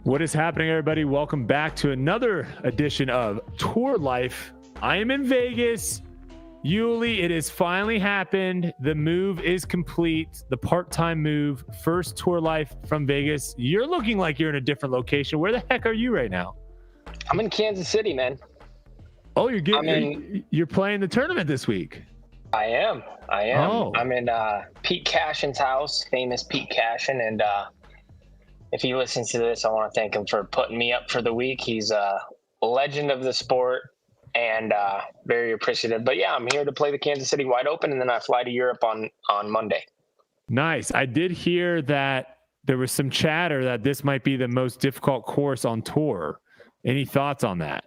What is happening, everybody? Welcome back to another edition of Tour Life. I am in Vegas. Uli, it has finally happened. The move is complete. The part-time move. First Tour Life from Vegas. You're looking like you're in a different location. Where the heck are you right now? I'm in Kansas City, man. Oh, you're playing the tournament this week. I am. Oh. I'm in Pete Cashin's house, famous Pete Cashin, and if he listens to this, I want to thank him for putting me up for the week. He's a legend of the sport and very appreciative. But yeah, I'm here to play the Kansas City Wide Open, and then I fly to Europe on Monday. Nice. I did hear that there was some chatter that this might be the most difficult course on tour. Any thoughts on that?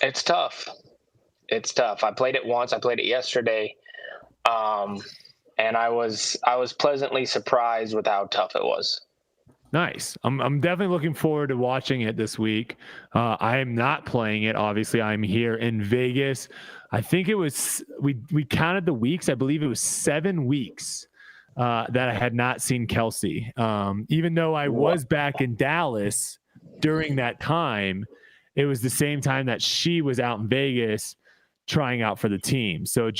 It's tough. I played it once. I played it yesterday, and I was pleasantly surprised with how tough it was. Nice. I'm definitely looking forward to watching it this week. I am not playing it. Obviously, I'm here in Vegas. I think it was, we counted the weeks. I believe it was 7 weeks that I had not seen Kelsey. Even though I was back in Dallas during that time, it was the same time that she was out in Vegas trying out for the team. So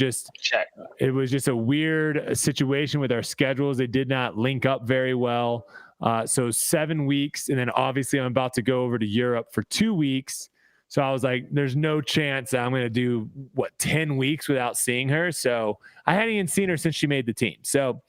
it was just a weird situation with our schedules. They did not link up very well. So 7 weeks, and then obviously I'm about to go over to Europe for 2 weeks. So I was like, there's no chance that I'm going to do 10 weeks without seeing her. So I hadn't even seen her since she made the team. So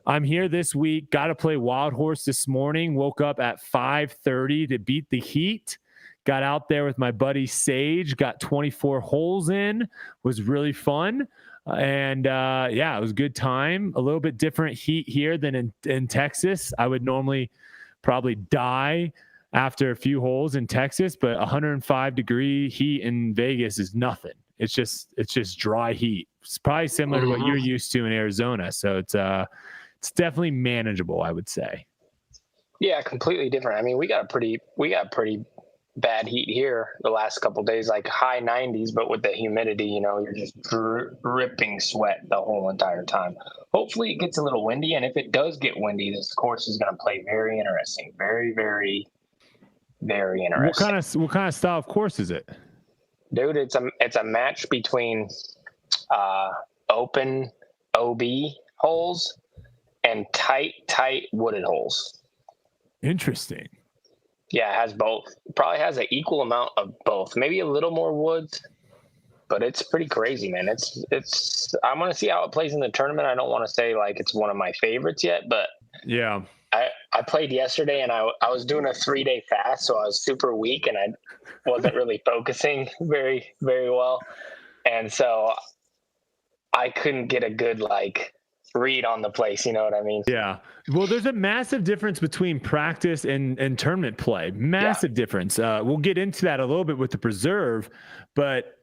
I'm here this week. Got to play Wild Horse this morning. Woke up at 5:30 to beat the heat. Got out there with my buddy Sage. Got 24 holes in. Was really fun. And it was a good time. A little bit different heat here than in Texas. I would normally probably die after a few holes in Texas, but 105-degree heat in Vegas is nothing. It's just dry heat. It's probably similar to what you're used to in Arizona. So it's definitely manageable, I would say. Yeah, completely different. I mean, we got pretty bad heat here the last couple of days, like high 90s, but with the humidity, you're just dripping sweat the whole entire time. Hopefully it gets a little windy, and if it does get windy, this course is going to play very interesting. Very, very, very interesting. What kind of style of course is it? Dude, it's a match between open OB holes and tight wooded holes. Interesting. Yeah, it has both. It probably has an equal amount of both. Maybe a little more woods, but it's pretty crazy, man. It's. I want to see how it plays in the tournament. I don't want to say like it's one of my favorites yet, but yeah. I played yesterday, and I was doing a 3-day fast, so I was super weak, and I wasn't really focusing very, very well, and so I couldn't get a good read on the place, you know what I mean? Yeah. Well, there's a massive difference between practice and tournament play. Massive difference. We'll get into that a little bit with the Preserve, but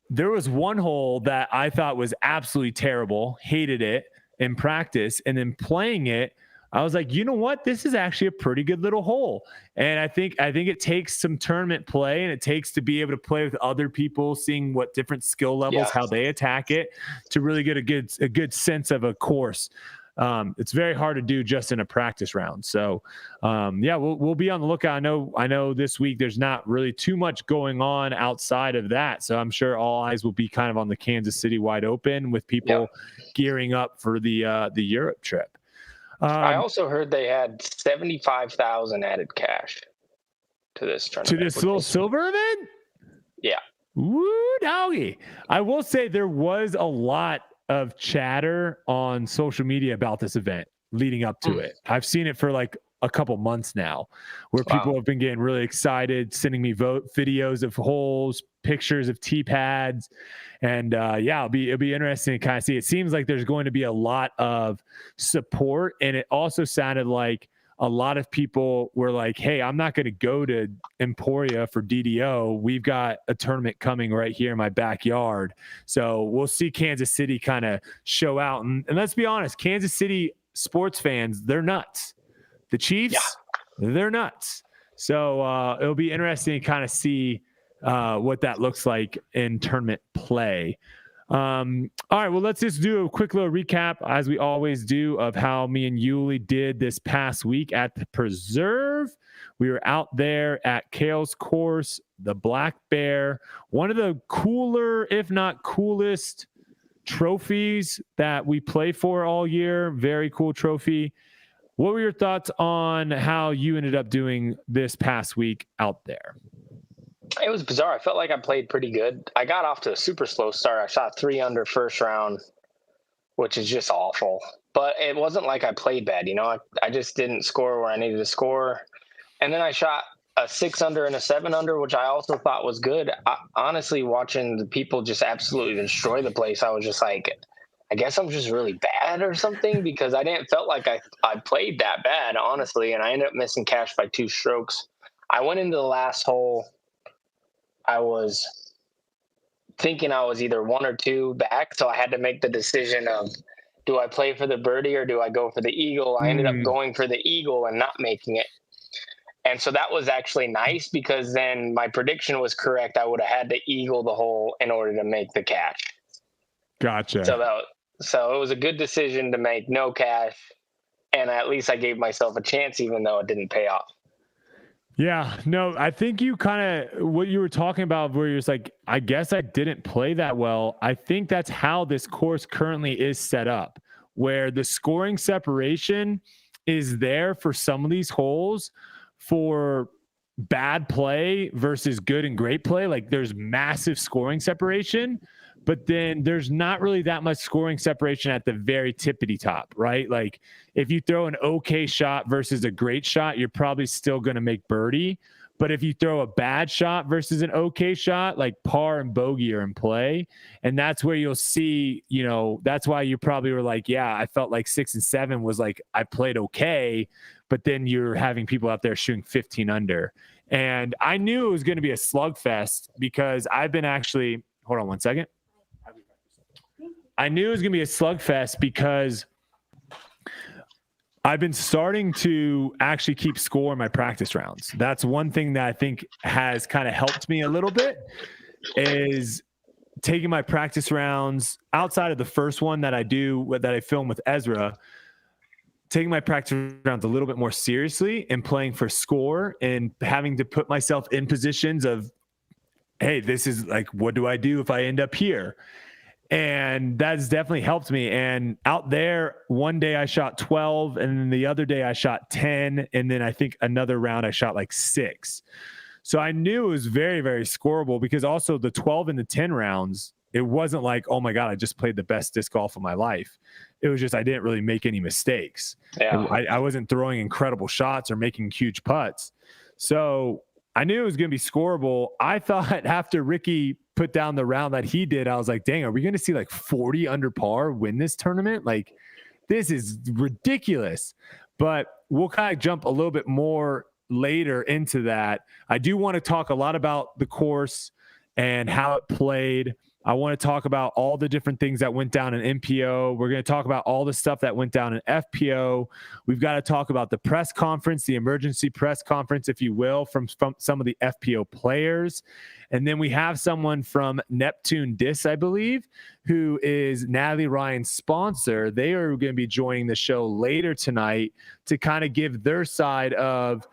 there was one hole that I thought was absolutely terrible, hated it in practice, and then playing it, I was like, you know what? This is actually a pretty good little hole. And I think it takes some tournament play, and it takes to be able to play with other people, seeing what different skill levels, how they attack it, to really get a good sense of a course. It's very hard to do just in a practice round. So we'll be on the lookout. I know this week there's not really too much going on outside of that. So I'm sure all eyes will be kind of on the Kansas City Wide Open with people gearing up for the Europe trip. I also heard they had 75,000 added cash to this tournament. To this little silver event? Yeah. Woo, doggy. I will say there was a lot of chatter on social media about this event leading up to it. I've seen it for like a couple months now, where people have been getting really excited, sending me videos of holes, pictures of tee pads, and it'll be interesting to kind of see. It seems like there's going to be a lot of support, and it also sounded like a lot of people were like, "Hey, I'm not going to go to Emporia for DDO. We've got a tournament coming right here in my backyard, so we'll see Kansas City kind of show out." And let's be honest, Kansas City sports fans, they're nuts. The Chiefs, they're nuts. So it'll be interesting to kind of see what that looks like in tournament play. All right, well, let's just do a quick little recap, as we always do, of how me and Uli did this past week at the Preserve. We were out there at Kale's course, the Black Bear, one of the cooler, if not coolest, trophies that we play for all year. Very cool trophy. What were your thoughts on how you ended up doing this past week out there? It was bizarre. I felt like I played pretty good. I got off to a super slow start. I shot 3 under first round, which is just awful. But it wasn't like I played bad. I just didn't score where I needed to score. And then I shot a 6 under and a 7 under, which I also thought was good. Honestly, watching the people just absolutely destroy the place, I was just like, I guess I'm just really bad or something, because I didn't felt like I played that bad, honestly. And I ended up missing cash by 2 strokes. I went into the last hole. I was thinking I was either 1 or 2 back, so I had to make the decision of, do I play for the birdie or do I go for the eagle? I ended up going for the eagle and not making it. And so that was actually nice, because then my prediction was correct. I would have had to eagle the hole in order to make the cash. Gotcha. So it was a good decision to make no cash, and at least I gave myself a chance, even though it didn't pay off. Yeah, no, I think you kind of, what you were talking about where you're just like, I guess I didn't play that well. I think that's how this course currently is set up, where the scoring separation is there for some of these holes for bad play versus good and great play. Like, there's massive scoring separation, but then there's not really that much scoring separation at the very tippity top, right? Like, if you throw an okay shot versus a great shot, you're probably still going to make birdie. But if you throw a bad shot versus an okay shot, like par and bogey are in play. And that's where you'll see, that's why you probably were like, yeah, I felt like 6 and 7 was like, I played okay, but then you're having people out there shooting 15 under. And I knew it was going to be a slugfest, because I've been actually, hold on one second. I knew it was going to be a slugfest because I've been starting to actually keep score in my practice rounds. That's one thing that I think has kind of helped me a little bit, is taking my practice rounds outside of the first one that I do, that I film with Ezra, taking my practice rounds a little bit more seriously and playing for score, and having to put myself in positions of, hey, this is like, what do I do if I end up here? And that's definitely helped me. And out there, one day I shot 12, and then the other day I shot 10. And then I think another round I shot like 6. So I knew it was very, very scoreable, because also the 12 and the 10 rounds, it wasn't like, oh my God, I just played the best disc golf of my life. It was just, I didn't really make any mistakes. Yeah. I wasn't throwing incredible shots or making huge putts. So I knew it was going to be scoreable. I thought after Ricky put down the round that he did, I was like, dang, are we going to see like 40 under par win this tournament? Like, this is ridiculous. But we'll kind of jump a little bit more later into that. I do want to talk a lot about the course and how it played. I want to talk about all the different things that went down in MPO. We're going to talk about all the stuff that went down in FPO. We've got to talk about the press conference, the emergency press conference, if you will, from some of the FPO players. And then we have someone from Neptune Disc, I believe, who is Natalie Ryan's sponsor. They are going to be joining the show later tonight to kind of give their side of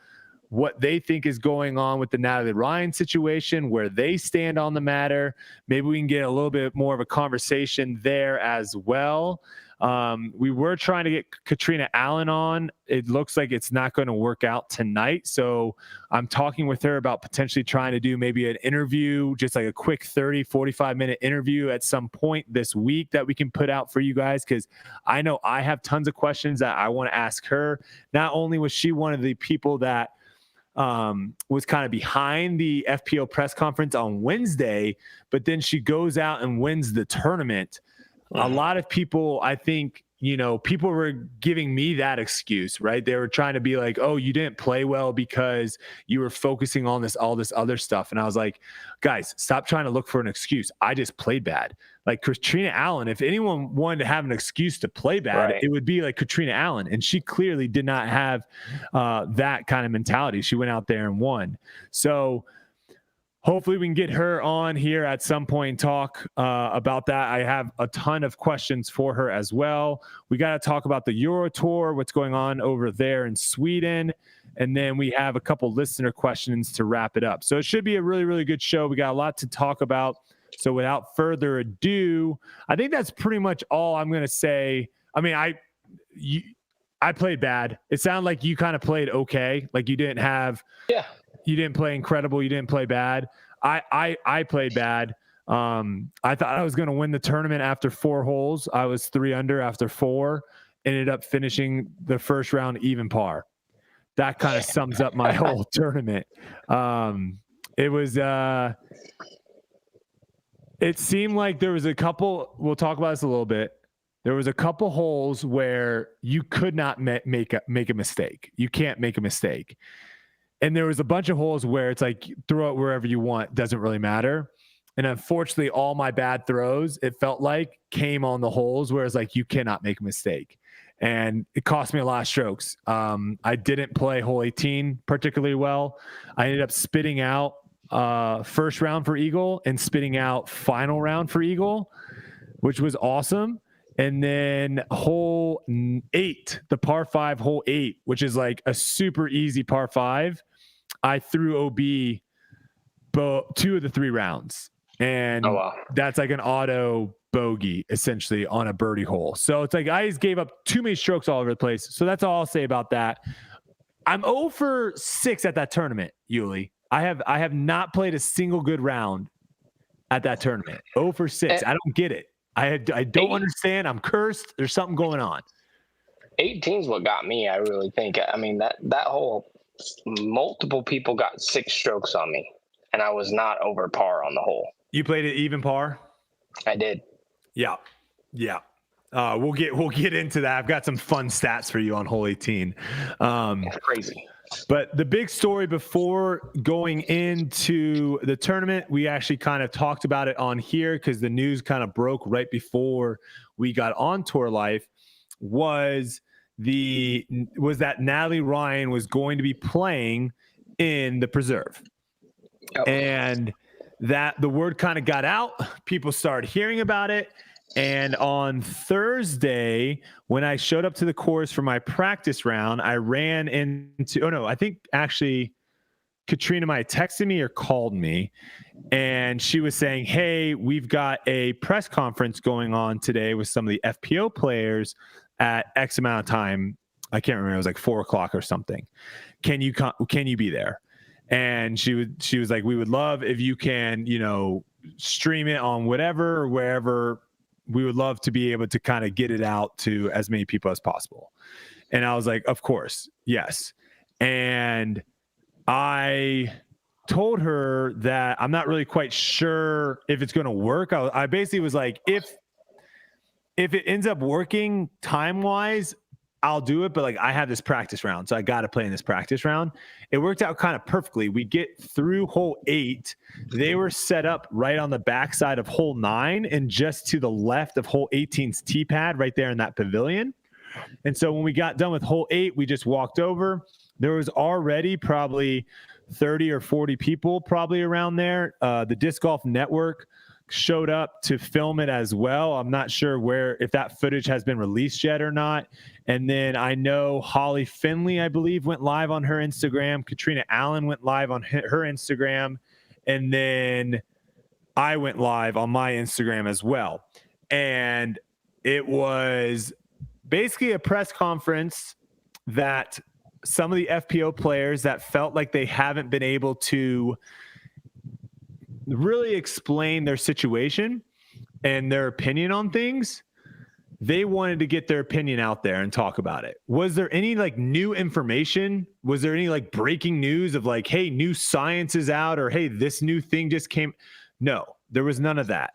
what they think is going on with the Natalie Ryan situation, where they stand on the matter. Maybe we can get a little bit more of a conversation there as well. We were trying to get Katrina Allen on. It looks like it's not going to work out tonight. So I'm talking with her about potentially trying to do maybe an interview, just like a quick 30, 45-minute interview at some point this week that we can put out for you guys. Because I know I have tons of questions that I want to ask her. Not only was she one of the people that was kind of behind the FPO press conference on Wednesday, but then she goes out and wins the tournament. A lot of people, I think, people were giving me that excuse, right? They were trying to be like, oh, you didn't play well because you were focusing on all this other stuff. And I was like, guys, stop trying to look for an excuse. I just played bad. Like Katrina Allen, if anyone wanted to have an excuse to play bad, It would be like Katrina Allen. And she clearly did not have that kind of mentality. She went out there and won. So hopefully we can get her on here at some point and talk about that. I have a ton of questions for her as well. We got to talk about the Euro Tour, what's going on over there in Sweden. And then we have a couple listener questions to wrap it up. So it should be a really, really good show. We got a lot to talk about. So without further ado, I think that's pretty much all I'm going to say. I mean, I played bad. It sounded like you kind of played okay. Like you didn't play incredible. You didn't play bad. I played bad. I thought I was going to win the tournament after 4 holes. I was 3 under after 4, ended up finishing the first round even par. That kind of sums up my whole tournament. It was, it seemed like there was a couple, we'll talk about this a little bit. There was a couple holes where you could not make a mistake. You can't make a mistake. And there was a bunch of holes where it's like, throw it wherever you want. Doesn't really matter. And unfortunately, all my bad throws, it felt like, came on the holes where it's like, you cannot make a mistake. And it cost me a lot of strokes. I didn't play hole 18 particularly well. I ended up spitting out first round for eagle and spitting out final round for eagle, which was awesome. And then hole 8, the par 5 hole 8, which is like a super easy par 5. I threw OB 2 of the 3 rounds. And that's like an auto bogey essentially on a birdie hole. So it's like I just gave up too many strokes all over the place. So that's all I'll say about that. I'm 0 for 6 at that tournament, Uli. I have not played a single good round at that tournament. 0 for 6. I don't get it. I don't understand. I'm cursed. There's something going on. 18's what got me, I really think. I mean, that whole, multiple people got 6 strokes on me, and I was not over par on the hole. You played it even par? I did. Yeah. We'll get into that. I've got some fun stats for you on hole 18. Crazy. But the big story before going into the tournament, we actually kind of talked about it on here because the news kind of broke right before we got on Tour Life, was that Natalie Ryan was going to be playing in the Preserve. Oh. And that the word kind of got out. People started hearing about it. And on Thursday, when I showed up to the course for my practice round, I ran into, I think actually Katrina might have texted me or called me. And she was saying, hey, we've got a press conference going on today with some of the FPO players at X amount of time. I can't remember. It was like 4:00 or something. Can you be there? And she was like, we would love if you can, stream it on whatever or wherever. We would love to be able to kind of get it out to as many people as possible. And I was like, of course, yes. And I told her that I'm not really quite sure if it's going to work. I basically was like, if it ends up working time-wise, I'll do it. But like, I have this practice round, so I got to play in this practice round. It worked out kind of perfectly. We get through hole 8. They were set up right on the backside of hole 9 and just to the left of hole 18's tee pad right there in that pavilion. And so when we got done with hole 8, we just walked over. There was already probably 30 or 40 people probably around there. The Disc Golf Network showed up to film it as well. I'm not sure if that footage has been released yet or not. And then I know Holly Finley, I believe, went live on her Instagram. Katrina Allen went live on her Instagram. And then I went live on my Instagram as well. And it was basically a press conference that some of the FPO players that felt like they haven't been able to really explain their situation and their opinion on things, they wanted to get their opinion out there and talk about it. Was there any like new information? Was there any like breaking news of like, hey, new science is out, or hey, this new thing just came? No, there was none of that.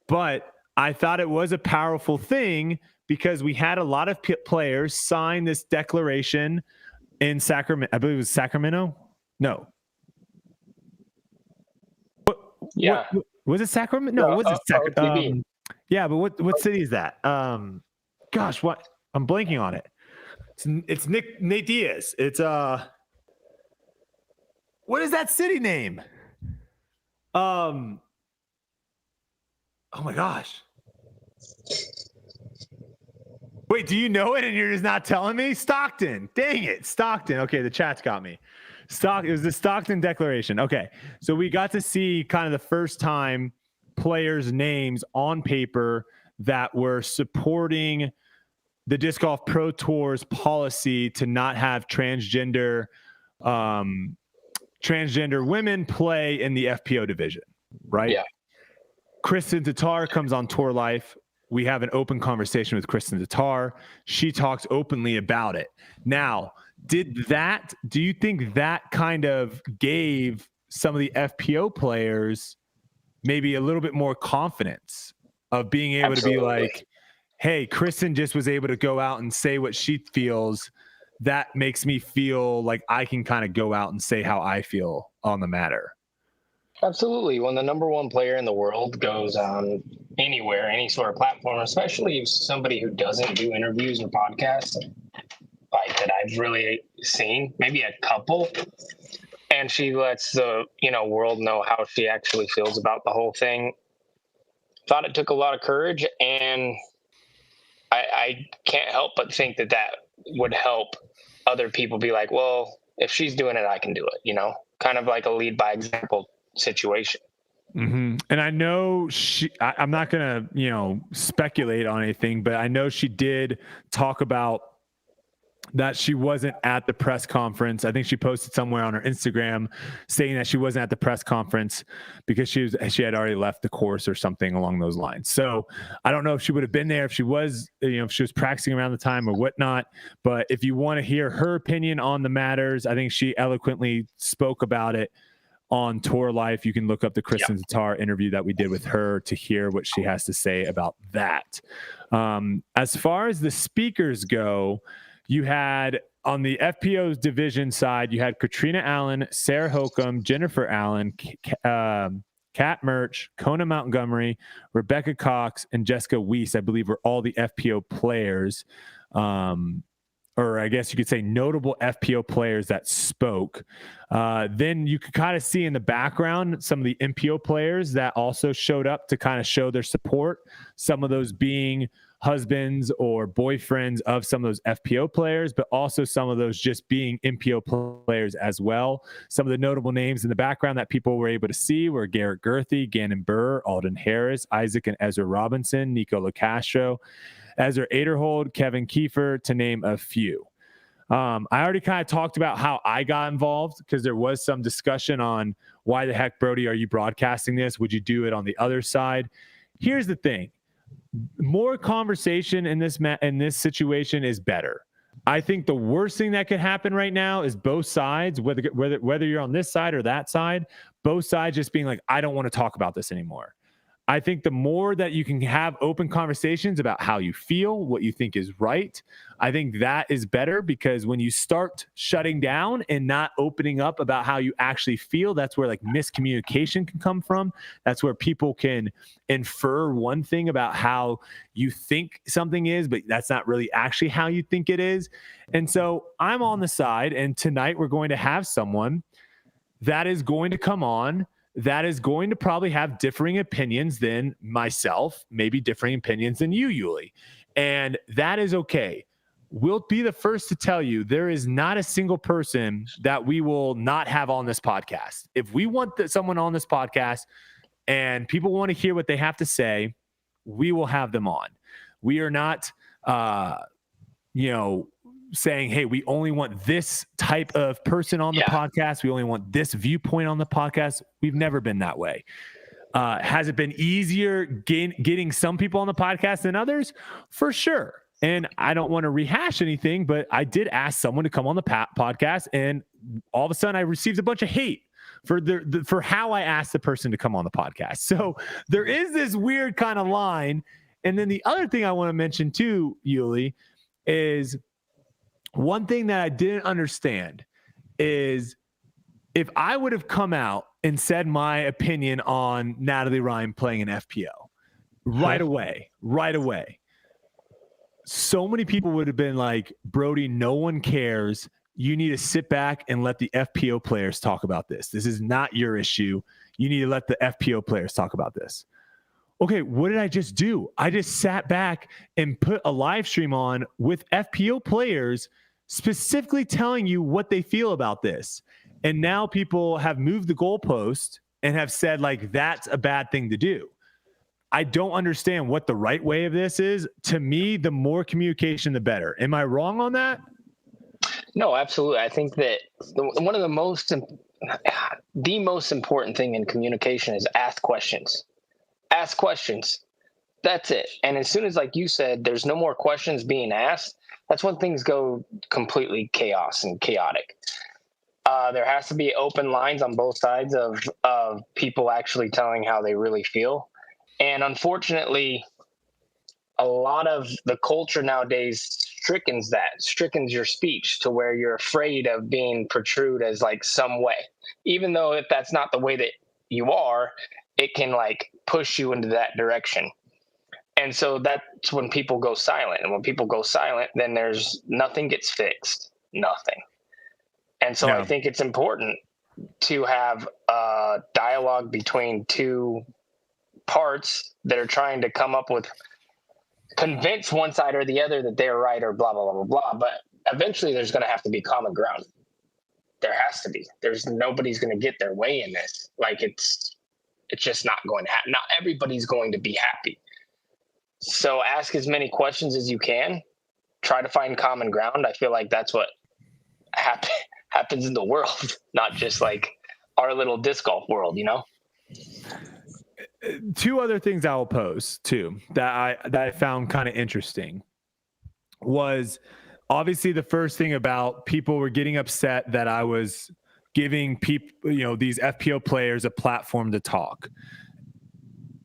But I thought it was a powerful thing because we had a lot of players sign this declaration in Sacramento. I believe it was Sacramento. No. Yeah. Was it Sacramento? No, it wasn't Sacramento. Yeah, but what city is that? Gosh, what? I'm blanking on it. It's Nate Diaz. It's what is that city name? Oh my gosh. Wait, do you know it and you're just not telling me? Stockton. Dang it. Stockton. Okay, the chat's got me. It was the Stockton Declaration. Okay. So we got to see kind of the first time players' names on paper that were supporting the Disc Golf Pro Tour's policy to not have transgender women play in the FPO division, right? Yeah. Kristen Tatar comes on Tour Life. We have an open conversation with Kristen Tatar. She talks openly about it. Now, do you think that kind of gave some of the FPO players maybe a little bit more confidence of being able to be like, hey, Kristen just was able to go out and say what she feels. That makes me feel like I can kind of go out and say how I feel on the matter. Absolutely. When the number one player in the world goes on anywhere, any sort of platform, especially if somebody who doesn't do interviews or podcasts, like that I've really seen, maybe a couple, and she lets the world know how she actually feels about the whole thing. Thought it took a lot of courage, and I can't help but think that would help other people be like, well, if she's doing it, I can do it, kind of like a lead by example situation. Mm-hmm. And I know I'm not going to, speculate on anything, but I know she did talk about that she wasn't at the press conference. I think she posted somewhere on her Instagram saying that she wasn't at the press conference because she had already left the course or something along those lines. So I don't know if she would have been there if she was, if she was practicing around the time or whatnot. But if you want to hear her opinion on the matters, I think she eloquently spoke about it on Tour Life. You can look up the Kristen Tatar interview that we did with her to hear what she has to say about that. As far as the speakers go, you had on the FPO's division side, you had Katrina Allen, Sarah Holcomb, Jennifer Allen, Kat Murch, Kona Montgomery, Rebecca Cox, and Jessica Weiss, I believe, were all the FPO players. Or I guess you could say notable FPO players that spoke. Then you could kind of see in the background some of the MPO players that also showed up to kind of show their support. Some of those being husbands or boyfriends of some of those FPO players, but also some of those just being MPO players as well. Some of the notable names in the background that people were able to see were Garrett Gerthy, Gannon Burr, Alden Harris, Isaac and Ezra Robinson, Nico LaCastro, Ezra Aderhold, Kevin Kiefer, to name a few. I already kind of talked about how I got involved because there was some discussion on why the heck, Brodie, are you broadcasting this? Would you do it on the other side? Here's the thing. More conversation in this situation is better. I think the worst thing that could happen right now is both sides, whether you're on this side or that side, both sides just being like, I don't want to talk about this anymore. I think the more that you can have open conversations about how you feel, what you think is right, I think that is better, because when you start shutting down and not opening up about how you actually feel, that's where like miscommunication can come from. That's where people can infer one thing about how you think something is, but that's not really actually how you think it is. And so I'm on the side, and tonight we're going to have someone that is going to come on that is going to probably have differing opinions than myself, maybe differing opinions than you, Uli. And that is okay. We'll be the first to tell you there is not a single person that we will not have on this podcast. If we want someone on this podcast and people want to hear what they have to say, we will have them on. We are not, saying, hey, we only want this type of person on the podcast. We only want this viewpoint on the podcast. We've never been that way. Has it been easier getting some people on the podcast than others? For sure. And I don't want to rehash anything, but I did ask someone to come on the podcast, and all of a sudden I received a bunch of hate for how I asked the person to come on the podcast. So there is this weird kind of line. And then the other thing I want to mention too, Uli, is one thing that I didn't understand is if I would have come out and said my opinion on Natalie Ryan playing an FPO right away, so many people would have been like, Brodie, no one cares. you need to sit back and let the FPO players talk about this. This is not your issue. You need to let the FPO players talk about this. Okay, what did I just do? I just sat back and put a live stream on with FPO players specifically telling you what they feel about this. And now people have moved the goalpost and have said, like, that's a bad thing to do. I don't understand what the right way of this is. To me, the more communication, the better. Am I wrong on that? No, absolutely. I think that one of the most important thing in communication is ask questions. Ask questions. That's it. And as soon as, like you said, there's no more questions being asked, that's when things go completely chaos and chaotic. There has to be open lines on both sides of people actually telling how they really feel. And unfortunately, a lot of the culture nowadays strickens your speech to where you're afraid of being protrude as like some way. Even though if that's not the way that you are, it can like push you into that direction. And so that's when people go silent. And when people go silent, then there's nothing gets fixed. Nothing. And so I think it's important to have a dialogue between two parts that are trying to come up with, convince one side or the other that they're right or blah, blah, blah, blah, blah. But eventually there's going to have to be common ground. There has to be. Nobody's going to get their way in this. Like it's just not going to happen. Not everybody's going to be happy. So ask as many questions as you can. Try to find common ground. I feel like that's what happens in the world, not just like our little disc golf world, you know? Two other things I will pose too that I found kind of interesting was obviously the first thing about people were getting upset that I was giving people, these FPO players a platform to talk.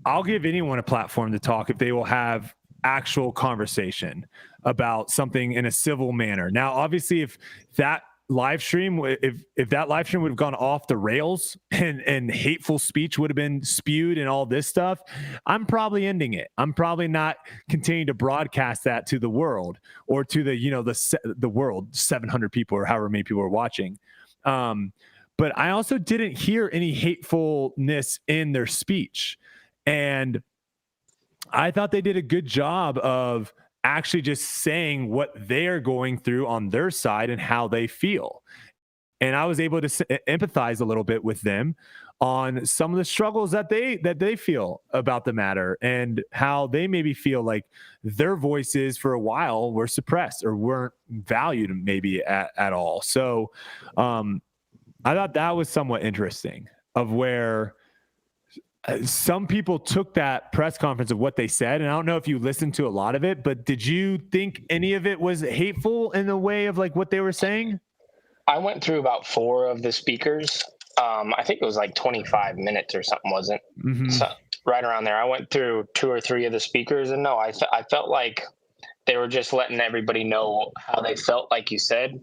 I'll give anyone a platform to talk if they will have actual conversation about something in a civil manner. Now, obviously, if that live stream would have gone off the rails and hateful speech would have been spewed and all this stuff, I'm probably ending it. I'm probably not continuing to broadcast that to the world or to the world, 700 people or however many people are watching. But I also didn't hear any hatefulness in their speech. And I thought they did a good job of actually just saying what they're going through on their side and how they feel. And I was able to empathize a little bit with them on some of the struggles that they feel about the matter and how they maybe feel like their voices for a while were suppressed or weren't valued maybe at all. So I thought that was somewhat interesting of where some people took that press conference of what they said. And I don't know if you listened to a lot of it, but did you think any of it was hateful in the way of like what they were saying? I went through about 4 of the speakers. I think it was like 25 minutes or something, wasn't it? Mm-hmm. So right around there. I went through 2 or 3 of the speakers, and no, I felt like they were just letting everybody know how they felt, like you said,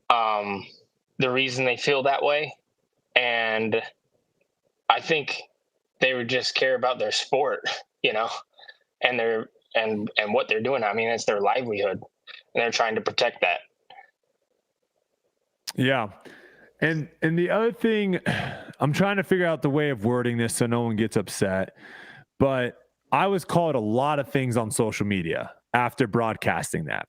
the reason they feel that way. And I think they would just care about their sport, and and what they're doing. I mean, it's their livelihood, and they're trying to protect that. Yeah. And the other thing, I'm trying to figure out the way of wording this so no one gets upset, but I was called a lot of things on social media after broadcasting that.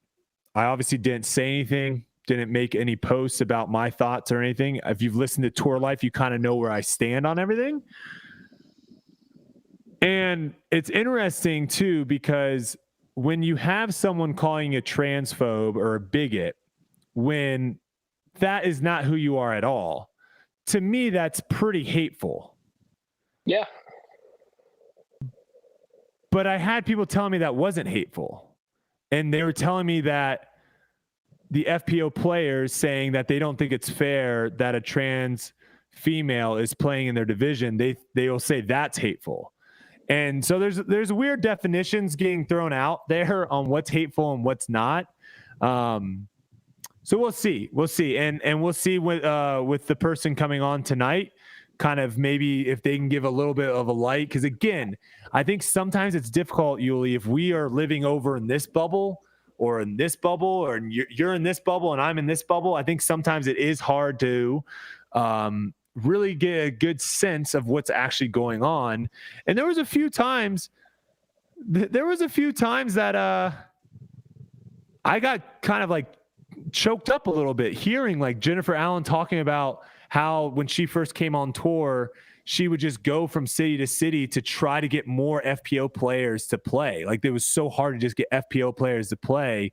I obviously didn't say anything, didn't make any posts about my thoughts or anything. If you've listened to Tour Life, you kind of know where I stand on everything. And it's interesting too, because when you have someone calling you a transphobe or a bigot, when that is not who you are at all, to me, that's pretty hateful. Yeah. But I had people telling me that wasn't hateful. And they were telling me that the FPO players saying that they don't think it's fair that a trans female is playing in their division, they will say that's hateful. And so there's weird definitions getting thrown out there on what's hateful and what's not. So we'll see, and we'll see with the person coming on tonight, kind of maybe if they can give a little bit of a light. Because again, I think sometimes it's difficult, Uli, if we are living over in this bubble or in this bubble, or you're in this bubble and I'm in this bubble. I think sometimes it is hard to really get a good sense of what's actually going on. And there was a few times that I got kind of like choked up a little bit hearing like Jennifer Allen talking about how when she first came on tour, she would just go from city to city to try to get more FPO players to play. Like it was so hard to just get FPO players to play.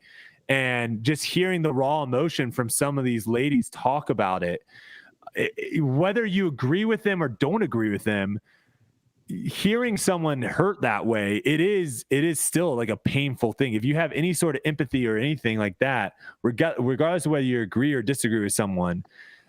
And just hearing the raw emotion from some of these ladies talk about it, whether you agree with them or don't agree with them, hearing someone hurt that way, it is still like a painful thing. If you have any sort of empathy or anything like that, regardless of whether you agree or disagree with someone,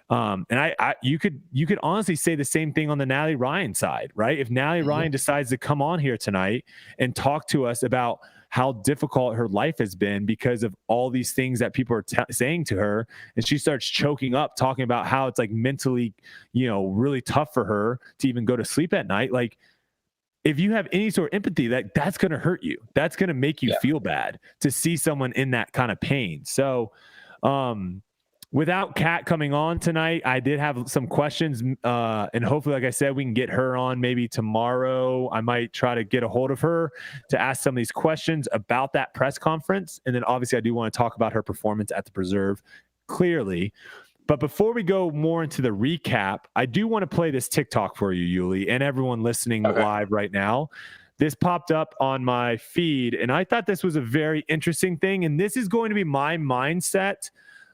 and you could honestly say the same thing on the Natalie Ryan side, right? If Natalie Ryan decides to come on here tonight and talk to us about how difficult her life has been because of all these things that people are saying to her, and she starts choking up talking about how it's like mentally, really tough for her to even go to sleep at night. Like if you have any sort of empathy, that's going to hurt you. That's going to make you feel bad to see someone in that kind of pain. So, without Kat coming on tonight, I did have some questions, and hopefully, like I said, we can get her on maybe tomorrow. I might try to get a hold of her to ask some of these questions about that press conference. And then obviously I do want to talk about her performance at the Preserve clearly. But before we go more into the recap, I do want to play this TikTok for you, Uli, and everyone listening live right now. This popped up on my feed, and I thought this was a very interesting thing. And this is going to be my mindset,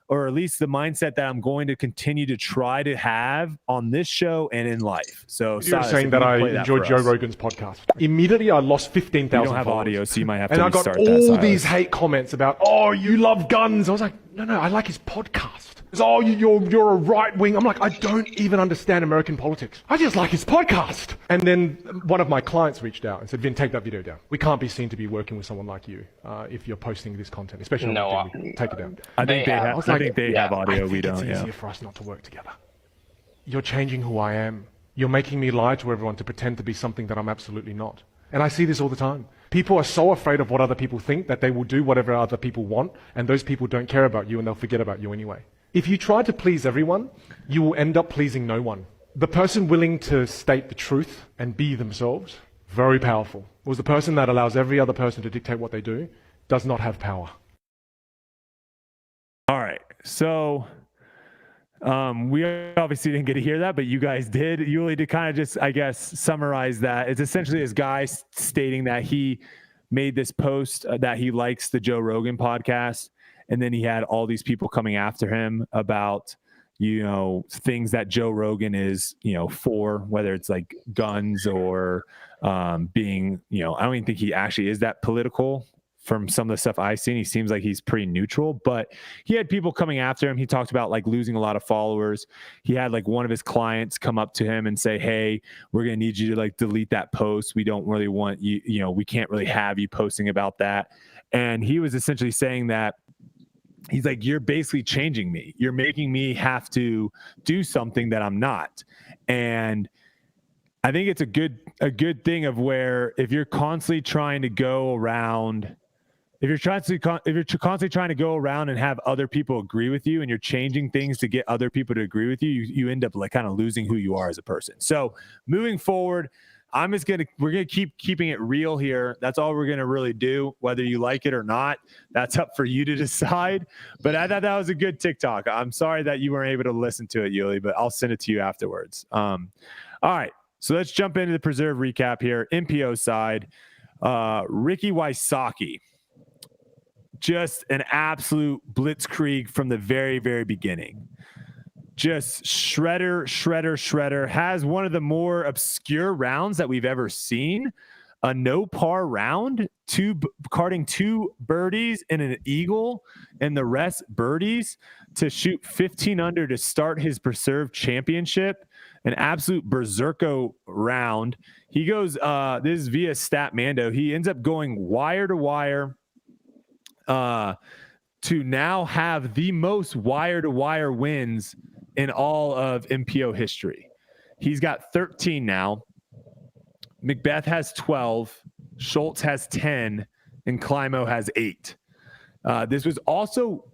or at least the mindset that I'm going to continue to try to have on this show and in life. So you're saying that I enjoyed Joe Rogan's podcast. Immediately, I lost 15,000 You don't have followers. audio, so you might have to and restart that. And I got all these hate comments about, oh, you love guns. I was like, no, I like his podcast. It's, oh, you're a right wing. I'm like, I don't even understand American politics. I just like his podcast. And then one of my clients reached out and said, Vin, take that video down. We can't be seen to be working with someone like you if you're posting this content, especially on LinkedIn. Take it down. I think they have audio. We don't. It's easier for us not to work together. You're changing who I am. You're making me lie to everyone to pretend to be something that I'm absolutely not. And I see this all the time. People are so afraid of what other people think that they will do whatever other people want, and those people don't care about you and they'll forget about you anyway. If you try to please everyone, you will end up pleasing no one. The person willing to state the truth and be themselves, very powerful. Whereas the person that allows every other person to dictate what they do does not have power. All right. So we obviously didn't get to hear that, but you guys did. Uli, to kind of just, I guess, summarize that, it's essentially this guy stating that he made this post that he likes the Joe Rogan podcast. And then he had all these people coming after him about, things that Joe Rogan is, for, whether it's like guns or being, I don't even think he actually is that political from some of the stuff I've seen. He seems like he's pretty neutral, but he had people coming after him. He talked about like losing a lot of followers. He had like one of his clients come up to him and say, hey, we're going to need you to like delete that post. We don't really want you, we can't really have you posting about that. And he was essentially saying that he's like, you're basically changing me. You're making me have to do something that I'm not. And I think it's a good thing of where if you're constantly trying to go around, if you're constantly trying to go around and have other people agree with you and you're changing things to get other people to agree with you, you end up like kind of losing who you are as a person. So moving forward, we're going to keeping it real here. That's all we're going to really do, whether you like it or not. That's up for you to decide. But I thought that was a good TikTok. I'm sorry that you weren't able to listen to it, Uli, but I'll send it to you afterwards. All right. So let's jump into the Preserve recap here. MPO side, Ricky Wysocki. Just an absolute blitzkrieg from the very, very beginning. Just shredder, has one of the more obscure rounds that we've ever seen. A no par round, carding 2 birdies and an eagle and the rest birdies to shoot 15 under to start his Preserve championship. An absolute berserko round. He goes, this is via Statmando. He ends up going wire to wire to now have the most wire to wire wins in all of MPO history. He's got 13 now. Macbeth has 12. Schultz has 10. And Climo has 8. This was also,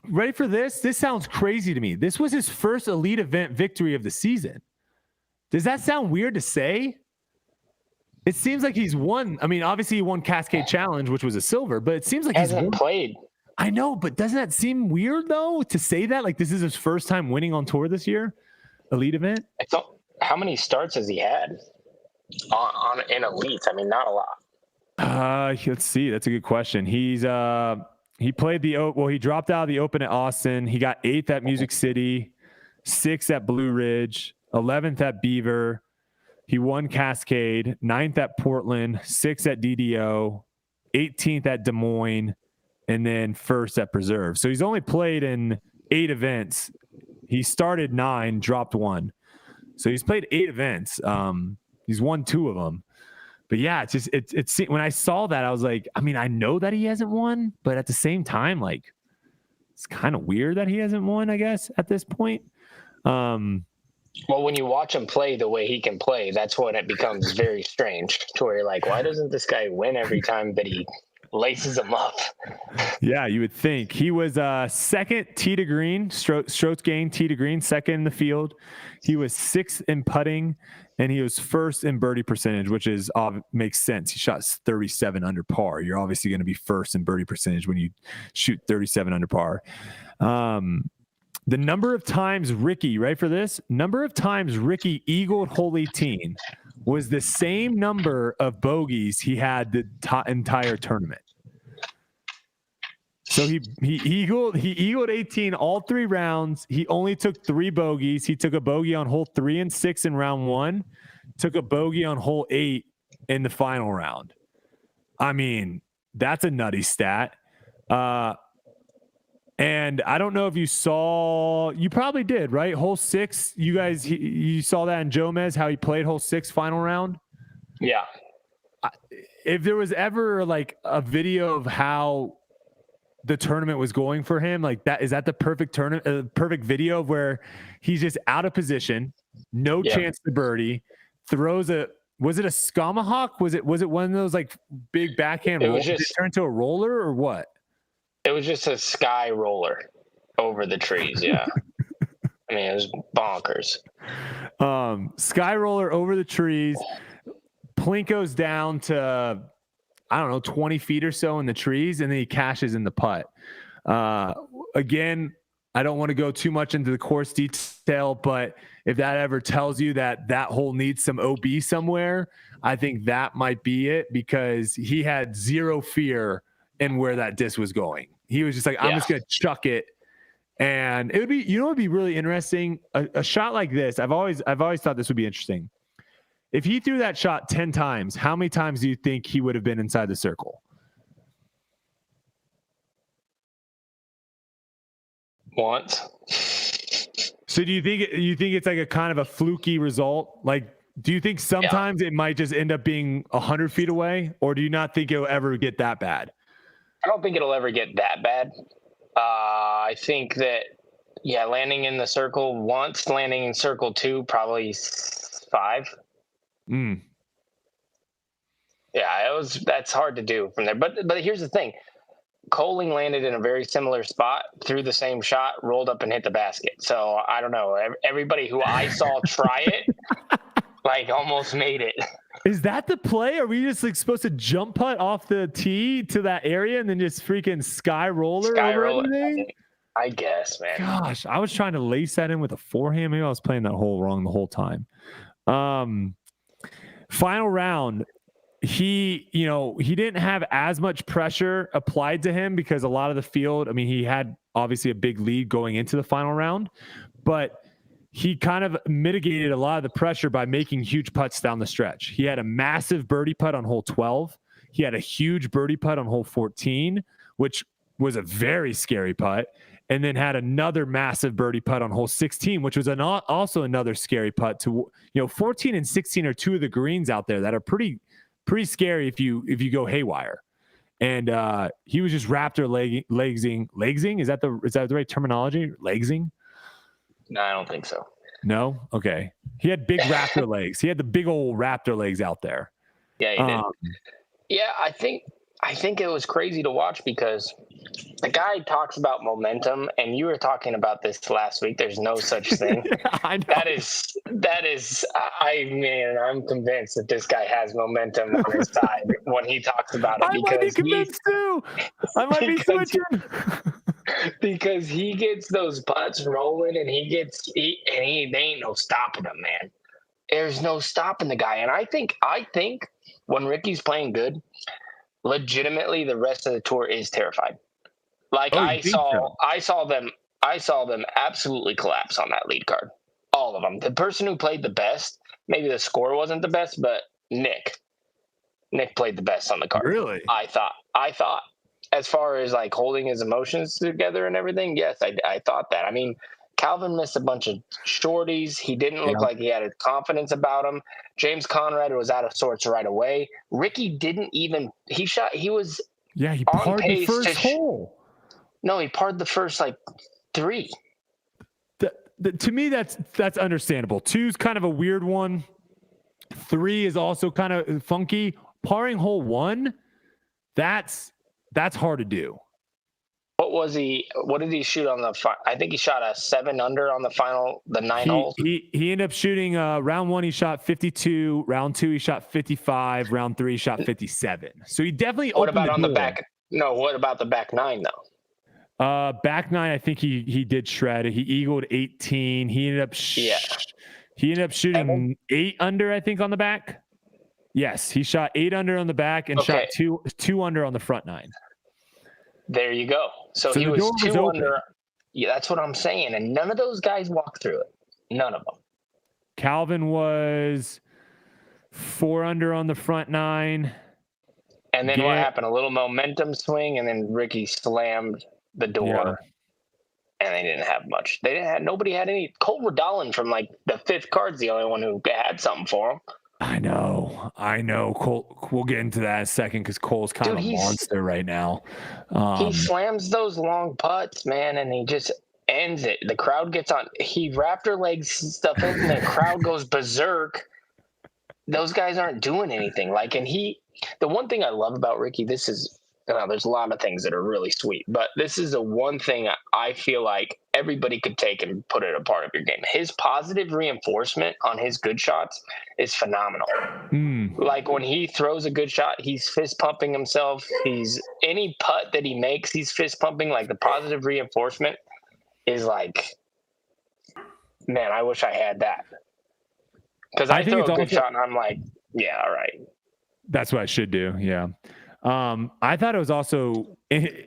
ready for this? This sounds crazy to me. This was his first elite event victory of the season. Does that sound weird to say? It seems like he's won. I mean, obviously he won Cascade Challenge, which was a silver, but it seems like he's hasn't played. I know, but doesn't that seem weird though to say that? Like this is his first time winning on tour this year, elite event. How many starts has he had on in elites? I mean, not a lot. Let's see. That's a good question. He played he dropped out of the Open at Austin. He got 8th at Music City, 6th at Blue Ridge, 11th at Beaver. He won Cascade, 9th at Portland, 6th at DDO, 18th at Des Moines, and then 1st at Preserve. So he's only played in 8 events. He started 9, dropped 1. So he's played 8 events. He's won 2 of them. But yeah, it's just it's when I saw that, I was like, I mean, I know that he hasn't won, but at the same time, like it's kind of weird that he hasn't won, I guess, at this point. Well, when you watch him play the way he can play, that's when it becomes very strange to where you're like, why doesn't this guy win every time that he laces him up? Yeah, you would think. He was second tee to green, strokes gained tee to green, second in the field. He was 6th in putting, and he was 1st in birdie percentage, which is makes sense. He shot 37 under par. You're obviously going to be 1st in birdie percentage when you shoot 37 under par. The number of times Ricky, right for this, number of times Ricky eagled hole 18 was the same number of bogeys he had the entire tournament. So he eagled 18 all 3 rounds. He only took 3 bogeys. He took a bogey on hole 3 and 6 in round 1, took a bogey on hole 8 in the final round. I mean, that's a nutty stat. And I don't know if you saw, you probably did, right? Hole 6, you guys, you saw that in Jomez, how he played hole 6 final round. Yeah. If there was ever like a video of how the tournament was going for him, like that, is that the perfect perfect video of where he's just out of position, no chance to birdie, throws was it a Skamahawk? Was it one of those like big backhand rolls? Did it turn into a roller or what? It was just a sky roller over the trees. Yeah. I mean, it was bonkers. Sky roller over the trees. Plinko's down to, I don't know, 20 feet or so in the trees, and then he cashes in the putt. Again, I don't want to go too much into the course detail, but if that ever tells you that hole needs some OB somewhere, I think that might be it, because he had zero fear in where that disc was going. He was just like, I'm just going to chuck it. And it would be, you know, it'd be really interesting. A shot like this, I've always thought this would be interesting. If he threw that shot 10 times, how many times do you think he would have been inside the circle? Once. So do you think it's like a kind of a fluky result? Like, do you think sometimes it might just end up being 100 feet away, or do you not think it'll ever get that bad? I don't think it'll ever get that bad. I think that, landing in the circle once, landing in circle 2, probably 5. Yeah, that's hard to do from there. But here's the thing. Coling landed in a very similar spot, threw the same shot, rolled up and hit the basket. So I don't know. Everybody who I saw try it, like, almost made it. Is that the play? Are we just like supposed to jump putt off the tee to that area and then just freaking sky roller over everything? I guess, man. Gosh, I was trying to lace that in with a forehand. Maybe I was playing that hole wrong the whole time. Final round, he didn't have as much pressure applied to him because a lot of the field, I mean, he had obviously a big lead going into the final round, but he kind of mitigated a lot of the pressure by making huge putts down the stretch. He had a massive birdie putt on hole 12. He had a huge birdie putt on hole 14, which was a very scary putt, and then had another massive birdie putt on hole 16, which was also another scary putt. 14 and 16 are 2 of the greens out there that are pretty scary if you go haywire. And he was just raptor legsing. Is that the right terminology? Legsing? No, I don't think so. No? Okay. He had big raptor legs. He had the big old raptor legs out there. Yeah, he did. Yeah, I think I think it was crazy to watch because the guy talks about momentum, and you were talking about this last week. There's no such thing. I know. That is. I'm convinced that this guy has momentum on his side when he talks about it. I might be convinced too. I might be switching. Because he gets those putts rolling, and there ain't no stopping him, man. There's no stopping the guy. And I think when Ricky's playing good, legitimately the rest of the tour is terrified. Like I saw them absolutely collapse on that lead card. All of them. The person who played the best, maybe the score wasn't the best, but Nick played the best on the card. Really? I thought as far as like holding his emotions together and everything, yes, I thought that. I mean, Calvin missed a bunch of shorties. He didn't look like he had confidence about him. James Conrad was out of sorts right away. Ricky didn't even – he was he parred the first hole. No, he parred the first, like, 3. To me, that's understandable. 2's kind of a weird one. 3 is also kind of funky. Parring hole 1, that's hard to do. What did he shoot on I think he shot a 7 under on the 9 holes. He ended up shooting round 1, he shot 52. Round 2, he shot 55. Round 3, he shot 57. So he definitely What opened about the on door. the back? No, what about the back 9 though? Back 9, I think he did shred. He eagled 18. He ended up shooting 8 under, I think, on the back. Yes, he shot 8 under on the back and shot 2 under on the front 9. There you go. So he was 2 under. Yeah, that's what I'm saying. And none of those guys walked through it. None of them. Calvin was 4 under on the front 9. And then what happened? A little momentum swing, and then Ricky slammed the door. Yeah. And they didn't have much. Nobody had any. Cole Redolin from like the 5th card's the only one who had something for him. I know. Cole, we'll get into that in a second because Cole's kind of a monster right now. He slams those long putts, man, and he just ends it. The crowd gets on. He raptor legs stuff in, and the crowd goes berserk. Those guys aren't doing anything. The one thing I love about Ricky, there's a lot of things that are really sweet, but this is the one thing I feel like everybody could take and put it a part of your game. His positive reinforcement on his good shots is phenomenal. Like when he throws a good shot, he's fist pumping himself. Any putt that he makes, he's fist pumping. Like the positive reinforcement is like, man, I wish I had that. Because I throw a good shot and I'm like, yeah, all right. That's what I should do. Yeah. I thought it was also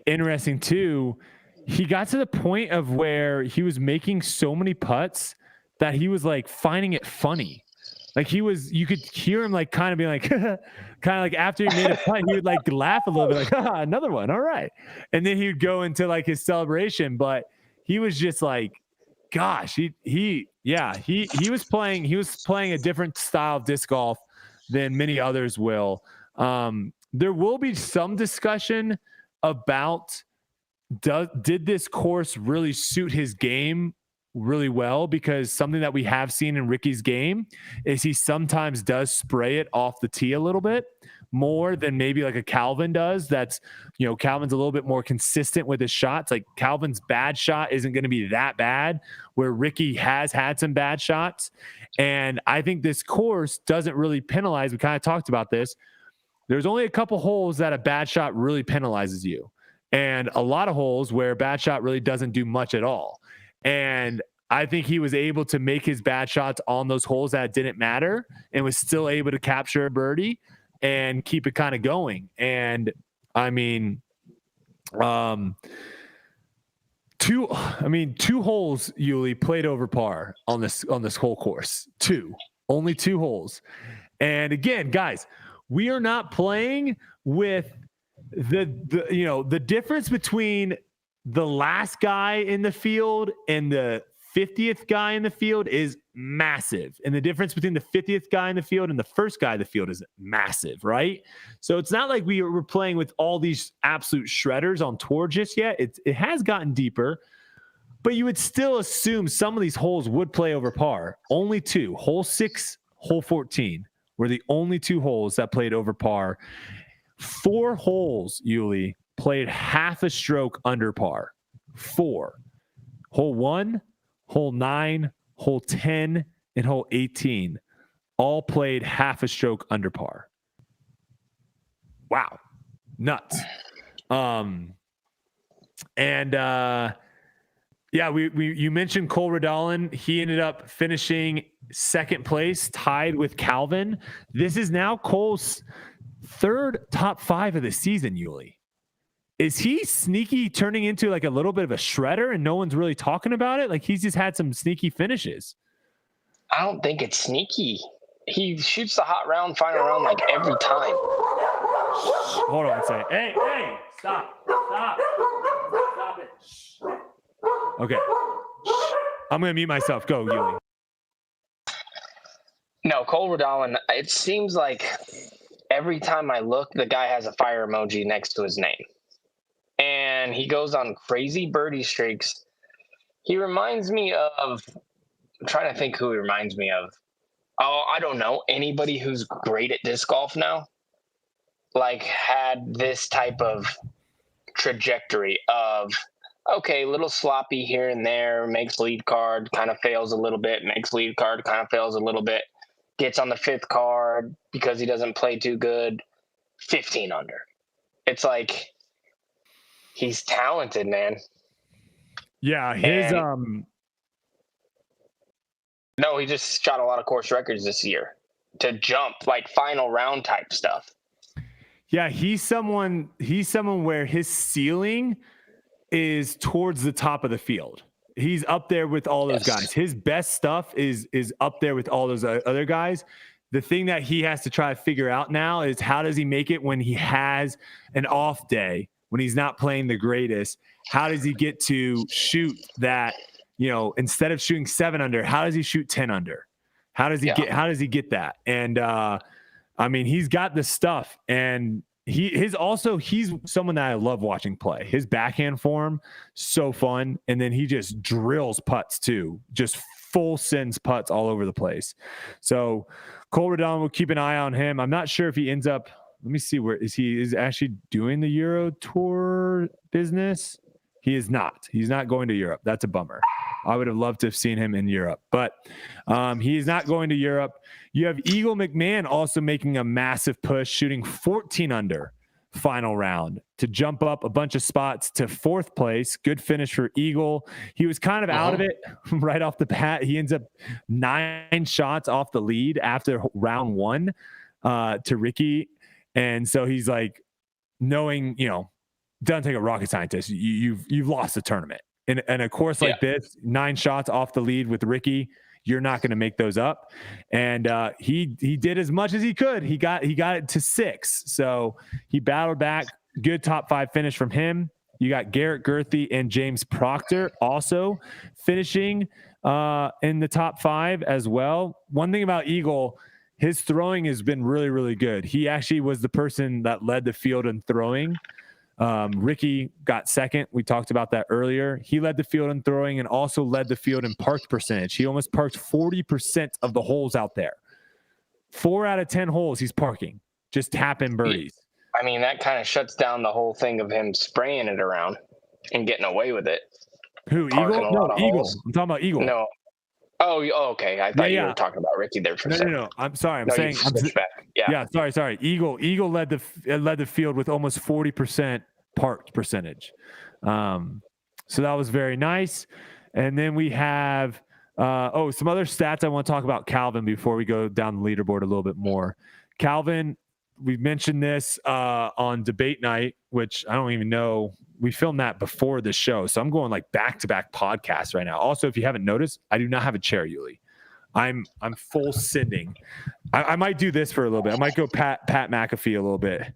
interesting too. He got to the point of where he was making so many putts that he was like finding it funny. Like you could hear him like kind of being like, kind of like after he made a putt, he would like laugh a little bit like, another one. All right. And then he would go into like his celebration, but he was just like, gosh, he was playing a different style of disc golf than many others will. There will be some discussion about did this course really suit his game really well, because something that we have seen in Ricky's game is he sometimes does spray it off the tee a little bit more than maybe like a Calvin does. That's, Calvin's a little bit more consistent with his shots. Like Calvin's bad shot isn't going to be that bad, where Ricky has had some bad shots. And I think this course doesn't really penalize. We kind of talked about this. There's only a couple holes that a bad shot really penalizes you, and a lot of holes where a bad shot really doesn't do much at all. And I think he was able to make his bad shots on those holes that didn't matter and was still able to capture a birdie and keep it kind of going. And I mean, 2 holes Uli played over par on this whole course. Only 2 holes. And again, guys, we are not playing with the difference between the last guy in the field and the 50th guy in the field is massive. And the difference between the 50th guy in the field and the first guy in the field is massive, right? So it's not like we're playing with all these absolute shredders on tour just yet. It has gotten deeper, but you would still assume some of these holes would play over par. Only 2, hole 6, hole 14 were the only 2 holes that played over par. 4 holes, Uli, played half a stroke under par. 4. Hole 1, hole 9, hole 10, and hole 18 all played half a stroke under par. Wow. Nuts. Yeah, you mentioned Cole Redolin. He ended up finishing second place, tied with Calvin. This is now Cole's 3rd top 5 of the season, Uli. Is he sneaky turning into like a little bit of a shredder and no one's really talking about it? Like he's just had some sneaky finishes. I don't think it's sneaky. He shoots the hot round, final round like every time. Hold on a second. Hey, stop it. Okay. I'm going to mute myself. Go, Uli. No, Cole Redolin, it seems like every time I look, the guy has a fire emoji next to his name. And he goes on crazy birdie streaks. He reminds me of, I'm trying to think who he reminds me of. Oh, I don't know. Anybody who's great at disc golf now, like had this type of trajectory of, okay, a little sloppy here and there, makes lead card, kind of fails a little bit, makes lead card, kind of fails a little bit, gets on the 5th card because he doesn't play too good, 15 under. It's like he's talented, man. Yeah, his No, he just shot a lot of course records this year to jump, like final round type stuff. Yeah, he's someone where his ceiling is towards the top of the field. He's up there with all those guys. His best stuff is up there with all those other guys. The thing that he has to try to figure out now is how does he make it when he has an off day, when he's not playing the greatest? How does he get to shoot that, instead of shooting 7 under, how does he shoot 10 under? How does he get that? And he's got the stuff, and he's someone that I love watching play. His backhand form, so fun. And then he just drills putts too, just full sends putts all over the place. So Cole Redolin, we'll keep an eye on him. I'm not sure if he ends up, let me see, where is actually doing the Euro Tour business. He is not. He's not going to Europe. That's a bummer. I would have loved to have seen him in Europe, but he is not going to Europe. You have Eagle McMahon also making a massive push, shooting 14 under final round to jump up a bunch of spots to 4th place. Good finish for Eagle. He was kind of out of it right off the bat. He ends up 9 shots off the lead after round 1 to Ricky. And so he's like, knowing, doesn't take a rocket scientist. You've lost the tournament. In a course like this, 9 shots off the lead with Ricky, you're not going to make those up. And he did as much as he could. He got it to 6. So he battled back. Good top 5 finish from him. You got Garrett Gerthy and James Proctor also finishing in the top 5 as well. One thing about Eagle, his throwing has been really, really good. He actually was the person that led the field in throwing. Ricky got second. We talked about that earlier. He led the field in throwing and also led the field in parked percentage. He almost parked 40% of the holes out there. 4 out of 10 holes he's parking, just tapping birdies. I mean, that kind of shuts down the whole thing of him spraying it around and getting away with it. Who, Eagle? No, Eagle. Holes. I'm talking about Eagle. No. Oh, okay. I thought you were talking about Ricky there for a second. No. I'm sorry. I'm saying. Sorry. Eagle led the field with almost 40% parked percentage. So that was very nice. And then we have some other stats I want to talk about Calvin before we go down the leaderboard a little bit more. Calvin, we mentioned this on debate night, which I don't even know. We filmed that before the show. So I'm going like back-to-back podcasts right now. Also, if you haven't noticed, I do not have a chair, Uli. I'm full sending. I might do this for a little bit. I might go Pat McAfee a little bit.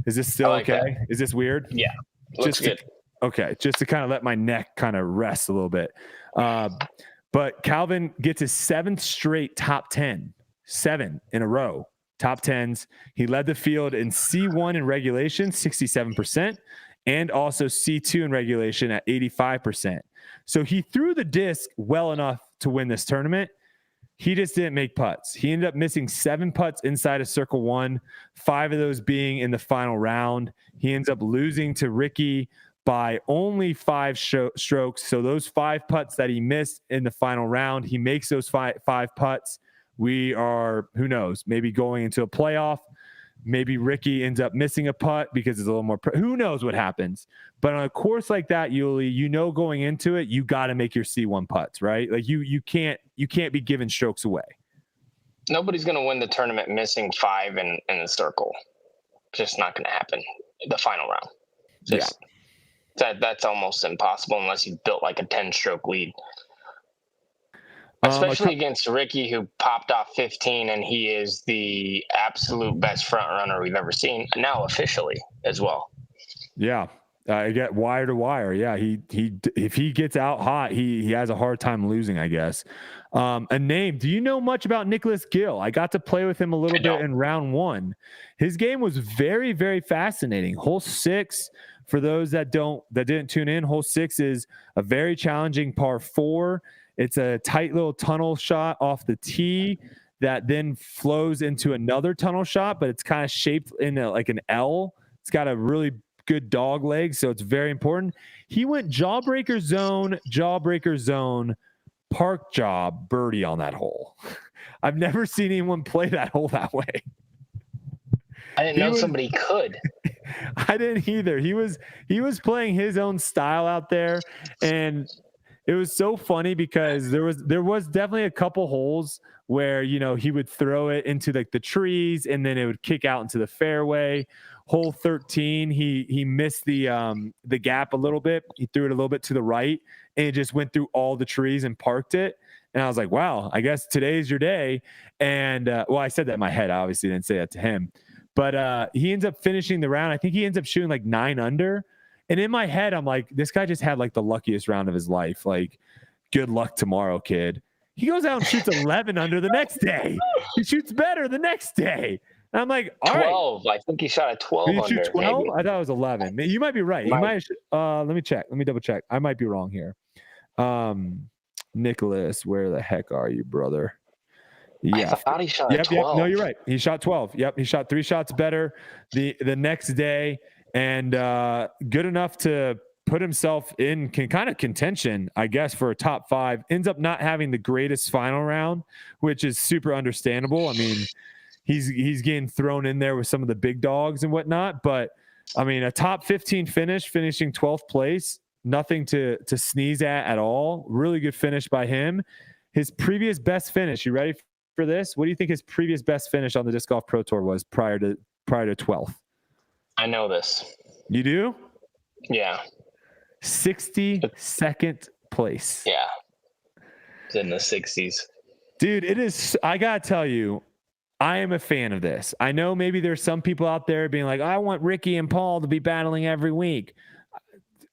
Is this still okay? That. Is this weird? Yeah. Looks good. Just to kind of let my neck kind of rest a little bit. But Calvin gets his 7th straight top 10, 7 in a row. Top 10s. He led the field in C1 in regulation, 67%. And also C2 in regulation at 85%. So he threw the disc well enough to win this tournament. he just didn't make putts. He ended up missing 7 putts inside of circle 1, 5 of those being in the final round. He ends up losing to Ricky by only 5 strokes. So those 5 putts that he missed in the final round, he makes those five putts. We are, who knows, maybe going into a playoff. Maybe Ricky ends up missing a putt because it's a little more. Who knows what happens? But on a course like that, Uli, going into it, you got to make your C1 putts, right? Like you can't be giving strokes away. Nobody's going to win the tournament missing 5 in the circle. Just not going to happen. The final round. That's almost impossible unless you built like a 10-stroke lead. Especially against Ricky, who popped off 15, and he is the absolute best front runner we've ever seen, now officially as well. Yeah, I get wire to wire. Yeah, he if he gets out hot, he has a hard time losing, I guess. A name. Do you know much about Nicholas Gill? I got to play with him a little bit in round 1. His game was very, very fascinating. Hole 6, for those that didn't tune in, hole 6 is a very challenging par 4. It's a tight little tunnel shot off the tee that then flows into another tunnel shot, but it's kind of shaped in like an L. It's got a really good dog leg, so it's very important. He went jawbreaker zone, park job, birdie on that hole. I've never seen anyone play that hole that way. I didn't know somebody could. I didn't either. He was playing his own style out there, and it was so funny because there was definitely a couple holes where, he would throw it into like the trees and then it would kick out into the fairway. Hole 13, he missed the gap a little bit. He threw it a little bit to the right and it just went through all the trees and parked it. And I was like, wow, I guess today's your day. And I said that in my head. I obviously didn't say that to him, but he ends up finishing the round. I think he ends up shooting like 9 under. And in my head, I'm like, this guy just had like the luckiest round of his life. Like, good luck tomorrow, kid. He goes out and shoots 11 under the next day. He shoots better the next day. And I'm like, all 12. Right. I think he shot a 12 Did he under. shoot 12? Maybe. I thought it was 11. You might be right. Let me check. Let me double check. I might be wrong here. Nicholas, where the heck are you, brother? Yeah. I thought he shot a 12. Yep. No, you're right. He shot 12. Yep. He shot 3 shots better the next day. And good enough to put himself in kind of contention, I guess, for a top 5. Ends up not having the greatest final round, which is super understandable. I mean, he's getting thrown in there with some of the big dogs and whatnot. But, I mean, a top 15 finish, finishing 12th place, nothing to sneeze at all. Really good finish by him. His previous best finish, you ready for this? What do you think his previous best finish on the Disc Golf Pro Tour was prior to 12th? I know this. You do? Yeah. 62nd place. Yeah. It's in the 60s. Dude, it is. I got to tell you, I am a fan of this. I know maybe there's some people out there being like, I want Ricky and Paul to be battling every week.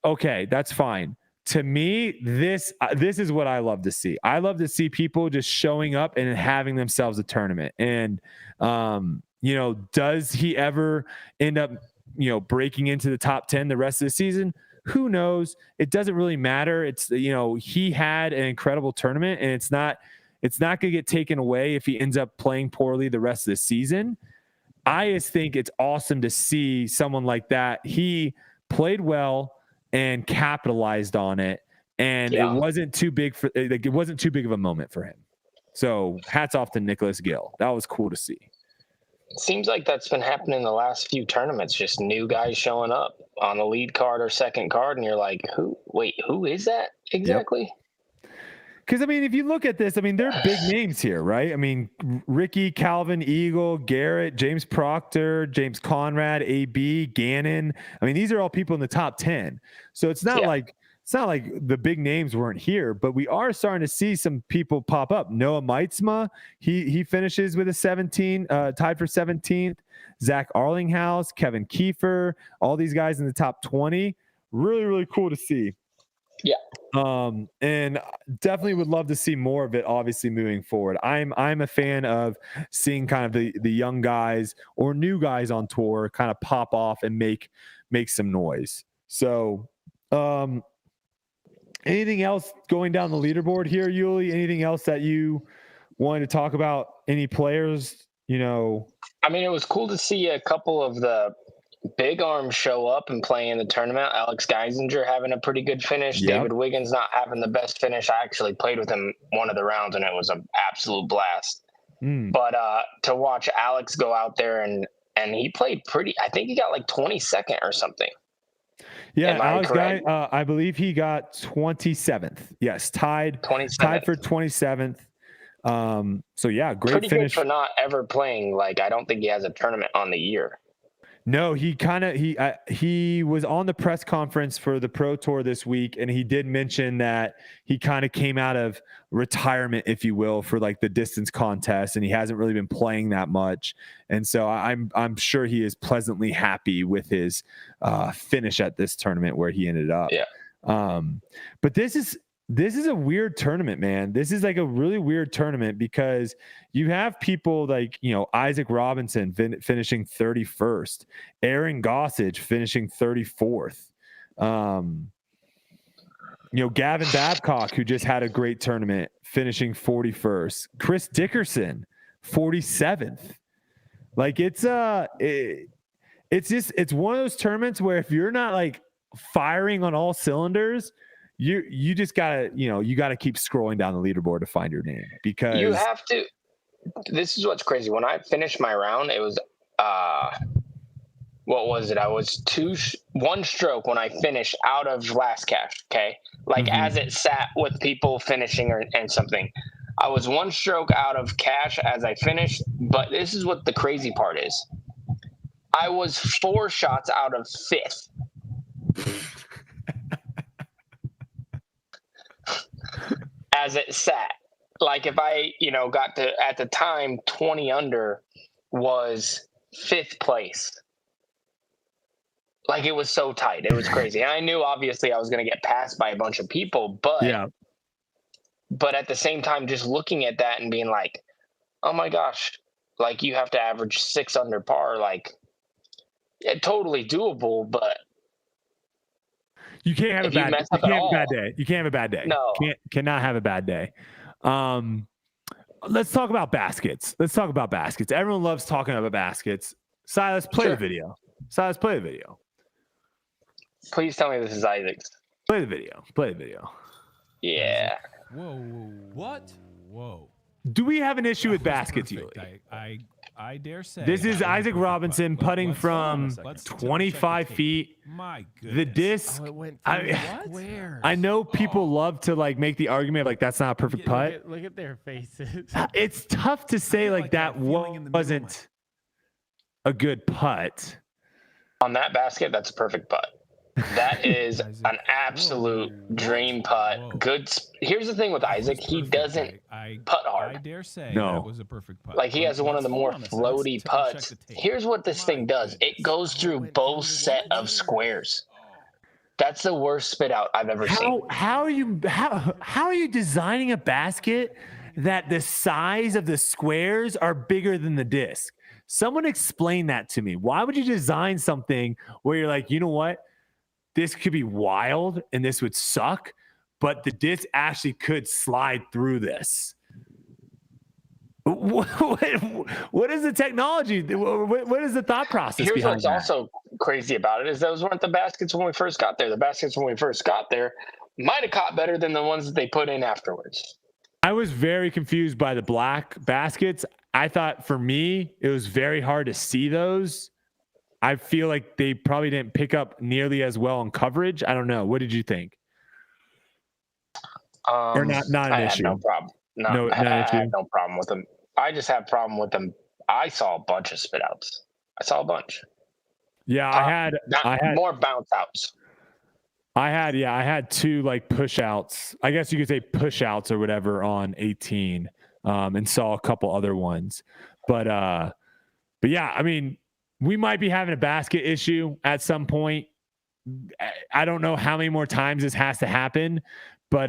Okay, that's fine. To me, this is what I love to see. I love to see people just showing up and having themselves a tournament. And, does he ever end up, breaking into the top 10 the rest of the season? Who knows? It doesn't really matter. It's, he had an incredible tournament, and it's not going to get taken away if he ends up playing poorly the rest of the season. I just think it's awesome to see someone like that. He played well and capitalized on it, and it wasn't too big of a moment for him. So hats off to Nicholas Gill. That was cool to see. It seems like that's been happening the last few tournaments, just new guys showing up on the lead card or second card, and you're like, who is that exactly? Because, if you look at this, they're big names here, right? Ricky, Calvin, Eagle, Garrett, James Proctor, James Conrad, AB, Gannon. These are all people in the top 10. So it's not like the big names weren't here, but we are starting to see some people pop up. Noah Meitzma, he finishes with a 17, tied for 17th. Zach Arlinghouse, Kevin Kiefer, all these guys in the top 20. Really, really cool to see. Yeah. And definitely would love to see more of it, obviously, moving forward. I'm a fan of seeing kind of the young guys or new guys on tour kind of pop off and make some noise. So, anything else going down the leaderboard here, Uli? Anything else that you wanted to talk about any players, I mean, it was cool to see a couple of the big arms show up and play in the tournament. Alex Geisinger having a pretty good finish. Yep. David Wiggins not having the best finish. I actually played with him one of the rounds, and it was an absolute blast. But to watch Alex go out there and he played pretty. I think he got like 22nd or something. Yeah, Alex Guy, I believe he got 27th. Yes, tied for 27th. So yeah, great pretty finish good for not ever playing. Like, I don't think he has a tournament on the year. No, he was on the press conference for the Pro Tour this week, and he did mention that he kind of came out of retirement, if you will, for like the distance contest, and he hasn't really been playing that much. And so I'm sure he is pleasantly happy with his finish at this tournament where he ended up. Yeah. But this is a weird tournament, man. This is like a really weird tournament because you have people like, Isaac Robinson finishing 31st, Aaron Gossage finishing 34th. Gavin Babcock, who just had a great tournament, finishing 41st. Chris Dickerson, 47th. Like it's one of those tournaments where if you're not like firing on all cylinders, you just gotta, you gotta keep scrolling down the leaderboard to find your name because you have to. This is what's crazy. When I finished my round, it was what was it? I was one stroke when I finished out of last cash. Okay, like as it sat with people finishing and something, I was one stroke out of cash as I finished. But this is what the crazy part is. I was 4 shots out of 5th. As it sat, like if I, got to, at the time, 20 under was 5th place. Like it was so tight. It was crazy. And I knew obviously I was going to get passed by a bunch of people, but at the same time, just looking at that and being like, oh my gosh, like you have to average 6 under par. Like totally doable, but you can't have a bad day. You can't have a bad day. No. Cannot have a bad day. Let's talk about baskets. Everyone loves talking about baskets. Silas, play the video. Please tell me this is Isaac's. Play the video. Yeah. Whoa. What? Whoa. Do we have an issue with baskets, Uli? I dare say. This is Isaac Robinson putting from 25 feet. My goodness. The disc. It went I know people love to like make the argument like that's not a perfect putt. Look at their faces. It's tough to say like that wasn't a good putt. On that basket, that's a perfect putt. That is an absolute dream putt. Good. Here's the thing with Isaac. He doesn't putt hard. I dare say no. That was a perfect putt. Like he has one of the more floaty putts. Here's what this thing does. It goes through both set of squares. That's the worst spit out I've ever seen. How are you designing a basket that the size of the squares are bigger than the disc? Someone explain that to me. Why would you design something where you're like, you know what? This could be wild and this would suck, but the disc actually could slide through this. What is the technology? What is the thought process Here's behind what's that? also crazy about it is those weren't the baskets when we first got there. The baskets when we first got there might have caught better than the ones that they put in afterwards. I was very confused by the black baskets. I thought for me, it was very hard to see those. I feel like they probably didn't pick up nearly as well on coverage. I don't know. What did you think? Or not an issue? No problem. I had no problem with them. I just had a problem with them. I saw a bunch of spit outs. I saw a bunch. Yeah, I had more bounce outs. I had 2 like push outs. I guess you could say push outs or whatever on 18, and saw a couple other ones. But yeah, I mean, we might be having a basket issue at some point. I don't know how many more times this has to happen, but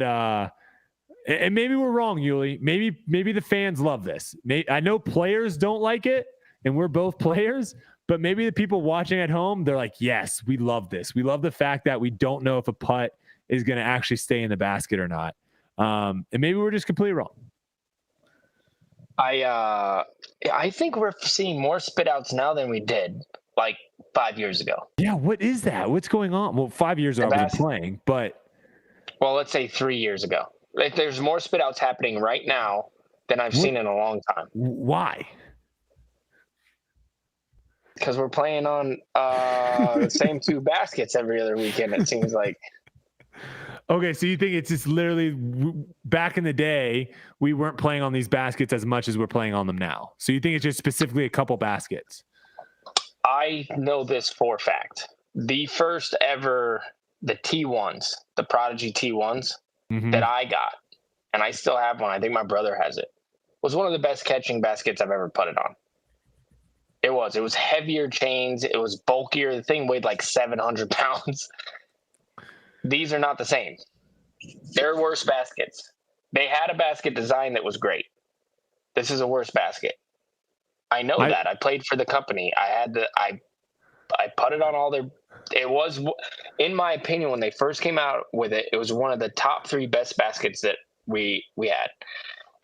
and maybe we're wrong, Uli. Maybe the fans love this. I know players don't like it, and we're both players, but maybe the people watching at home, they're like, yes, we love this. We love the fact that we don't know if a putt is going to actually stay in the basket or not. And maybe we're just completely wrong. I think we're seeing more spit outs now than we did like 5 years ago. Yeah, what is that? What's going on? Well, 5 years ago I wasn't playing, but well, let's say 3 years ago. Like, there's more spit outs happening right now than I've seen in a long time. Why? Because we're playing on the same 2 baskets every other weekend, it seems like. Okay, so you think it's just literally back in the day, we weren't playing on these baskets as much as we're playing on them now. So you think it's just specifically a couple baskets? I know this for a fact. The first ever, the T1s, the Prodigy T1s that I got, and I still have one, I think my brother has it, was one of the best catching baskets I've ever putted on. It was heavier chains. It was bulkier. The thing weighed like 700 pounds. These are not the same. They're worse baskets. They had a basket design that was great. This is a worse basket. I know that. I played for the company. I putted on all their. It was, in my opinion, when they first came out with it, it was one of the top 3 best baskets that we had.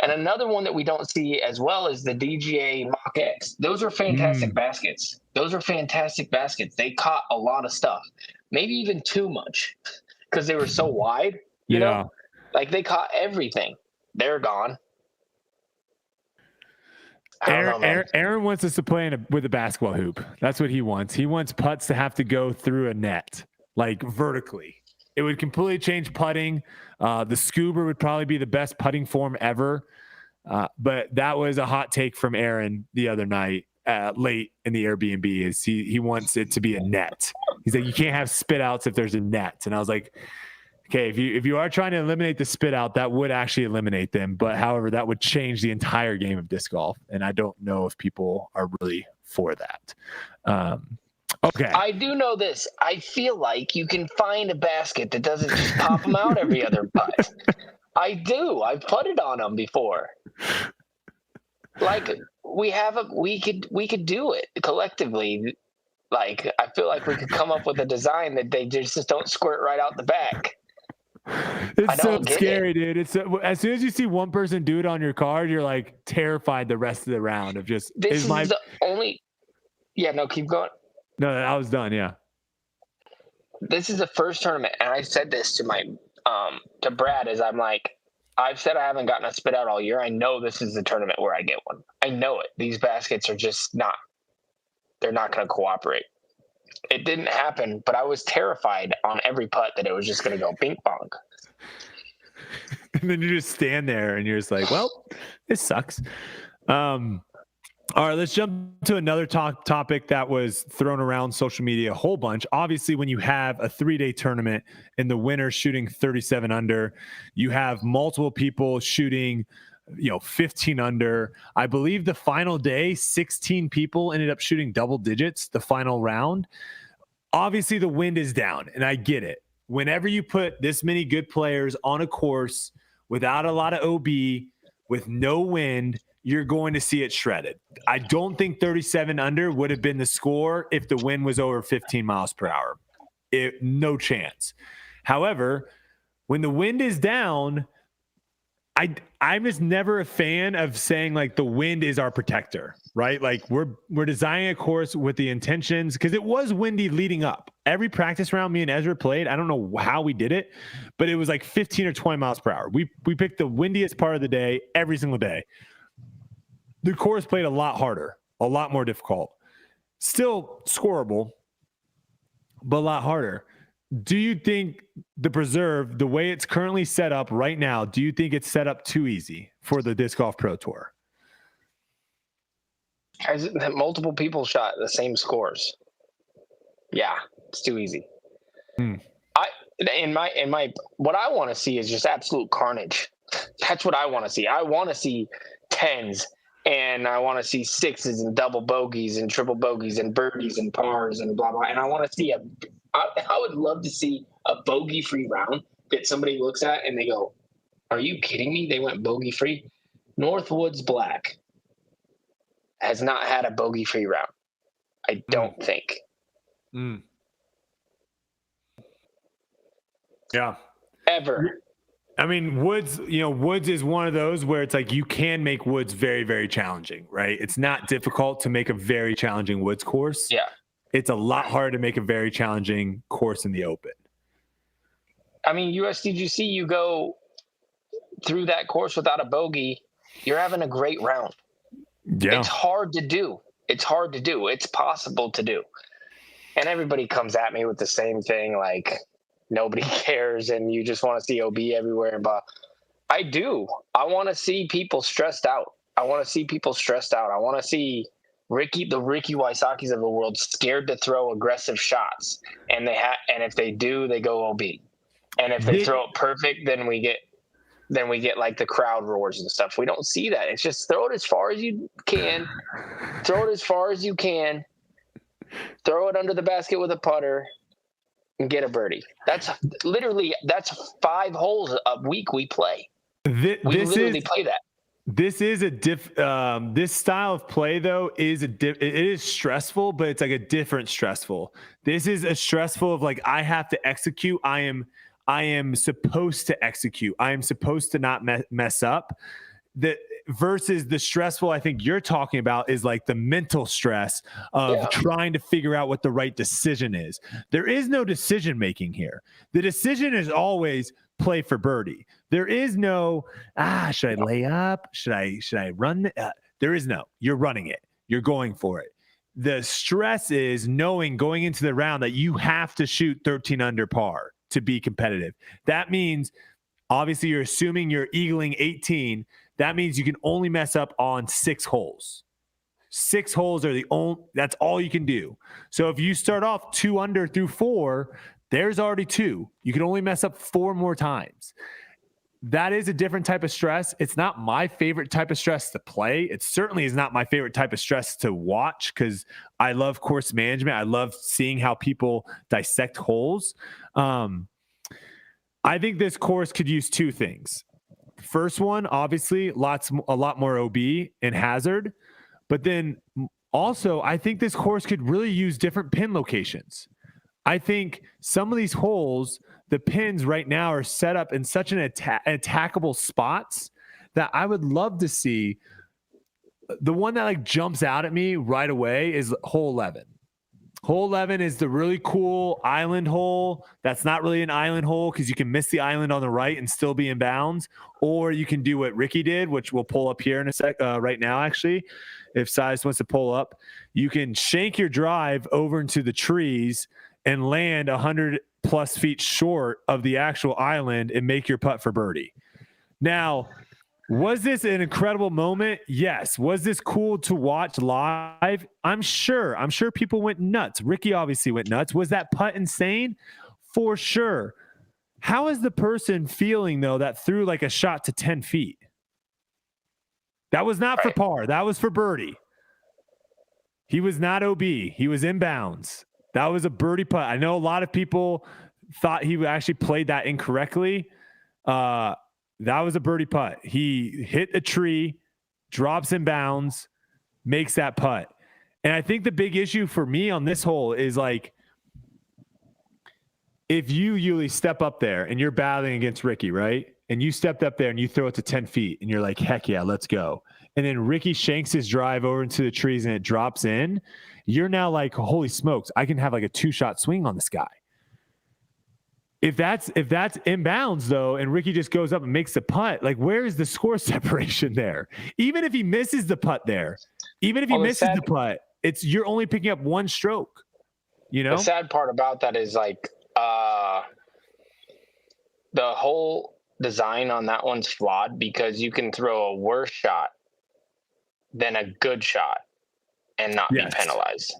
And another one that we don't see as well is the DGA Mach X. Those are fantastic baskets. Those are fantastic baskets. They caught a lot of stuff, maybe even too much, because they were so wide. You know, like they caught everything. They're gone. Aaron wants us to play with a basketball hoop. That's what he wants. He wants putts to have to go through a net, like vertically. It would completely change putting. The scuba would probably be the best putting form ever. But that was a hot take from Aaron the other night, late in the Airbnb. Is he wants it to be a net. He's like, you can't have spit outs if there's a net. And I was like, okay, if you are trying to eliminate the spit out, that would actually eliminate them. But however, that would change the entire game of disc golf. And I don't know if people are really for that. Okay. I do know this. I feel like you can find a basket that doesn't just pop them out every other putt. I do. I've putted on them before. Like we could do it collectively. Like I feel like we could come up with a design that they just don't squirt right out the back. It's so scary, dude. It's as soon as you see one person do it on your card, you're like terrified the rest of the round of just. This is the only. Yeah, no, keep going. No, I was done. Yeah. This is the first tournament, and I said this to my to Brad. Is I'm like, I've said I haven't gotten a spit out all year. I know this is the tournament where I get one. I know it. These baskets are just not. They're not going to cooperate. It didn't happen, but I was terrified on every putt that it was just going to go ping pong. And then you just stand there and you're just like, well, this sucks. All right, let's jump to another topic that was thrown around social media a whole bunch. Obviously, when you have a 3-day tournament and the winner shooting 37 under, you have multiple people shooting 15 under. I believe the final day, 16 people ended up shooting double digits the final round. Obviously, the wind is down, and I get it. Whenever you put this many good players on a course without a lot of OB, with no wind, you're going to see it shredded. I don't think 37 under would have been the score if the wind was over 15 miles per hour. No chance. However, when the wind is down, I'm just never a fan of saying like the wind is our protector, right? Like we're designing a course with the intentions, because it was windy leading up. Every practice round me and Ezra played, I don't know how we did it, but it was like 15 or 20 miles per hour. We picked the windiest part of the day every single day. The course played a lot harder, a lot more difficult. Still scoreable, but a lot harder. Do you think the Preserve, the way it's currently set up right now, do you think it's set up too easy for the Disc Golf Pro Tour? Has multiple people shot the same scores? Yeah, it's too easy. In my what I want to see is just absolute carnage. That's what I want to see. I want to see 10s, and I want to see 6s and double bogeys and triple bogeys and birdies and pars and blah blah. And I want to see I would love to see a bogey-free round that somebody looks at and they go, "Are you kidding me? They went bogey-free." Northwoods Black has not had a bogey-free round. I don't think. Yeah. Ever. I mean, Woods is one of those where it's like you can make Woods very, very challenging, right? It's not difficult to make a very challenging Woods course. Yeah. It's a lot harder to make a very challenging course in the Open. I mean, USDGC, you go through that course without a bogey, you're having a great round. Yeah. It's hard to do. It's possible to do. And everybody comes at me with the same thing, like nobody cares and you just want to see OB everywhere. But I do. I want to see people stressed out. I want to see the Ricky Wysockis of the world scared to throw aggressive shots. And if they do, they go OB. And if they throw it perfect, then we get like the crowd roars and stuff. We don't see that. It's just throw it as far as you can. Throw it under the basket with a putter and get a birdie. That's 5 holes a week we play. We literally play that. This is this style of play though it is stressful, but it's like a different stressful. This is a stressful of like, I have to execute. I am supposed to execute. I am supposed to not mess up. Versus the stressful I think you're talking about is like the mental stress of trying to figure out what the right decision is. There is no decision making here. The decision is always play for birdie. There is no, should I lay up? Should I run? There is no, you're running it. You're going for it. The stress is knowing going into the round that you have to shoot 13 under par to be competitive. That means obviously you're assuming you're eagling 18. That means you can only mess up on 6 holes. 6 holes are that's all you can do. So if you start off 2 under through 4, there's already 2. You can only mess up 4 more times. That is a different type of stress. It's not my favorite type of stress to play. It certainly is not my favorite type of stress to watch because I love course management. I love seeing how people dissect holes. I think this course could use 2 things. First one, obviously, a lot more OB and hazard. But then also, I think this course could really use different pin locations. I think some of these holes, the pins right now are set up in such an attackable spots that I would love to see. The one that like jumps out at me right away is hole 11. Hole 11 is the really cool island hole. That's not really an island hole because you can miss the island on the right and still be in bounds. Or you can do what Ricky did, which we'll pull up here in a sec right now, actually. If Size wants to pull up, you can shank your drive over into the trees and land 100 plus feet short of the actual island and make your putt for birdie. Now, was this an incredible moment? Yes. Was this cool to watch live? I'm sure people went nuts. Ricky obviously went nuts. Was that putt insane? For sure. How is the person feeling though that threw like a shot to 10 feet? That was not for par. That was for birdie. He was not OB. He was in bounds. That was a birdie putt. I know a lot of people thought he actually played that incorrectly. That was a birdie putt. He hit a tree, drops in bounds, makes that putt. And I think the big issue for me on this hole is like, if you, Uli, step up there and you're battling against Ricky, right? And you stepped up there and you throw it to 10 feet and you're like, heck yeah, let's go. And then Ricky shanks his drive over into the trees and it drops in. You're now like, holy smokes, I can have like a 2-shot swing on this guy. If that's inbounds though, and Ricky just goes up and makes the putt, like where is the score separation there? Even if he misses the putt there, the putt, you're only picking up 1 stroke. You know, the sad part about that is like the whole design on that one's flawed because you can throw a worse shot than a good shot and not be penalized.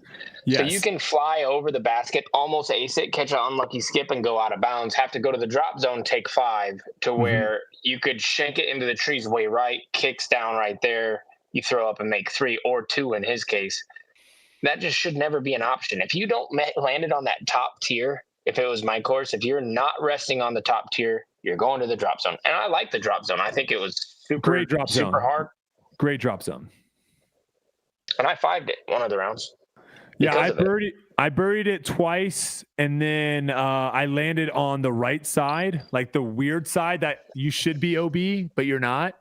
Yes. So you can fly over the basket, almost ace it, catch an unlucky skip and go out of bounds, have to go to the drop zone, take 5 to where you could shank it into the trees way right, kicks down right there, you throw up and make 3 or 2 in his case. That just should never be an option. If you don't land it on that top tier, if it was my course, if you're not resting on the top tier, you're going to the drop zone. And I like the drop zone. I think it was super hard. Great drop zone. And I 5'd it one of the rounds. Yeah, I I buried it twice, and then I landed on the right side, like the weird side that you should be OB, but you're not.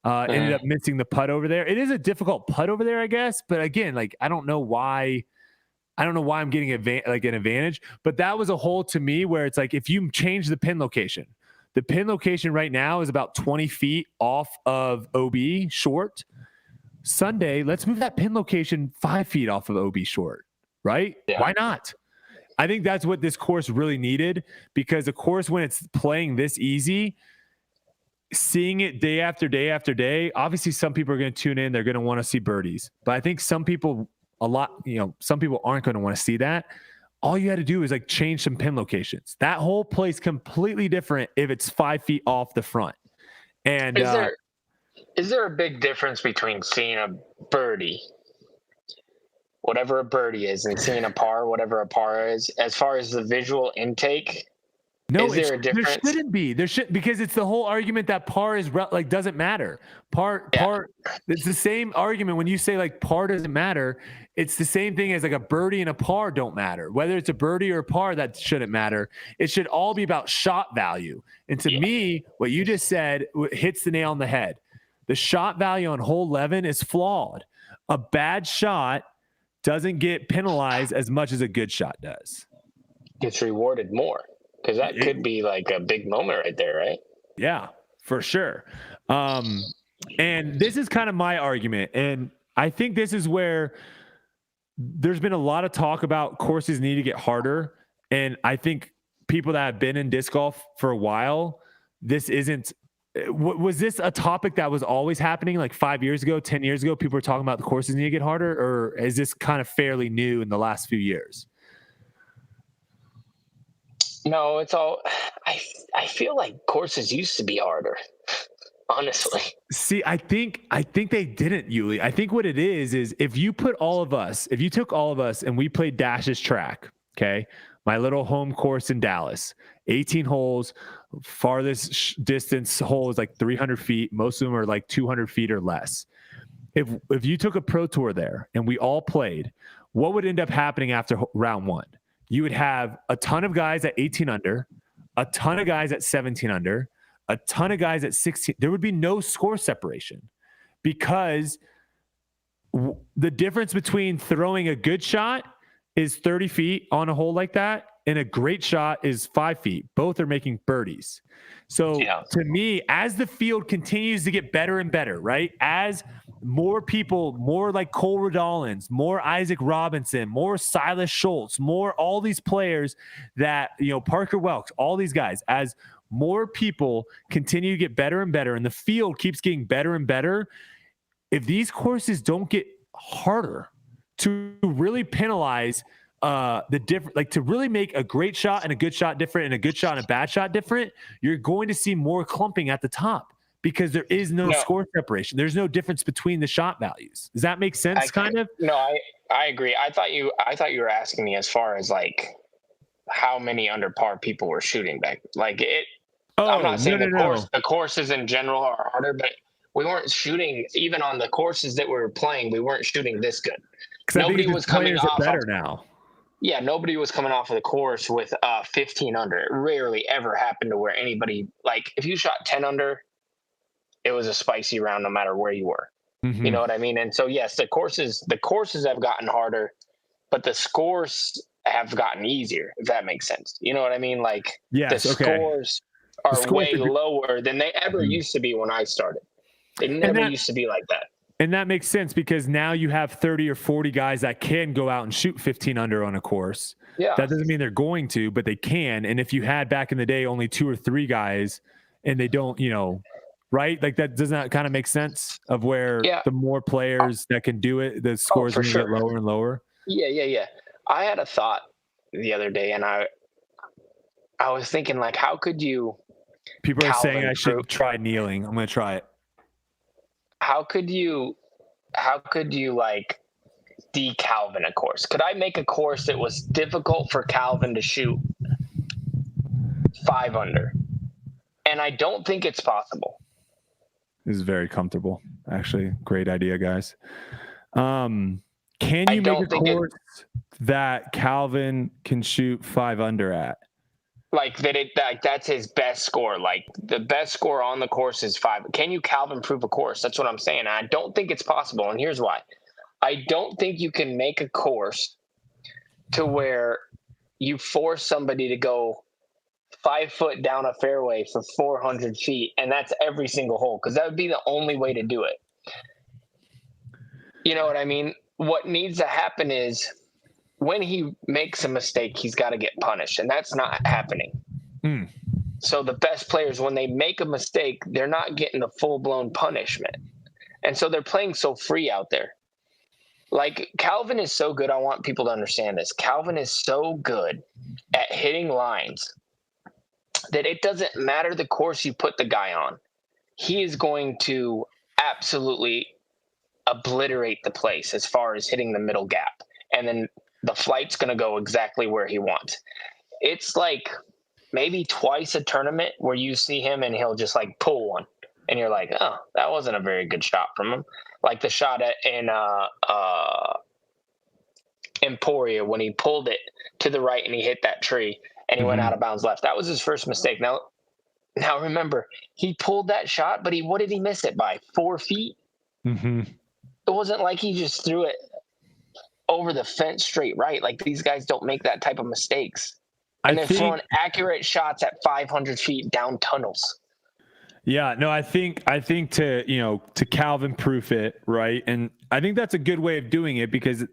Ended up missing the putt over there. It is a difficult putt over there, I guess. But again, like I don't know why I'm getting an advantage. But that was a hole to me where it's like if you change the pin location right now is about 20 feet off of OB short. Sunday, let's move that pin location 5 feet off of OB short. Right? Yeah. Why not? I think that's what this course really needed, because the course, when it's playing this easy, seeing it day after day after day, obviously some people are going to tune in. They're going to want to see birdies. But I think some people some people aren't going to want to see that. All you had to do is like change some pin locations. That whole place completely different if it's 5 feet off the front. And is there a big difference between seeing a birdie, whatever a birdie is, and seeing a par, whatever a par is, as far as the visual intake? No, is there a difference? There shouldn't be. Because it's the whole argument that par is like doesn't matter. Par. It's the same argument when you say like par doesn't matter. It's the same thing as like a birdie and a par don't matter. Whether it's a birdie or a par, that shouldn't matter. It should all be about shot value. And to me, what you just said hits the nail on the head. The shot value on hole 11 is flawed. A bad shot doesn't get penalized as much as a good shot does. Gets rewarded more, because that could be like a big moment right there, right? Yeah, for sure. And this is kind of my argument. And I think this is where there's been a lot of talk about courses need to get harder. And I think people that have been in disc golf for a while, this isn't. Was this a topic that was always happening like 5 years ago, 10 years ago? People were talking about the courses need to get harder, or is this kind of fairly new in the last few years? No, it's all. I feel like courses used to be harder, honestly. See, I think they didn't, Uli. I think what it is if you took all of us and we played Dash's track, okay, my little home course in Dallas, 18 holes. Farthest distance hole is like 300 feet. Most of them are like 200 feet or less. If you took a pro tour there and we all played, what would end up happening after round one? You would have a ton of guys at 18 under, a ton of guys at 17 under, a ton of guys at 16. There would be no score separation, because the difference between throwing a good shot is 30 feet on a hole like that, and a great shot is 5 feet. Both are making birdies. So to me, as the field continues to get better and better, right? As more people, more like Cole Redolins, more Isaac Robinson, more Silas Schultz, more all these players that, Parker Welks, all these guys, as more people continue to get better and better and the field keeps getting better and better, if these courses don't get harder to really penalize the different, like to really make a great shot and a good shot different and a good shot and a bad shot different, you're going to see more clumping at the top, because there is no score separation. There's no difference between the shot values. Does that make sense? No, I agree. I thought you were asking me as far as like how many under par people were shooting back. Like it. I'm not saying the courses in general are harder, but we weren't shooting, even on the courses that we were playing, we weren't shooting this good. Nobody was coming off better now. Yeah, nobody was coming off of the course with 15 under. It rarely ever happened to where anybody, like if you shot 10 under, it was a spicy round no matter where you were. Mm-hmm. You know what I mean? And so yes, the courses have gotten harder, but the scores have gotten easier, if that makes sense. You know what I mean? Like scores are way lower than they ever used to be when I started. They never used to be like that. And that makes sense, because now you have 30 or 40 guys that can go out and shoot 15 under on a course. Yeah. That doesn't mean they're going to, but they can. And if you had back in the day only 2 or 3 guys and they don't, right? Like that, does that kind of make sense of where the more players that can do it, the scores are going to get lower and lower? Yeah. I had a thought the other day, and I was thinking, like, how could you... People are saying I should try kneeling. I'm going to try it. How could you like de-Calvin a course? Could I make a course that was difficult for Calvin to shoot 5 under? And I don't think it's possible. This is very comfortable. Actually, great idea, guys. Can you make a think course that Calvin can shoot 5 under at? Like that's his best score. Like the best score on the course is 5. Can you Calvin proof a course? That's what I'm saying. And I don't think it's possible. And here's why. I don't think you can make a course to where you force somebody to go 5 foot down a fairway for 400 feet. And that's every single hole. Cause that would be the only way to do it. You know what I mean? What needs to happen is, when he makes a mistake, he's got to get punished, and that's not happening. So the best players, when they make a mistake, they're not getting the full-blown punishment. And so they're playing so free out there. Like, Calvin is so good. I want people to understand this. Calvin is so good at hitting lines that it doesn't matter the course you put the guy on. He is going to absolutely obliterate the place as far as hitting the middle gap. And then the flight's going to go exactly where he wants. It's like maybe twice a tournament where you see him and he'll just like pull one. And you're like, oh, that wasn't a very good shot from him. Like the shot in Emporia when he pulled it to the right and he hit that tree and he went out of bounds left. That was his first mistake. Now remember, he pulled that shot, but what did he miss it by? 4 feet? It wasn't like he just threw it over the fence straight right. Like, these guys don't make that type of mistakes. And they're throwing accurate shots at 500 feet down tunnels. Yeah, no, I think to Calvin proof it, right? And I think that's a good way of doing it, because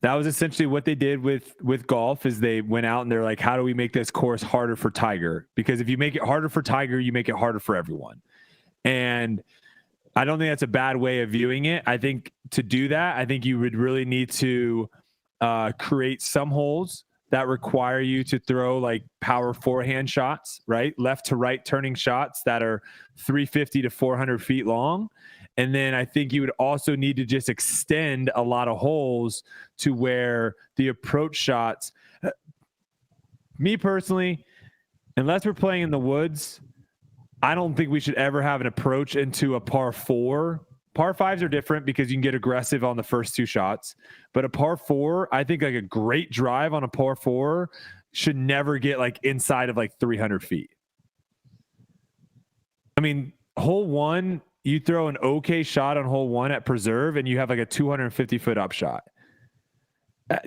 that was essentially what they did with golf. Is they went out and they're like, how do we make this course harder for Tiger? Because if you make it harder for Tiger, you make it harder for everyone. And I don't think that's a bad way of viewing it. I think to do that, I think you would really need to create some holes that require you to throw like power forehand shots, right? Left to right turning shots that are 350 to 400 feet long. And then I think you would also need to just extend a lot of holes to where the approach shots, me personally, unless we're playing in the woods, I don't think we should ever have an approach into a par 4. Par 5s are different because you can get aggressive on the first 2 shots. But a par 4, I think like a great drive on a par 4 should never get like inside of like 300 feet. I mean, hole 1, you throw an okay shot on hole 1 at Preserve and you have like a 250-foot upshot.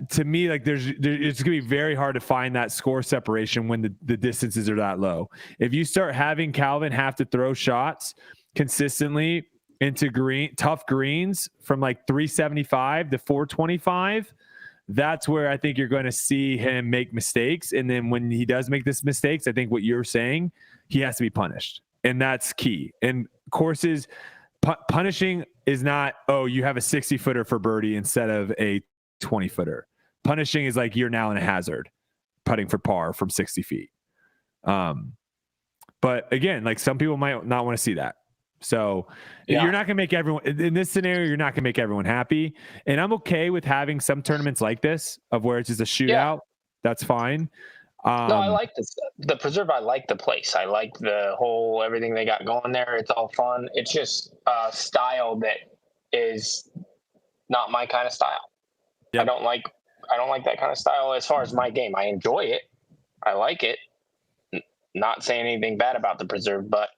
To me, like it's going to be very hard to find that score separation when the distances are that low. If you start having Calvin have to throw shots consistently into tough greens from like 375 to 425, that's where I think you're going to see him make mistakes. And then when he does make this mistakes, I think what you're saying, he has to be punished. And that's key. And courses, punishing is not, oh, you have a 60-footer for birdie instead of a 20-footer. Punishing is like you're now in a hazard, putting for par from 60 feet. But again, like some people might not want to see that. So you're not going to make everyone in this scenario, you're not going to make everyone happy. And I'm okay with having some tournaments like this of where it's just a shootout. Yeah. That's fine. No, I like the Preserve. I like the place. I like the whole, everything they got going there. It's all fun. It's just a style that is not my kind of style. Yep. I don't like that kind of style as far as my game. I enjoy it. I like it. Not saying anything bad about the Preserve, but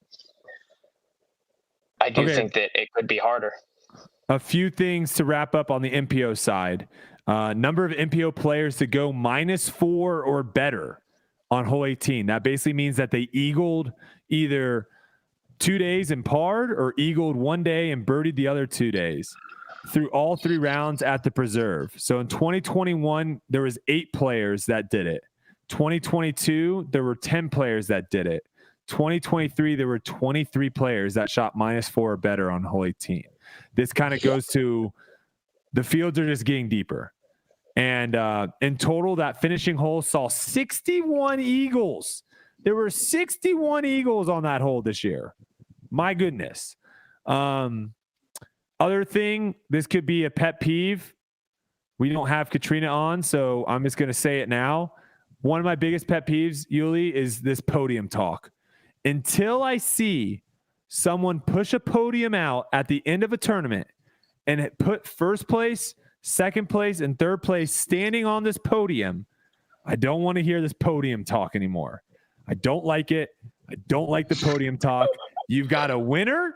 I do think that it could be harder. A few things to wrap up on the MPO side. Number of MPO players to go -4 or better on hole 18. That basically means that they eagled either 2 days and parred or eagled 1 day and birdied the other 2 days through all 3 rounds at the Preserve. So in 2021, there was 8 players that did it. 2022, there were 10 players that did it. 2023, there were 23 players that shot -4 or better on hole 18. This kind of goes to the fields are just getting deeper. And in total, that finishing hole saw 61 eagles. There were 61 eagles on that hole this year. My goodness. Other thing, this could be a pet peeve. We don't have Katrina on, so I'm just going to say it now. One of my biggest pet peeves, Uli, is this podium talk. Until I see someone push a podium out at the end of a tournament and put first place, second place, and third place standing on this podium. I don't want to hear this podium talk anymore. I don't like it. I don't like the podium talk. You've got a winner.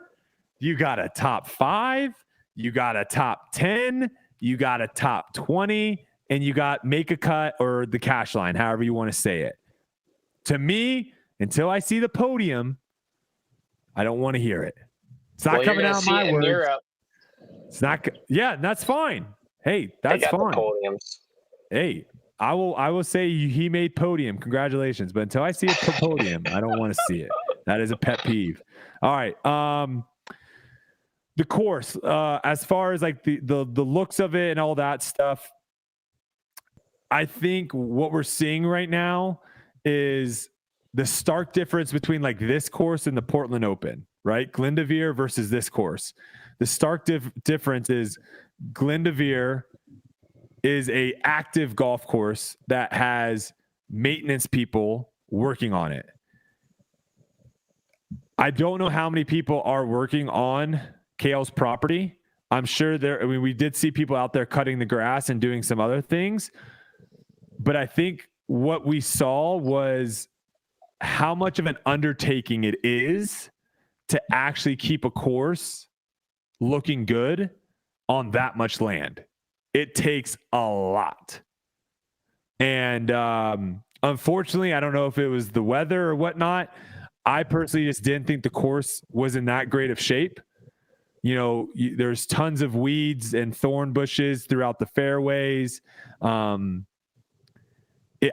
You got a top 5. You got a top 10. You got a top 20. And you got make a cut or the cash line, however you want to say it. To me, until I see the podium, I don't want to hear it. It's not coming out of my words. It's not. Yeah, that's fine. Hey, that's fine. Hey, I will say he made podium. Congratulations. But until I see a podium, I don't want to see it. That is a pet peeve. All right. The course, as far as like the looks of it and all that stuff, I think what we're seeing right now is the stark difference between like this course and the Portland Open, right? Glendoveer versus this course. The stark difference is Glendoveer is a active golf course that has maintenance people working on it. I don't know how many people are working on Kale's property. I'm sure we did see people out there cutting the grass and doing some other things. But I think what we saw was how much of an undertaking it is to actually keep a course looking good on that much land. It takes a lot. And unfortunately, I don't know if it was the weather or whatnot. I personally just didn't think the course was in that great of shape. You know, there's tons of weeds and thorn bushes throughout the fairways.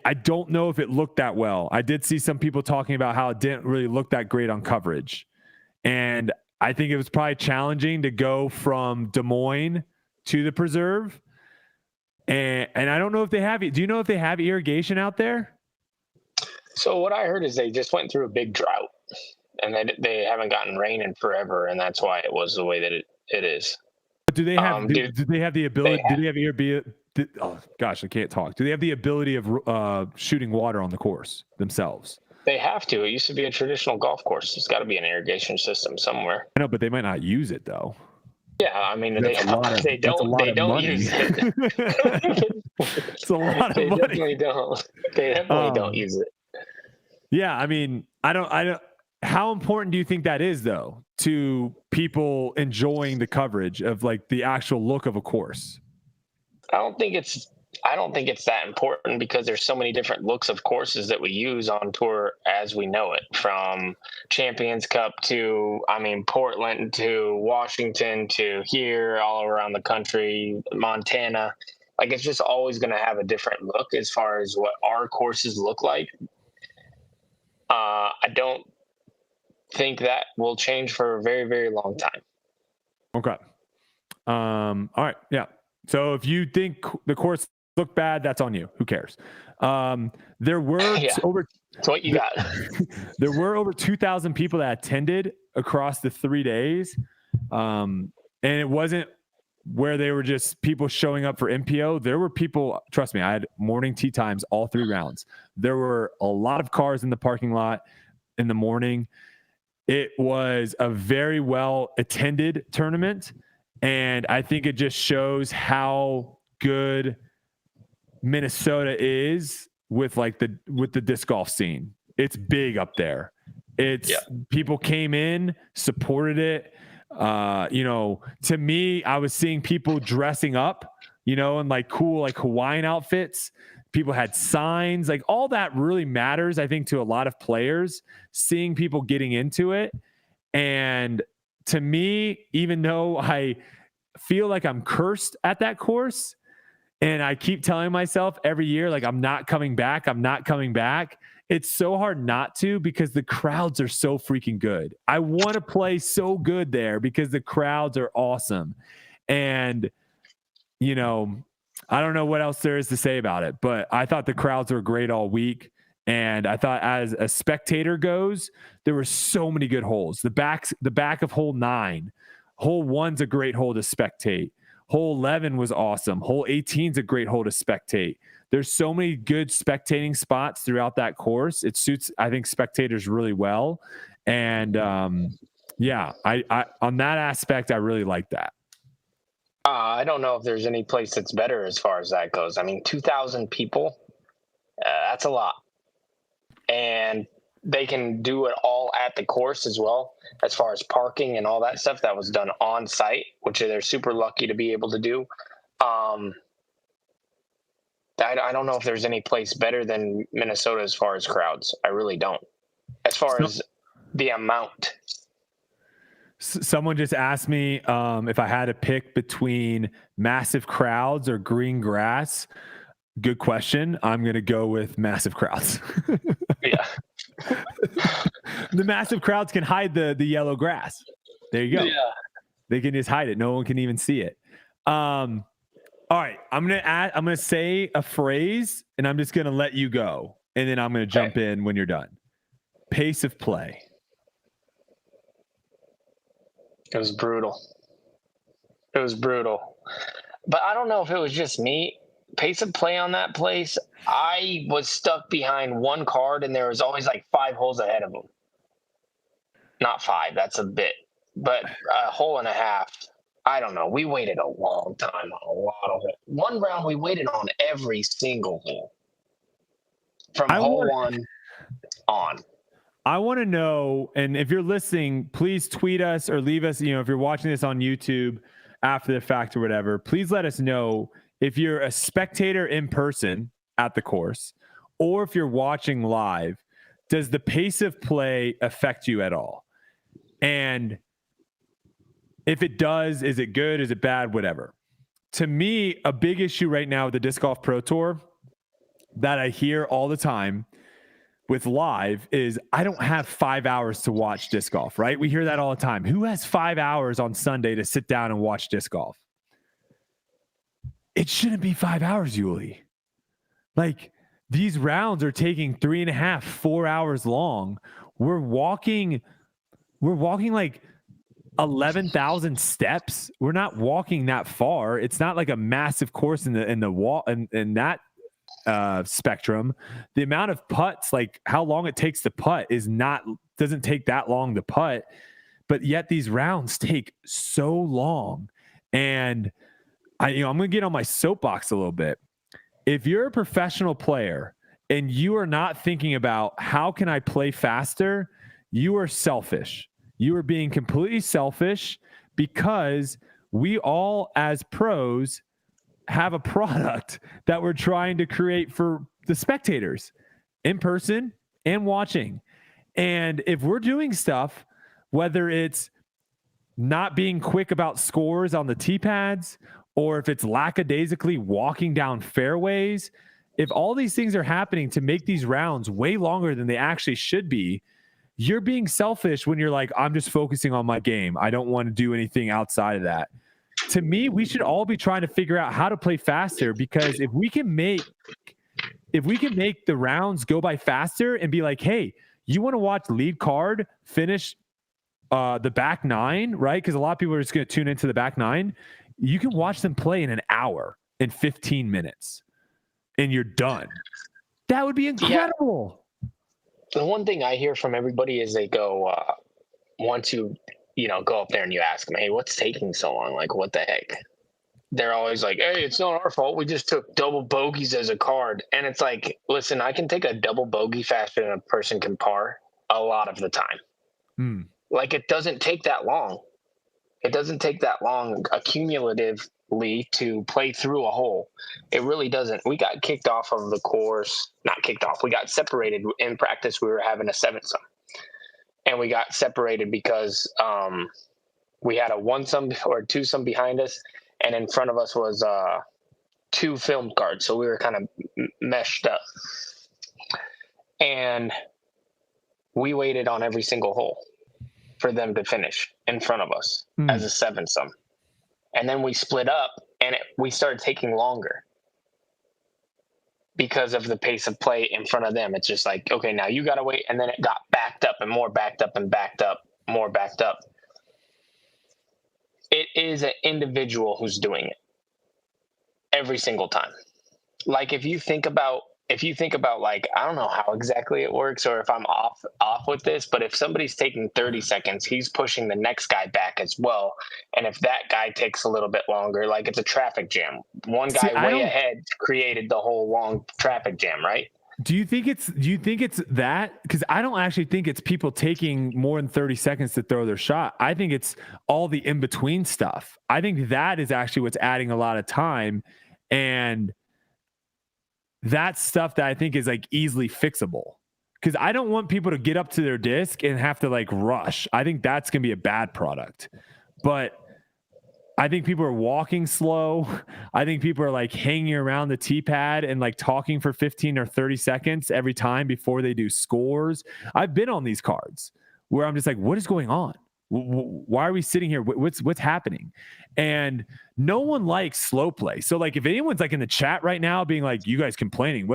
I don't know if it looked that well. I did see some people talking about how it didn't really look that great on coverage. And I think it was probably challenging to go from Des Moines to the preserve. And I don't know if they have it. Do you know if they have irrigation out there? So what I heard is they just went through a big drought and they haven't gotten rain in forever. And that's why it was the way that it is. But do they have, do they have the ability? Do they have irrigation? Oh gosh, I can't talk. Do they have the ability of shooting water on the course themselves? They have to. It used to be a traditional golf course. There's got to be an irrigation system somewhere. I know, but they might not use it though. Yeah, I mean, they don't use it. It's a lot of money. They definitely don't use it. Yeah, I mean, I don't. How important do you think that is, though, to people enjoying the coverage of like the actual look of a course? I don't think it's that important because there's so many different looks of courses that we use on tour as we know it, from Champions Cup to, Portland to Washington to here, all around the country, Montana. Like, it's just always going to have a different look as far as what our courses look like. I don't think that will change for a very, very long time. Okay. All right. Yeah. So if you think the course looked bad, that's on you. Who cares? There were over. That's what you got. There were over 2,000 people that attended across the 3 days, and it wasn't where they were just people showing up for MPO. There were people. Trust me, I had morning tee times all 3 rounds. There were a lot of cars in the parking lot in the morning. It was a very well attended tournament. And I think it just shows how good Minnesota is with the disc golf scene. It's big up there. People came in, supported it. To me, I was seeing people dressing up, in like cool, like Hawaiian outfits. People had signs, like all that really matters, I think, to a lot of players, seeing people getting into it. And to me, even though I feel like I'm cursed at that course, and I keep telling myself every year, like, I'm not coming back. It's so hard not to, because the crowds are so freaking good. I want to play so good there because the crowds are awesome. And, I don't know what else there is to say about it, but I thought the crowds were great all week. And I thought, as a spectator goes, there were so many good holes. The back of hole 9, hole 1's a great hole to spectate. Hole 11 was awesome. Hole 18's a great hole to spectate. There's so many good spectating spots throughout that course. It suits, I think, spectators really well. And I on that aspect, I really like that. I don't know if there's any place that's better as far as that goes. I mean, 2,000 people, that's a lot. And they can do it all at the course as well, as far as parking and all that stuff that was done on site, which they're super lucky to be able to do. I don't know if there's any place better than Minnesota as far as crowds. I really don't. As far as the amount. Someone just asked me if I had to pick between massive crowds or green grass. Good question. I'm going to go with massive crowds. Yeah. The massive crowds can hide the yellow grass. There you go. Yeah. They can just hide it. No one can even see it. All right. I'm going to say a phrase and I'm just going to let you go. And then I'm going to jump in when you're done. Pace of play. It was brutal. But I don't know if it was just me. Pace of play on that place, I was stuck behind one card and there was always like 5 holes ahead of them. Not 5, that's a bit. But a hole and a half. I don't know. We waited a long time on a lot of holes. One round we waited on every single hole. From hole 1 on. I want to know, and if you're listening, please tweet us or leave us, if you're watching this on YouTube after the fact or whatever, please let us know if you're a spectator in person at the course or if you're watching live, does the pace of play affect you at all? And if it does, is it good? Is it bad? Whatever. To me, a big issue right now with the Disc Golf Pro Tour that I hear all the time with live is I don't have 5 hours to watch disc golf, right? We hear that all the time. Who has 5 hours on Sunday to sit down and watch disc golf? It shouldn't be 5 hours, Uli. Like, these rounds are taking 3.5, 4 hours long. We're walking like 11,000 steps. We're not walking that far. It's not like a massive course in the wall in that spectrum. The amount of putts, like how long it takes to putt, doesn't take that long to putt, but yet these rounds take so long. And I'm going to get on my soapbox a little bit. If you're a professional player and you are not thinking about how can I play faster, you are selfish. You are being completely selfish because we all as pros have a product that we're trying to create for the spectators in person and watching. And if we're doing stuff, whether it's not being quick about scores on the tee pads, or if it's lackadaisically walking down fairways, if all these things are happening to make these rounds way longer than they actually should be, you're being selfish when you're like, I'm just focusing on my game. I don't want to do anything outside of that. To me, we should all be trying to figure out how to play faster, because if we can make the rounds go by faster and be like, hey, you want to watch lead card finish the back 9, right? Because a lot of people are just going to tune into the back 9. You can watch them play in an hour and 15 minutes and you're done. That would be incredible. Yeah. The one thing I hear from everybody is they go, once you go up there and you ask them, hey, what's taking so long? Like, what the heck? They're always like, hey, it's not our fault. We just took double bogeys as a card. And it's like, listen, I can take a double bogey faster than a person can par a lot of the time. Like, it doesn't take that long. It doesn't take that long accumulatively to play through a hole. It really doesn't. We got kicked off of the course. Not kicked off. We got separated in practice. We were having a 7-some. And we got separated because we had a 1-some or 2-some behind us, and in front of us was 2 film cards. So we were kind of meshed up. And we waited on every single hole for them to finish in front of us as a 7-some. And then we split up, and we started taking longer because of the pace of play in front of them. It's just like, okay, now you got to wait. And then it got backed up and more backed up and backed up, more backed up. It is an individual who's doing it every single time. Like, if you think about if you think about, like, I don't know how exactly it works or if I'm off with this, but if somebody's taking 30 seconds, he's pushing the next guy back as well. And if that guy takes a little bit longer, like it's a traffic jam. One guy way ahead created the whole long traffic jam, right? Do you think it's that? Because I don't actually think it's people taking more than 30 seconds to throw their shot. I think it's all the in-between stuff. I think that is actually what's adding a lot of time. And that's stuff that I think is like easily fixable. Because I don't want people to get up to their disc and have to like rush. I think that's going to be a bad product. But I think people are walking slow. I think people are like hanging around the tee pad and like talking for 15 or 30 seconds every time before they do scores. I've been on these cards where I'm just like, what is going on? Why are we sitting here? What's happening? And no one likes slow play. So like if anyone's like in the chat right now being like, you guys complaining,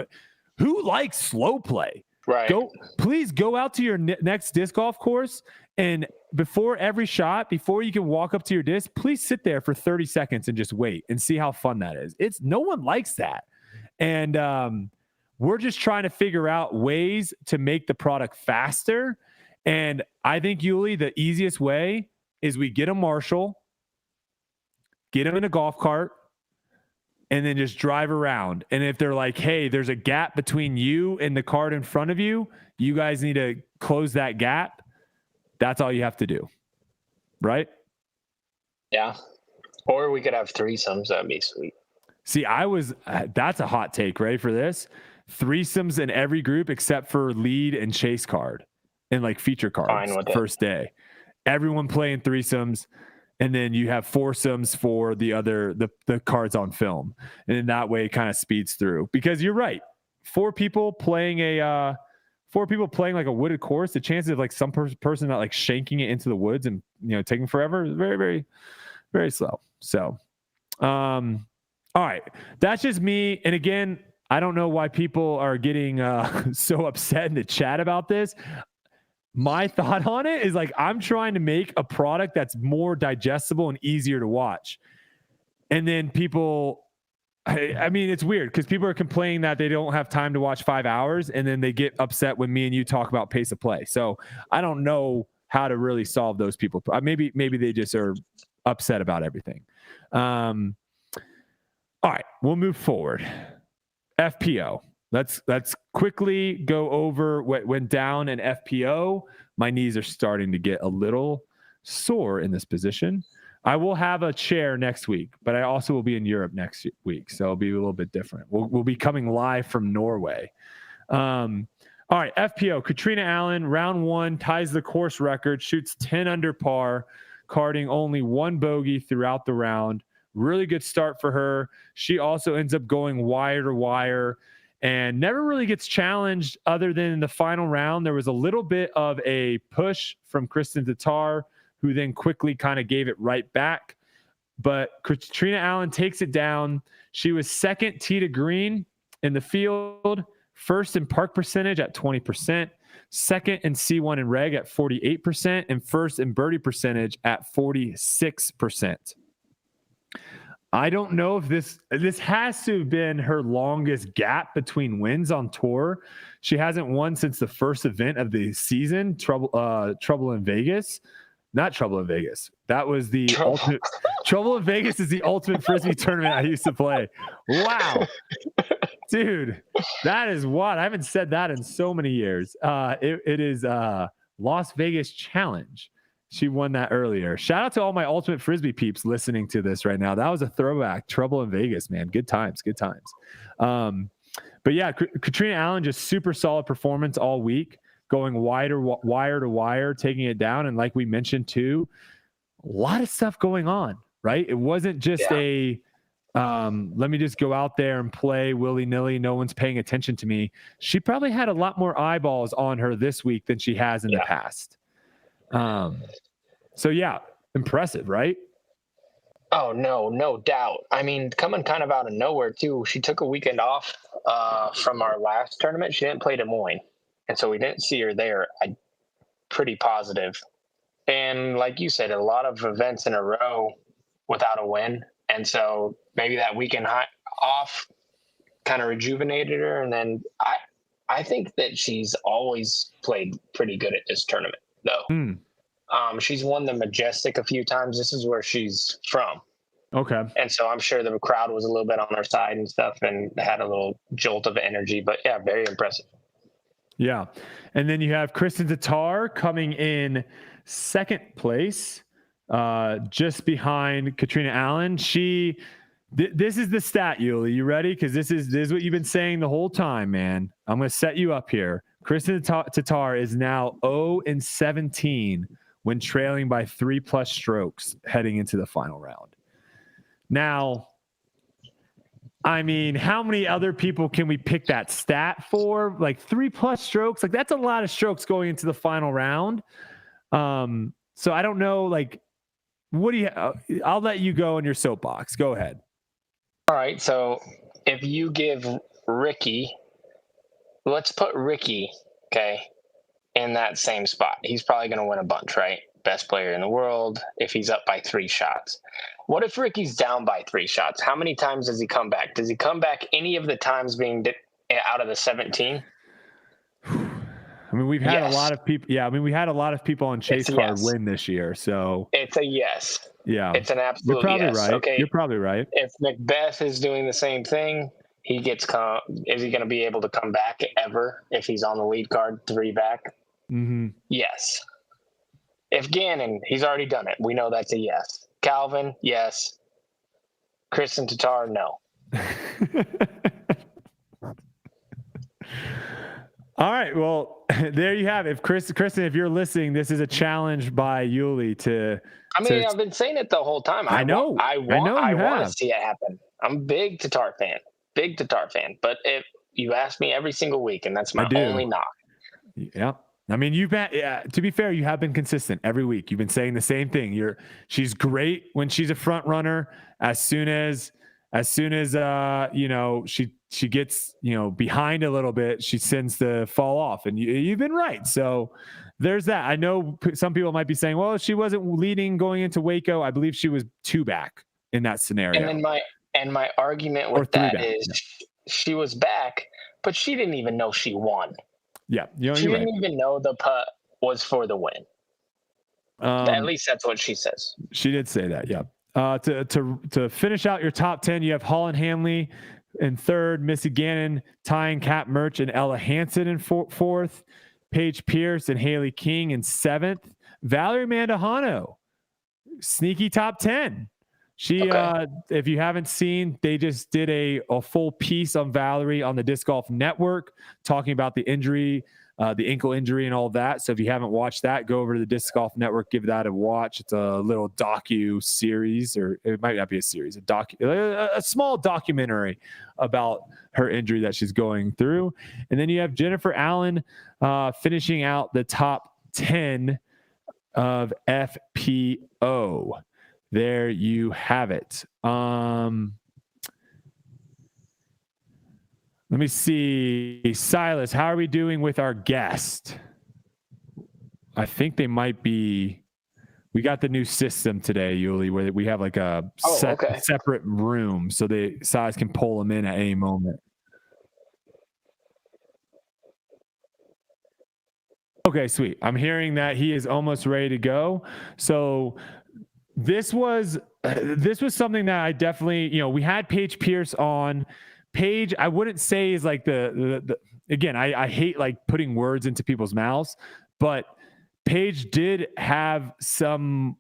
who likes slow play? Right. Please go out to your next disc golf course, and before every shot, before you can walk up to your disc, please sit there for 30 seconds and just wait and see how fun that is. No one likes that. And we're just trying to figure out ways to make the product faster. And I think, Uli, the easiest way is we get a Marshall, get them in a golf cart, and then just drive around. And if they're like, hey, there's a gap between you and the cart in front of you, you guys need to close that gap. That's all you have to do. Right? Yeah. Or we could have threesomes. That'd be sweet. See, that's a hot take, right? For this, threesomes in every group except for lead and chase card and like feature cards first day. Everyone playing threesomes. And then you have foursomes for the cards on film. And in that way it kind of speeds through, because you're right. Four people playing like a wooded course, the chances of like some person not like shanking it into the woods and, taking forever is very, very, very slow. So, all right, that's just me. And again, I don't know why people are getting so upset in the chat about this. My thought on it is like, I'm trying to make a product that's more digestible and easier to watch. And then people, I mean, it's weird because people are complaining that they don't have time to watch 5 hours, and then they get upset when me and you talk about pace of play. So I don't know how to really solve those people. Maybe they just are upset about everything. All right, we'll move forward. FPO. Let's quickly go over what went down in FPO. My knees are starting to get a little sore in this position. I will have a chair next week, but I also will be in Europe next week, so it'll be a little bit different. We'll be coming live from Norway. All right, FPO. Katrina Allen, round 1, ties the course record, shoots 10 under par, carding only 1 bogey throughout the round. Really good start for her. She also ends up going wire to wire and never really gets challenged other than in the final round. There was a little bit of a push from Kristen Tatar, who then quickly kind of gave it right back. But Katrina Allen takes it down. She was second tee to green in the field, first in park percentage at 20%, second in C1 and reg at 48%, and first in birdie percentage at 46%. I don't know if this has to have been her longest gap between wins on tour. She hasn't won since the first event of the season, Trouble in Vegas. Not Trouble in Vegas. That was the ultimate. Trouble in Vegas is the ultimate Frisbee tournament I used to play. Wow. Dude, that is what. I haven't said that in so many years. It is Las Vegas Challenge. She won that earlier. Shout out to all my ultimate Frisbee peeps listening to this right now. That was a throwback. Trouble in Vegas, man. Good times. But yeah, Katrina Allen, just super solid performance all week, going wire to wire, taking it down. And like we mentioned too, a lot of stuff going on, right? It wasn't just let me just go out there and play willy-nilly. No one's paying attention to me. She probably had a lot more eyeballs on her this week than she has in the past. So yeah, impressive, right? Oh, no doubt. I mean, coming kind of out of nowhere too. She took a weekend off from our last tournament. She didn't play Des Moines, and so we didn't see her there. I'm pretty positive. And like you said, a lot of events in a row without a win, and so maybe that weekend off kind of rejuvenated her. And then I think that she's always played pretty good at this tournament, though. She's won the Majestic a few times. This is where she's from. Okay. And so I'm sure the crowd was a little bit on her side and stuff and had a little jolt of energy. But, yeah, very impressive. Yeah. And then you have Kristen Tatar coming in second place, just behind Katrina Allen. This is the stat, Uli. You ready? Because this is what you've been saying the whole time, man. I'm going to set you up here. Kristen Tatar is now 0-17 when trailing by 3+ strokes heading into the final round. Now, I mean, how many other people can we pick that stat for? Like 3+ strokes? Like, that's a lot of strokes going into the final round. So I don't know, like, what do you, I'll let you go in your soapbox. Go ahead. All right. So if you give Ricky, let's put Ricky, okay, in that same spot. He's probably going to win a bunch, right? Best player in the world if he's up by 3 shots. What if Ricky's down by 3 shots? How many times does he come back? Does he come back any of the times being out of the 17? I mean, we've had a lot of people. Yeah, I mean, we had a lot of people on Chase Card win this year. So it's a yes. Yeah, it's an absolute You're probably yes. right. Okay, you're probably right. If Macbeth is doing the same thing, is he going to be able to come back ever if he's on the lead card 3 back? Mm-hmm. Yes. If Gannon, he's already done it. We know that's a yes. Calvin, yes. Kristen Tatar, no. All right. Well, there you have it. Kristen, if you're listening, this is a challenge by Uli to. I mean, I've been saying it the whole time. I know. I want to see it happen. I'm a big Tatar fan. But if you ask me every single week, and that's my only knock. Yeah. I mean, to be fair, you have been consistent every week. You've been saying the same thing. She's great when she's a front runner. As soon as she gets, behind a little bit, she tends to fall off, and you've been right. So there's that. I know some people might be saying, well, she wasn't leading going into Waco. I believe she was 2 back in that scenario. And then my argument with that is she was back, but she didn't even know she won. Yeah. She didn't even know the putt was for the win. At least that's what she says. She did say that. Yeah. To finish out your top 10, you have Holland Hanley in 3rd, Missy Gannon tying Kat Merch and Ella Hansen in 4th, Paige Pierce and Haley King in 7th, Valerie Mandujano, sneaky top 10. She, if you haven't seen, they just did a full piece on Valerie on the Disc Golf Network talking about the injury, the ankle injury and all that. So if you haven't watched that, go over to the Disc Golf Network, give that a watch. It's a little docu series, or it might not be a series, a small documentary about her injury that she's going through. And then you have Jennifer Allen finishing out the top 10 of FPO. There you have it. Let me see. Silas, how are we doing with our guest? I think they might be. We got the new system today, Uli, where we have like a separate room so Silas can pull them in at any moment. Okay, sweet. I'm hearing that he is almost ready to go. So this was something that I definitely, we had Paige Pierce on. Paige, I wouldn't say is like the again, I hate like putting words into people's mouths, but Paige did have some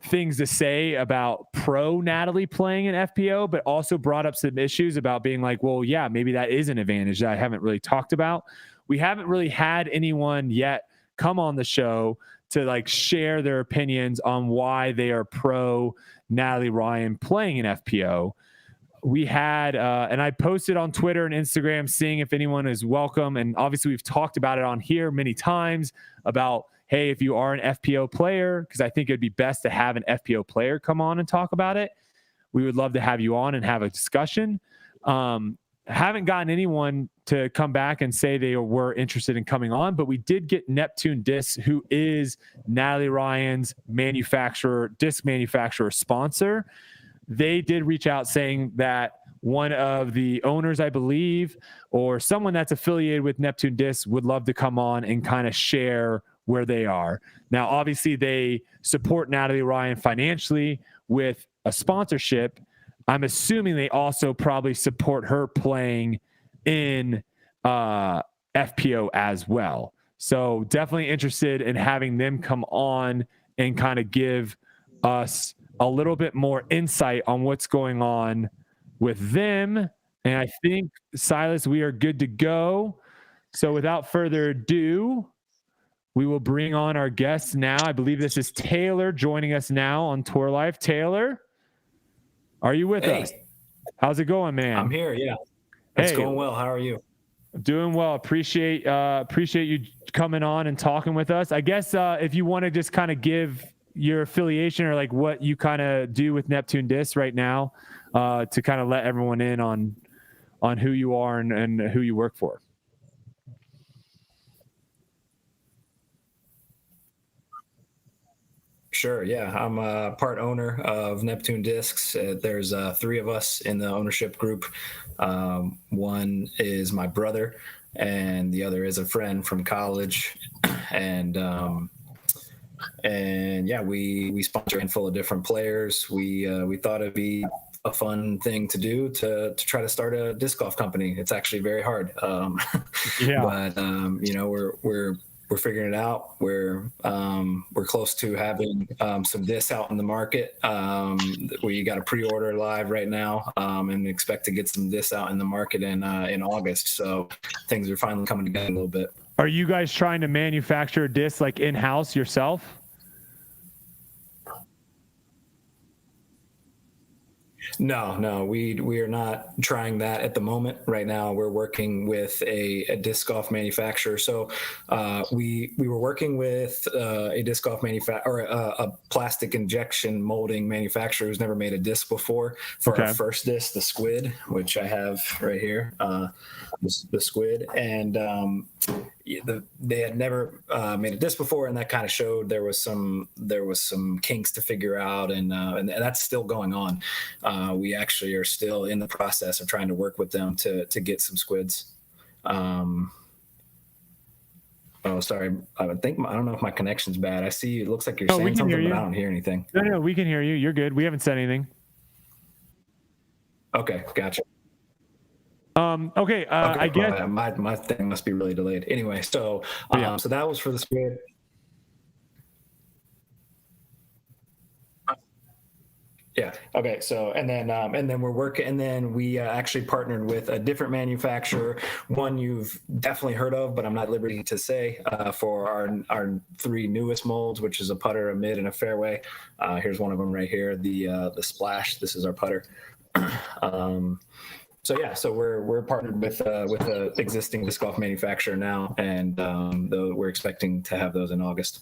things to say about pro Natalie playing in FPO, but also brought up some issues about being like, well, yeah, maybe that is an advantage that I haven't really talked about. We haven't really had anyone yet come on the show to like share their opinions on why they are pro Natalie Ryan playing in FPO. We had, and I posted on Twitter and Instagram, seeing if anyone is welcome. And obviously we've talked about it on here many times about, hey, if you are an FPO player, because I think it'd be best to have an FPO player come on and talk about it. We would love to have you on and have a discussion. Haven't gotten anyone to come back and say they were interested in coming on, but we did get Neptune Discs, who is Natalie Ryan's disc manufacturer sponsor. They did reach out saying that one of the owners, I believe, or someone that's affiliated with Neptune Disc would love to come on and kind of share where they are. Now, obviously, they support Natalie Ryan financially with a sponsorship. I'm assuming they also probably support her playing in FPO as well. So definitely interested in having them come on and kind of give us a little bit more insight on what's going on with them. And I think, Silas, we are good to go. So without further ado, we will bring on our guests now. I believe this is Taylor joining us now on Tour Life. Taylor, are you with us? How's it going, man? I'm here. Yeah. It's going well. How are you? Doing well. Appreciate you coming on and talking with us. I guess if you want to just kind of give your affiliation or like what you kind of do with Neptune Disc right now, to kind of let everyone in on who you are and who you work for. Sure. Yeah. I'm a part owner of Neptune Discs. There's 3 of us in the ownership group. One is my brother and the other is a friend from college. And yeah, we sponsor a handful of different players. We thought it'd be a fun thing to do to try to start a disc golf company. It's actually very hard. Yeah. But you know, we're figuring it out. We're close to having some discs out in the market. We got a pre-order live right now, and expect to get some discs out in the market in August. So things are finally coming together a little bit. Are you guys trying to manufacture discs like in-house yourself? No, we are not trying that at the moment. Right now, we're working with a disc golf manufacturer. So we were working with a disc golf manufacturer, or a plastic injection molding manufacturer who's never made a disc before for our first disc, the Squid, which I have right here, the Squid, and they had never made a disc before, and that kind of showed there was some kinks to figure out, and that's still going on. We actually are still in the process of trying to work with them to get some squids. Oh, sorry. I don't know if my connection's bad. I see it looks like you're saying something, but I don't hear anything. No, we can hear you. You're good. We haven't said anything. Okay, gotcha. Okay, I guess my thing must be really delayed. Anyway, so so that was for the Squid. Yeah. Okay. So, and then we're working, and then we actually partnered with a different manufacturer, one you've definitely heard of, but I'm not at liberty to say, for our 3 newest molds, which is a putter, a mid, and a fairway. Here's one of them right here, the Splash. This is our putter. So yeah, so we're partnered with a existing disc golf manufacturer now, and we're expecting to have those in August.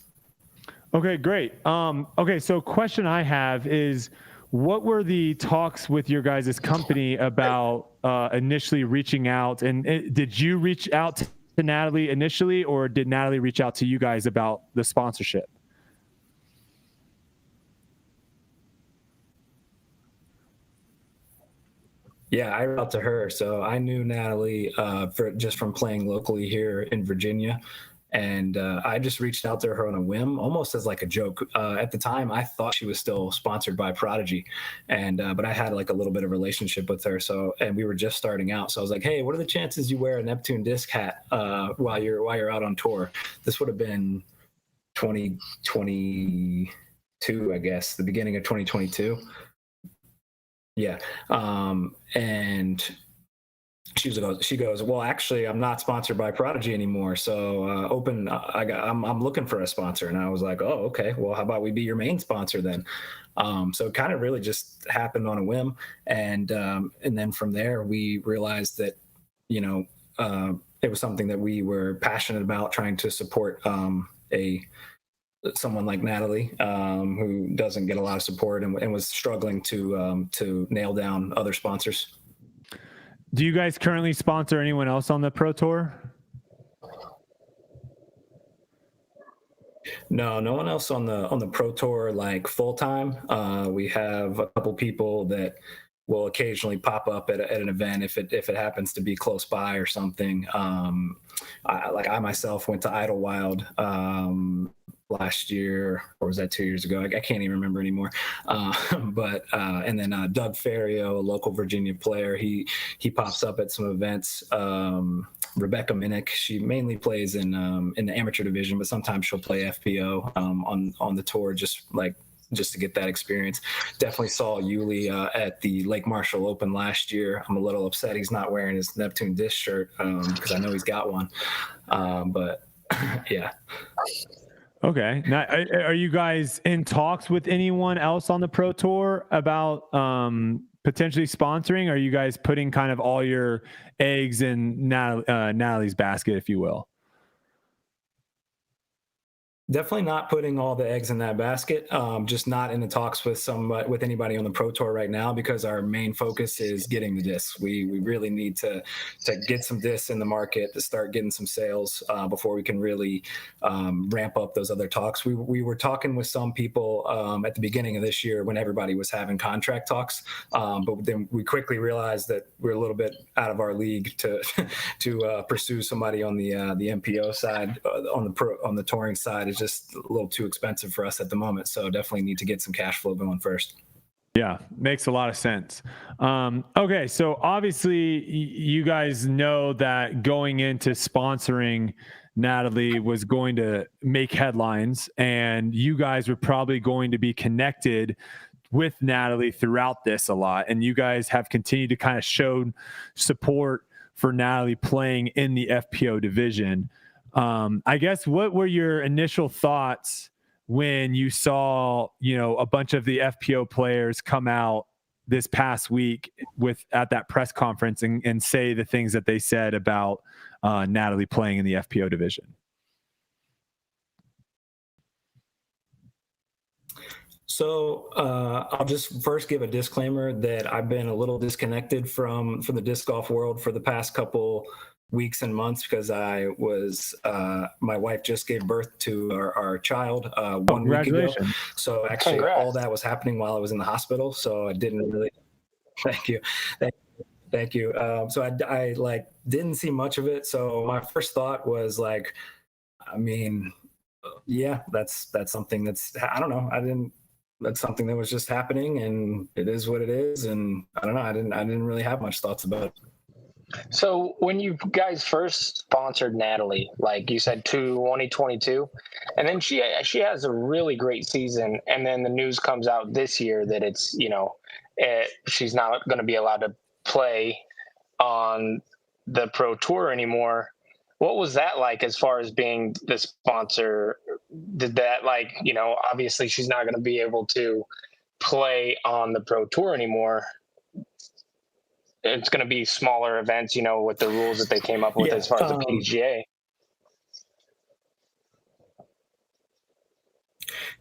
Okay, great. Okay, so question I have is, what were the talks with your guys' company about initially reaching out? And did you reach out to Natalie initially, or did Natalie reach out to you guys about the sponsorship? Yeah, I reached out to her. So I knew Natalie just from playing locally here in Virginia. And I just reached out to her on a whim, almost as like a joke. At the time, I thought she was still sponsored by Prodigy, and but I had like a little bit of relationship with her. So, and we were just starting out. So I was like, "Hey, what are the chances you wear a Neptune disc hat while you're out on tour?" This would have been 2022, I guess, the beginning of 2022. Yeah, and she goes, well, actually, I'm not sponsored by Prodigy anymore. So I'm looking for a sponsor. And I was like, oh, okay, well, how about we be your main sponsor then? So it kind of really just happened on a whim. And then from there, we realized that, it was something that we were passionate about, trying to support someone like Natalie, who doesn't get a lot of support and was struggling to nail down other sponsors. Do you guys currently sponsor anyone else on the Pro Tour? No one else on the Pro Tour, like full time. We have a couple people that will occasionally pop up at an event if it happens to be close by or something. I myself went to Idlewild last year, or was that 2 years ago? I can't even remember anymore. And then Doug Ferrio, a local Virginia player, he pops up at some events. Rebecca Minnick, she mainly plays in the amateur division, but sometimes she'll play FPO on the tour, just to get that experience. Definitely saw Uli at the Lake Marshall Open last year. I'm a little upset he's not wearing his Neptune disc shirt because I know he's got one. But yeah. Okay. Now, are you guys in talks with anyone else on the Pro Tour about potentially sponsoring? Are you guys putting kind of all your eggs in Natalie's basket, if you will? Definitely not putting all the eggs in that basket. Just not in the talks with anybody on the Pro Tour right now, because our main focus is getting the discs. We really need to get some discs in the market to start getting some sales before we can really ramp up those other talks. We were talking with some people at the beginning of this year when everybody was having contract talks, but then we quickly realized that we're a little bit out of our league to pursue somebody on the MPO side. On the touring side is just a little too expensive for us at the moment. So definitely need to get some cash flow going first. Yeah, makes a lot of sense. Okay, so obviously you guys know that going into sponsoring Natalie was going to make headlines, and you guys were probably going to be connected with Natalie throughout this a lot. And you guys have continued to kind of show support for Natalie playing in the FPO division. I guess, what were your initial thoughts when you saw, a bunch of the FPO players come out this past week at that press conference and say the things that they said about Natalie playing in the FPO division? So I'll just first give a disclaimer that I've been a little disconnected from the disc golf world for the past couple weeks and months, because I was my wife just gave birth to our child 1 week ago. So actually all that was happening while I was in the hospital. So I didn't really thank you. So I didn't see much of it. So my first thought was that's something that's, I don't know. That's something that was just happening, and it is what it is. And I don't know. I didn't really have much thoughts about it. So when you guys first sponsored Natalie, like you said, 2022, and then she has a really great season, and then the news comes out this year that it's she's not going to be allowed to play on the Pro Tour anymore. What was that like as far as being the sponsor? Did that obviously she's not going to be able to play on the Pro Tour anymore. It's going to be smaller events, with the rules that they came up with as far as the PDGA.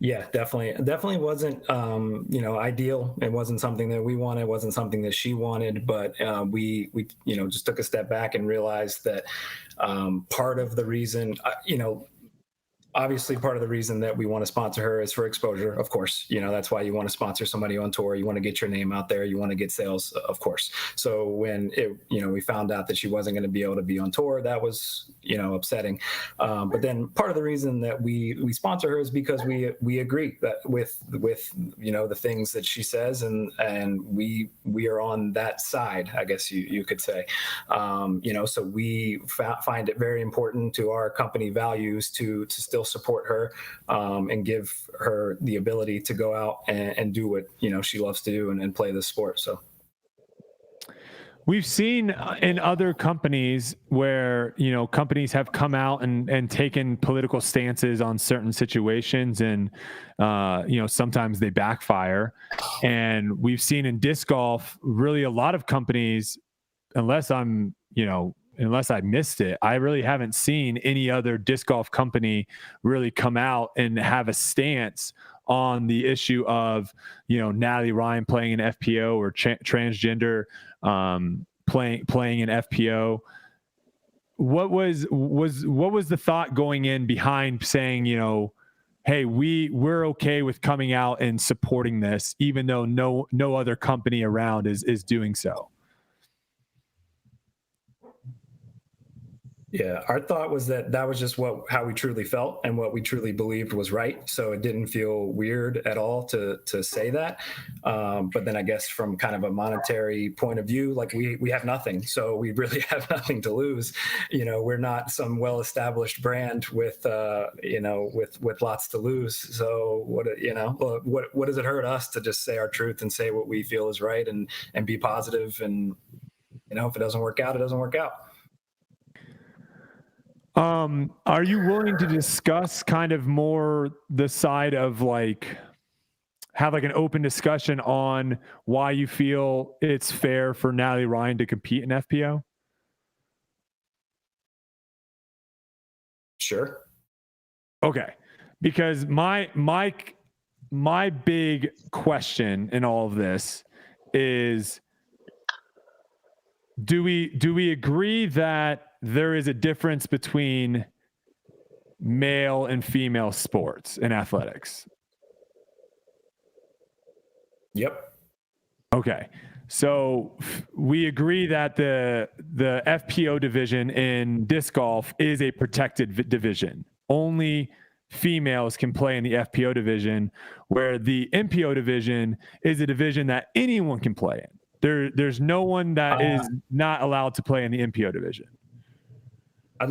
Yeah, definitely wasn't, ideal. It wasn't something that we wanted. It wasn't something that she wanted, but we just took a step back and realized that part of the reason, obviously part of the reason that we want to sponsor her is for exposure, of course. That's why you want to sponsor somebody on tour. You want to get your name out there. You want to get sales, of course. So when we found out that she wasn't going to be able to be on tour, that was, upsetting. But then part of the reason that we sponsor her is because we agree that with the things that she says, and we are on that side, I guess you could say. So we find it very important to our company values to still support her and give her the ability to go out and do what she loves to do and play this sport. So we've seen in other companies where companies have come out and taken political stances on certain situations, and sometimes they backfire. And we've seen in disc golf, really a lot of companies, unless I missed it, I really haven't seen any other disc golf company really come out and have a stance on the issue of, Natalie Ryan playing in FPO or transgender playing in FPO. What was the thought going in behind saying, hey, we're okay with coming out and supporting this, even though no other company around is doing so? Yeah, our thought was that was just how we truly felt and what we truly believed was right. So it didn't feel weird at all to say that. But then I guess from kind of a monetary point of view, like we have nothing, so we really have nothing to lose. You know, we're not some well-established brand with with lots to lose. So what does it hurt us to just say our truth and say what we feel is right and be positive? And if it doesn't work out, it doesn't work out. Are you willing to discuss kind of more the side of have an open discussion on why you feel it's fair for Natalie Ryan to compete in FPO? Sure. Okay. Because my big question in all of this is, do we agree that there is a difference between male and female sports in athletics? Yep. Okay. So we agree that the FPO division in disc golf is a protected division. Only females can play in the FPO division, where the MPO division is a division that anyone can play in. There's no one that is not allowed to play in the MPO division. I'd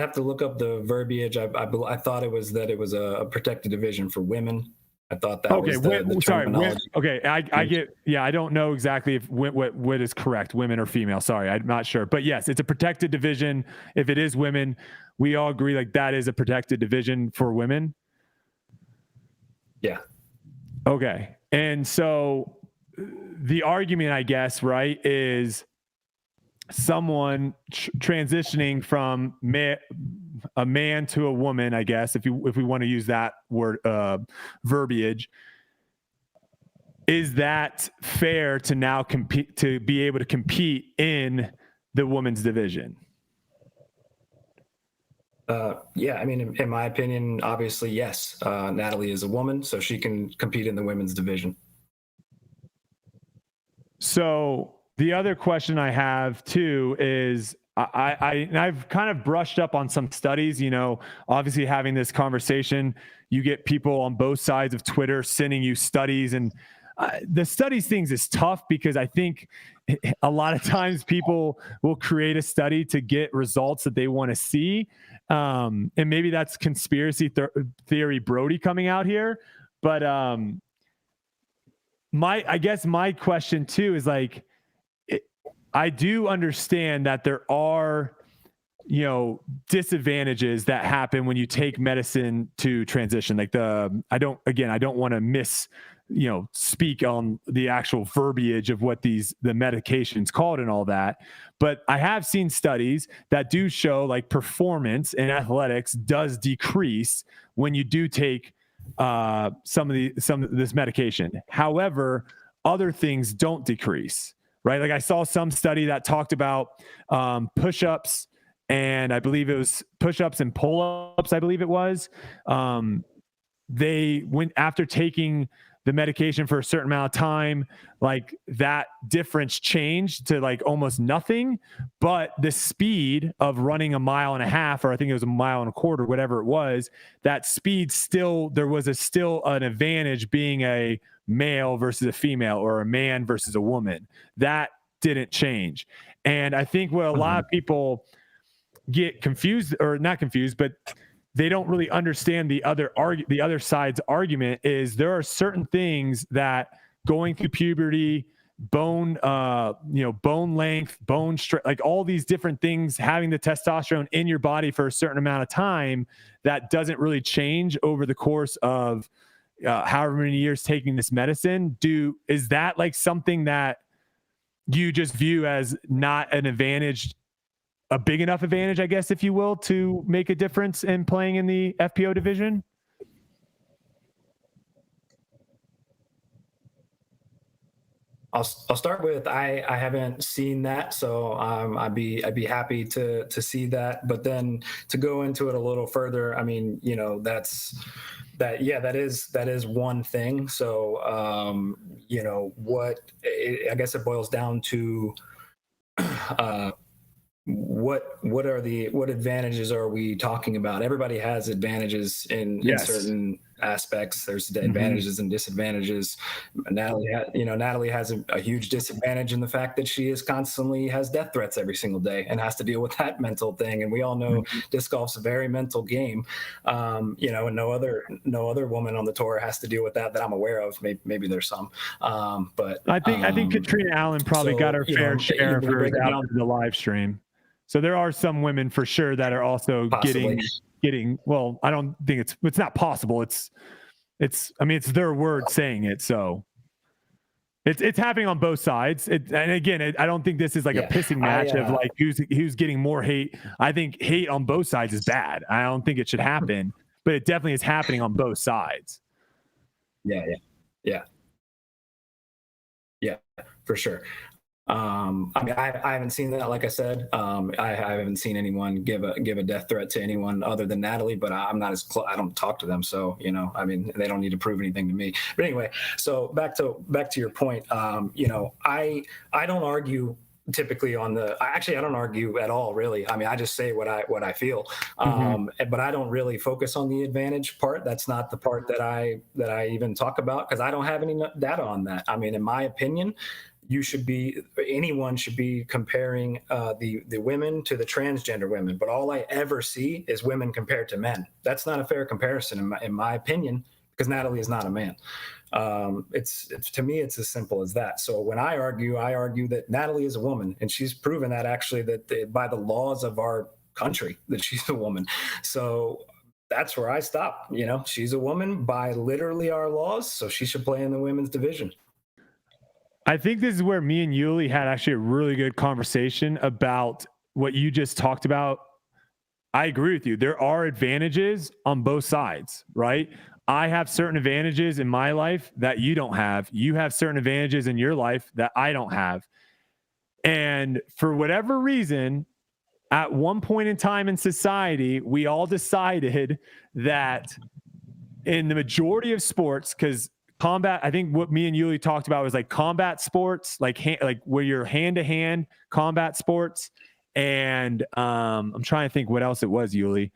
have to look up the verbiage. I thought it was a protected division for women. I thought that was the terminology. Okay, I get. Yeah, I don't know exactly if what is correct, women or female. Sorry, I'm not sure. But yes, it's a protected division. If it is women, we all agree that is a protected division for women. Yeah. Okay, and so the argument, I guess, right, is someone transitioning from a man to a woman, I guess, if we want to use that word verbiage, is that fair to now compete, to be able to compete in the women's division? Yeah, I mean, in my opinion, obviously, yes. Natalie is a woman, so she can compete in the women's division. So the other question I have too is, I've kind of brushed up on some studies, obviously having this conversation, you get people on both sides of Twitter sending you studies, and the studies things is tough because I think a lot of times people will create a study to get results that they want to see. And maybe that's conspiracy theory Brodie coming out here. But I guess my question too is I do understand that there are, disadvantages that happen when you take medicine to transition. I don't want to speak on the actual verbiage of what the medication's called and all that. But I have seen studies that do show performance in athletics does decrease when you do take some of this medication. However, other things don't decrease. Right. I saw some study that talked about push-ups, and I believe it was push-ups and pull-ups. I believe it was. They went after taking the medication for a certain amount of time, that difference changed to almost nothing, but the speed of running 1.5 miles, or I think it was 1.25 miles, whatever it was, that speed there was still an advantage being a male versus a female, or a man versus a woman. That didn't change. And I think what a lot of people get confused, or not confused, but they don't really understand the other side's argument is there are certain things that going through puberty, bone length, bone strength, all these different things, having the testosterone in your body for a certain amount of time, that doesn't really change over the course of however many years taking this medicine. Is that something that you just view as not an advantage, a big enough advantage, I guess, if you will, to make a difference in playing in the FPO division? I'll start with I haven't seen that, so I'd be happy to see that. But then to go into it a little further, I mean, you know, that is one thing. So you know, I guess it boils down to what advantages are we talking about? Everybody has advantages in certain aspects. There's the advantages and disadvantages. Natalie has a huge disadvantage in the fact that she constantly has death threats every single day and has to deal with that mental thing. And we all know disc golf's a very mental game. You know, and no other woman on the tour has to deal with that I'm aware of. Maybe there's some, but I think Katrina Allen probably got her fair share of hers out in the live stream. So there are some women for sure that are also possibly getting, well, I don't think it's not possible. I mean, it's their word saying it. So it's happening on both sides. And again, I don't think this is like a pissing match of like who's getting more hate. I think hate on both sides is bad. I don't think it should happen, but it definitely is happening on both sides. Yeah, for sure. I mean, I haven't seen that. Like I said, I haven't seen anyone give a death threat to anyone other than Natalie, but I'm not as close. I don't talk to them. So, you know, I mean, they don't need to prove anything to me, but anyway, so back to your point. You know, I don't argue typically I don't argue at all, really. I mean, I just say what I feel. But I don't really focus on the advantage part. That's not the part that I even talk about, because I don't have any data on that. I mean, in my opinion, anyone should be comparing the women to the transgender women, but all I ever see is women compared to men. That's not a fair comparison in my opinion, because Natalie is not a man. It's to me, it's as simple as that. So when I argue that Natalie is a woman, and she's proven that actually by the laws of our country that she's a woman. So that's where I stop. You know, she's a woman by literally our laws, so she should play in the women's division. I think this is where me and Uli had actually a really good conversation about what you just talked about. I agree with you. There are advantages on both sides, right? I have certain advantages in my life that you don't have. You have certain advantages in your life that I don't have. And for whatever reason, at one point in time in society, we all decided that in the majority of sports, because combat, I think what me and Uli talked about was like combat sports, like where you're hand-to-hand combat sports. And I'm trying to think what else it was, Uli,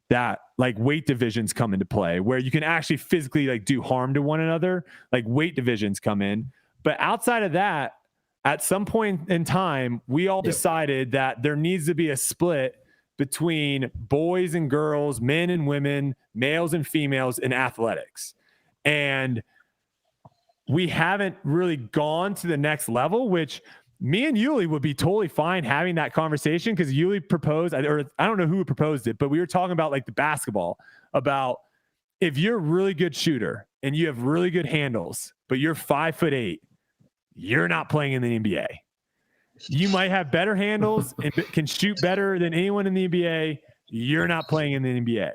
that like weight divisions come into play where you can actually physically like do harm to one another, like weight divisions come in. But outside of that, at some point in time, we all decided that there needs to be a split between boys and girls, men and women, males and females in athletics. And we haven't really gone to the next level, which me and Uli would be totally fine having that conversation, because Uli proposed, or I don't know who proposed it, but we were talking about like the basketball, about if you're a really good shooter and you have really good handles, but you're 5'8", you're not playing in the NBA. You might have better handles and can shoot better than anyone in the NBA. You're not playing in the NBA.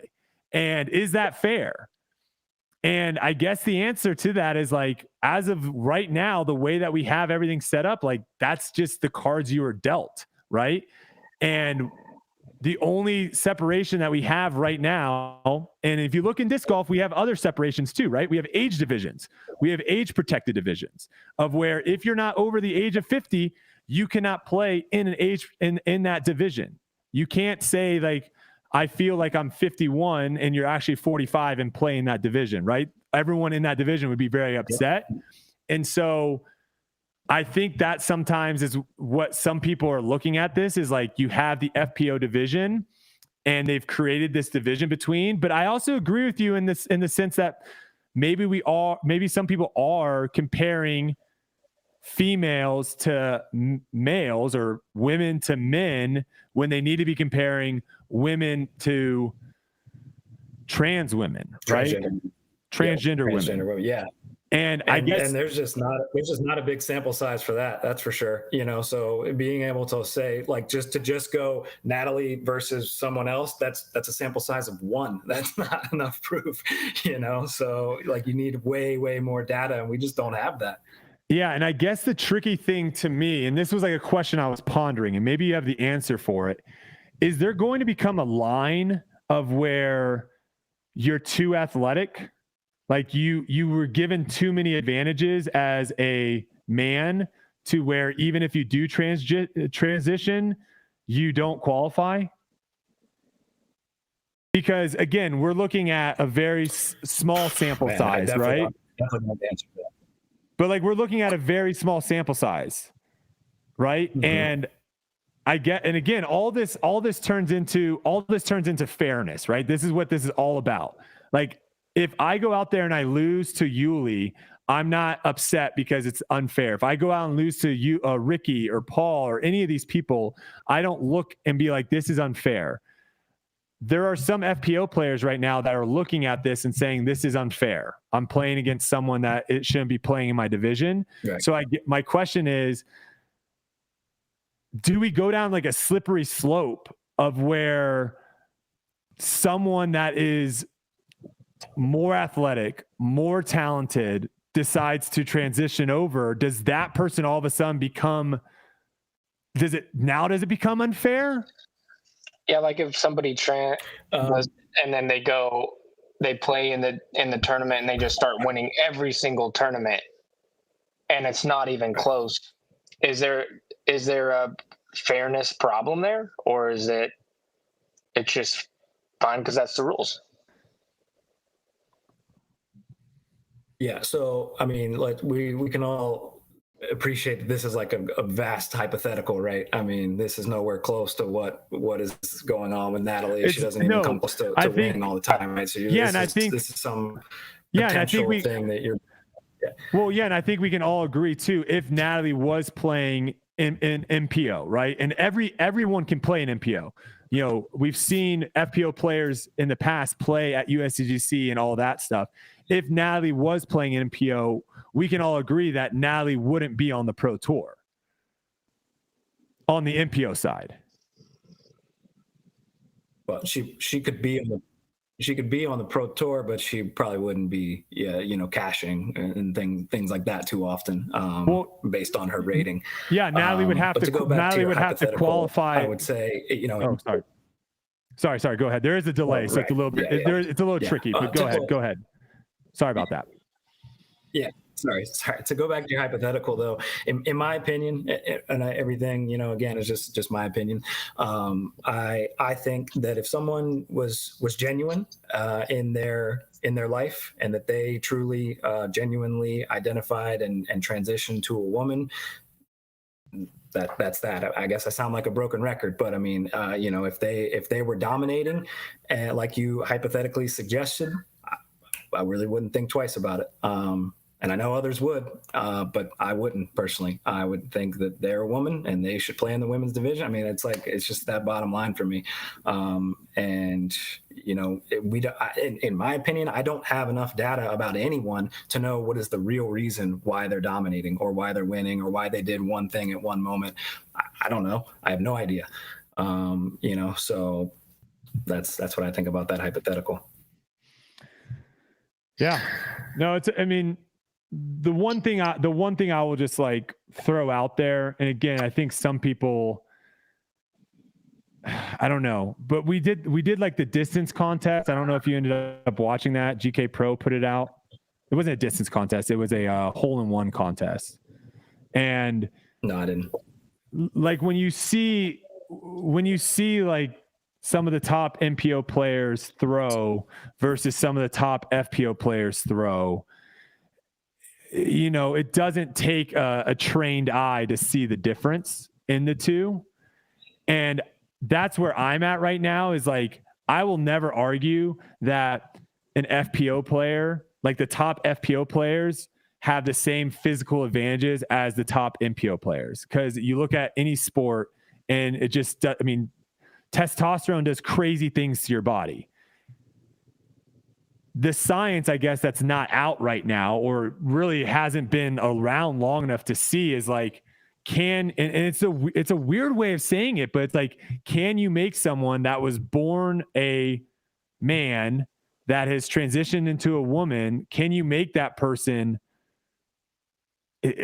And is that fair? And I guess the answer to that is like, as of right now, the way that we have everything set up, like that's just the cards you are dealt, right? And the only separation that we have right now, and if you look in disc golf, we have other separations too, right? We have age divisions. We have age protected divisions of where if you're not over the age of 50, you cannot play in an age in that division. You can't say like, I feel like I'm 51 and you're actually 45 and play in that division, right? Everyone in that division would be very upset. And so I think that sometimes is what some people are looking at this is like, you have the FPO division and they've created this division between, but I also agree with you in the sense that maybe some people are comparing females to males or women to men when they need to be comparing women to trans women, right? Transgender women. Yeah. And I guess there's just not a big sample size for that. That's for sure. You know, so being able to say like, just go Natalie versus someone else, that's a sample size of one. That's not enough proof, you know? So like you need way, way more data and we just don't have that. Yeah, and I guess the tricky thing to me, and this was like a question I was pondering, and maybe you have the answer for it, is there going to become a line of where you're too athletic? Like you were given too many advantages as a man to where even if you do transition, you don't qualify? Because again, we're looking at a very small sample size, right? Definitely not the answer to that. But like we're looking at a very small sample size, right? Mhm. And and again, all this turns into fairness, right? This is what this is all about. Like if I go out there and I lose to Uli, I'm not upset because it's unfair. If I go out and lose to you, Ricky or Paul or any of these people, I don't look and be like, this is unfair. There are some FPO players right now that are looking at this and saying, this is unfair. I'm playing against someone that it shouldn't be playing in my division. Right. So my question is, do we go down like a slippery slope of where someone that is more athletic, more talented, decides to transition over? Does that person all of a sudden does it become unfair? Yeah, like if somebody does, and then they play in the tournament and they just start winning every single tournament, and it's not even close. Is there a fairness problem there, or is it's just fine because that's the rules? Yeah, so I mean, like we can all appreciate that this is like a vast hypothetical, right? I mean, this is nowhere close to what is going on with Natalie. She doesn't even come close to winning all the time, right? So this is some potential thing that you're. Yeah. Well, yeah, and I think we can all agree too. If Natalie was playing in MPO, right, and everyone can play in MPO. You know, we've seen FPO players in the past play at USCGC and all that stuff. If Natalie was playing in MPO, we can all agree that Natalie wouldn't be on the Pro Tour on the MPO side. Well, she could be on the Pro Tour, but she probably wouldn't be, cashing and things like that too often. Based on her rating. Yeah, Natalie would have to qualify. I would say, Oh, sorry. Go ahead. There is a delay, so it's a little bit. It's a little tricky. But go ahead. Sorry about that. Yeah. Sorry. To go back to your hypothetical, though, in my opinion, and everything, again, is just my opinion. I think that if someone was genuine in their life, and that they truly genuinely identified and transitioned to a woman, that's that. I guess I sound like a broken record, but I mean, if they were dominating, like you hypothetically suggested, I really wouldn't think twice about it. And I know others would, but I wouldn't personally. I would think that they're a woman and they should play in the women's division. I mean, it's just that bottom line for me. In my opinion, I don't have enough data about anyone to know what is the real reason why they're dominating or why they're winning or why they did one thing at one moment. I don't know. I have no idea. So that's what I think about that hypothetical. Yeah, no, the one thing I will just like throw out there, and again, I think some people, I don't know, but we did like the distance contest. I don't know if you ended up watching that. GK Pro put it out. It wasn't a distance contest. It was a hole-in-one contest. And no, I didn't. Like when you see like some of the top MPO players throw versus some of the top FPO players throw, it doesn't take a trained eye to see the difference in the two. And that's where I'm at right now, is like, I will never argue that an FPO player, like the top FPO players, have the same physical advantages as the top MPO players. Because you look at any sport and it just, testosterone does crazy things to your body. The science, I guess, that's not out right now, or really hasn't been around long enough to see, is like, and it's a weird way of saying it, but it's like, can you make someone that was born a man that has transitioned into a woman, can you make that person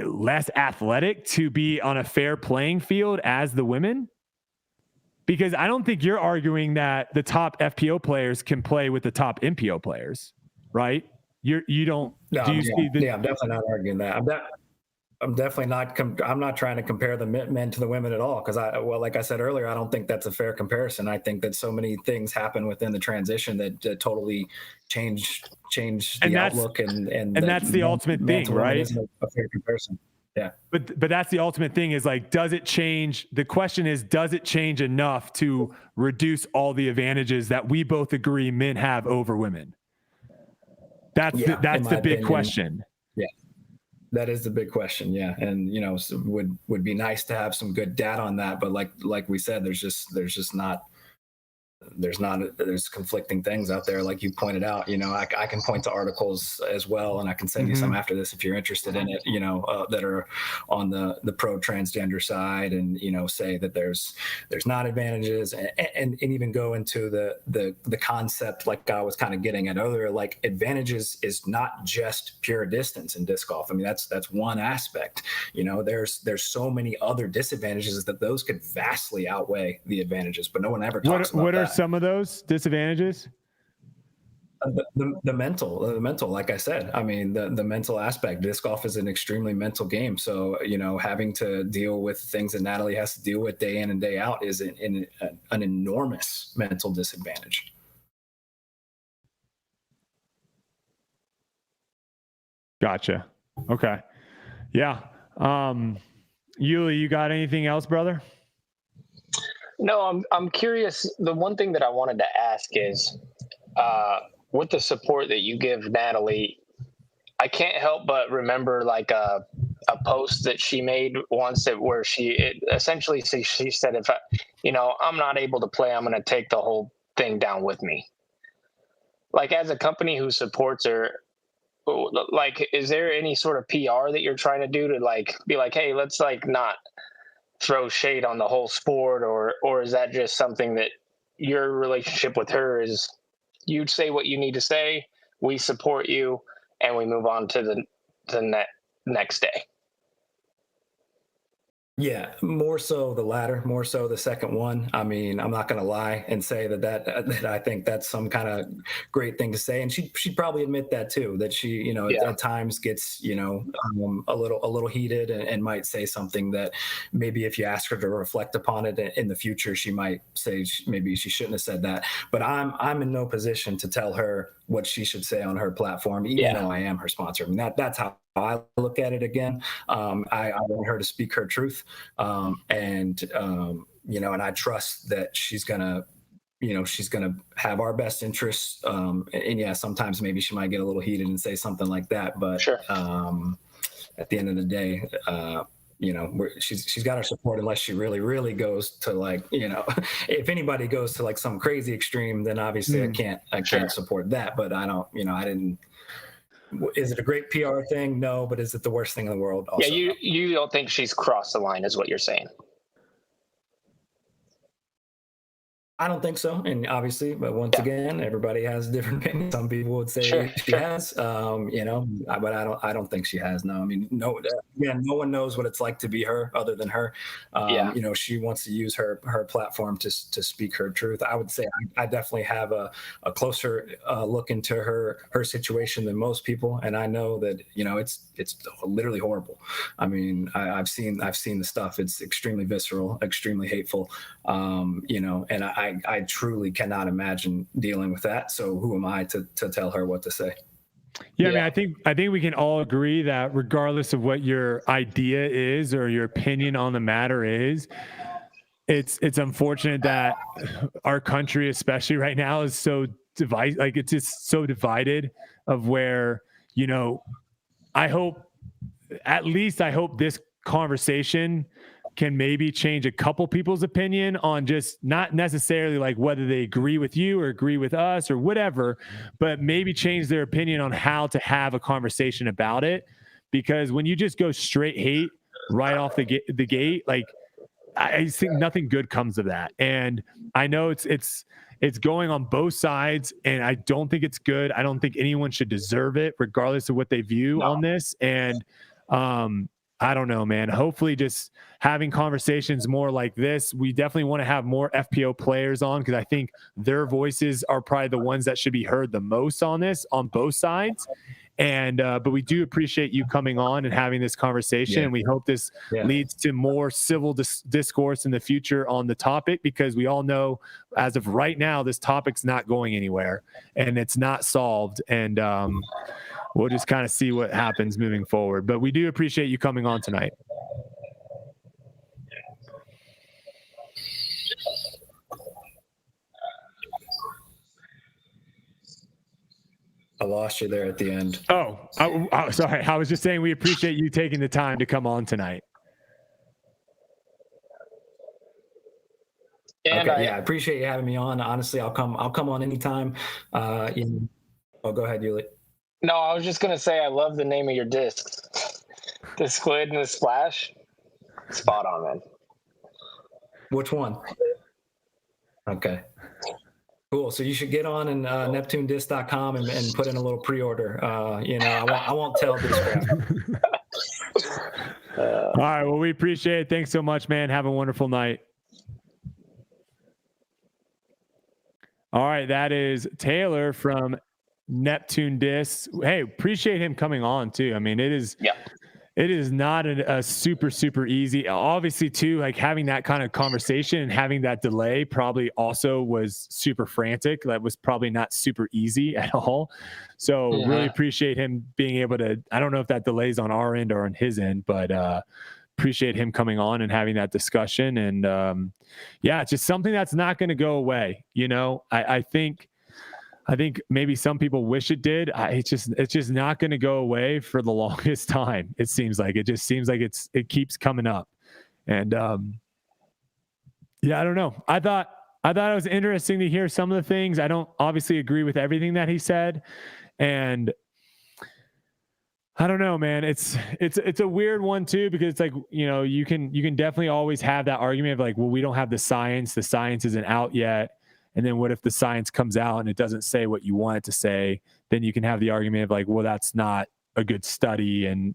less athletic to be on a fair playing field as the women? Because I don't think you're arguing that the top FPO players can play with the top MPO players, right? You don't. No, do you see the? I'm definitely not arguing that. I'm definitely not. I'm not trying to compare the men to the women at all, because like I said earlier, I don't think that's a fair comparison. I think that so many things happen within the transition that totally change the outlook, and that's the ultimate thing, right? Isn't a fair comparison. Yeah. But that's the ultimate thing is like, does it change? The question is, does it change enough to reduce all the advantages that we both agree men have over women? That's the big question. Yeah. That is the big question. Yeah. And, so would be nice to have some good data on that. But like we said, there's conflicting things out there. Like you pointed out, I can point to articles as well, and I can send you some after this if you're interested in it, that are on the pro transgender side, and, say that there's not advantages, and even go into the concept, like I was kind of getting at earlier, like advantages is not just pure distance in disc golf. I mean, that's one aspect. There's so many other disadvantages that those could vastly outweigh the advantages, but no one ever talks about what that. Are some of those disadvantages? The mental, like I said, I mean, the mental aspect. Disc golf is an extremely mental game. So, having to deal with things that Natalie has to deal with day in and day out is an enormous mental disadvantage. Gotcha. Okay. Yeah. Uli, you got anything else, brother? No, I'm curious. The one thing that I wanted to ask is, with the support that you give Natalie, I can't help but remember like a post that she made once where she essentially said, if I'm not able to play, I'm going to take the whole thing down with me. Like, as a company who supports her, like, is there any sort of PR that you're trying to do to like be like, hey, let's like not throw shade on the whole sport, or is that just something that your relationship with her is, you say what you need to say, we support you, and we move on to the next day? Yeah, more so the latter, more so the second one. I mean, I'm not going to lie and say that I think that's some kind of great thing to say, and she'd probably admit that too. That she, at times gets, a little heated and might say something that maybe if you ask her to reflect upon it in the future, she might say maybe she shouldn't have said that. But I'm in no position to tell her what she should say on her platform, even though I am her sponsor. I mean, that's how I look at it. Again, I want her to speak her truth, and I trust that she's gonna have our best interests. And yeah, sometimes maybe she might get a little heated and say something like that, but sure. At the end of the day, she's got our support, unless she really, really goes to like, if anybody goes to like some crazy extreme, then obviously I can't support that. But I don't, I didn't. Is it a great PR thing? No, but is it the worst thing in the world? Also, yeah, you don't think she's crossed the line, is what you're saying? I don't think so. And obviously, but once again, everybody has different opinions. Some people would say she has, but I don't think she has. No, I mean, no one knows what it's like to be her other than her. She wants to use her platform to speak her truth. I would say I definitely have a closer look into her situation than most people. And I know that, it's literally horrible. I mean, I've seen the stuff. It's extremely visceral, extremely hateful, and I truly cannot imagine dealing with that. So who am I to tell her what to say? Yeah, I mean, I think we can all agree that regardless of what your idea is or your opinion on the matter is, it's unfortunate that our country, especially right now, is so divided. Like, it's just so divided of where, I hope this conversation can maybe change a couple people's opinion on just not necessarily like whether they agree with you or agree with us or whatever, but maybe change their opinion on how to have a conversation about it. Because when you just go straight hate right off the gate, like, I think nothing good comes of that. And I know it's going on both sides, and I don't think it's good. I don't think anyone should deserve it, regardless of what they view on this. And I don't know, man. Hopefully just having conversations more like this. We definitely want to have more FPO players on because I think their voices are probably the ones that should be heard the most on this on both sides. And but we do appreciate you coming on and having this conversation. And we hope this leads to more civil discourse in the future on the topic, because we all know as of right now, this topic's not going anywhere and it's not solved. And we'll just kind of see what happens moving forward. But we do appreciate you coming on tonight. I lost you there at the end. Oh, sorry. I was just saying we appreciate you taking the time to come on tonight. And okay, I appreciate you having me on. Honestly, I'll come on anytime. Oh, go ahead, Uli. No, I was just gonna say I love the name of your discs. The Squid and the Splash. Spot on, man. Which one? Okay. Cool. So you should get on and neptunedisc.com and put in a little pre-order. I won't tell Discraft. All right. Well, we appreciate it. Thanks so much, man. Have a wonderful night. All right. That is Taylor from Neptune Discs. Hey, appreciate him coming on too. I mean, it is not a super easy. Obviously, too, like having that kind of conversation and having that delay probably also was super frantic. That was probably not super easy at all. So really appreciate him being able to, I don't know if that delay's on our end or on his end, but appreciate him coming on and having that discussion. And it's just something that's not going to go away. You know, I think maybe some people wish it did. It's just not going to go away for the longest time. It seems like it keeps coming up. And I don't know. I thought it was interesting to hear some of the things. I don't obviously agree with everything that he said. And I don't know, man. It's a weird one too, because it's like, you know, you can definitely always have that argument of like, well, we don't have the science. The science isn't out yet. And then what if the science comes out and it doesn't say what you want it to say? Then you can have the argument of like, well, that's not a good study. And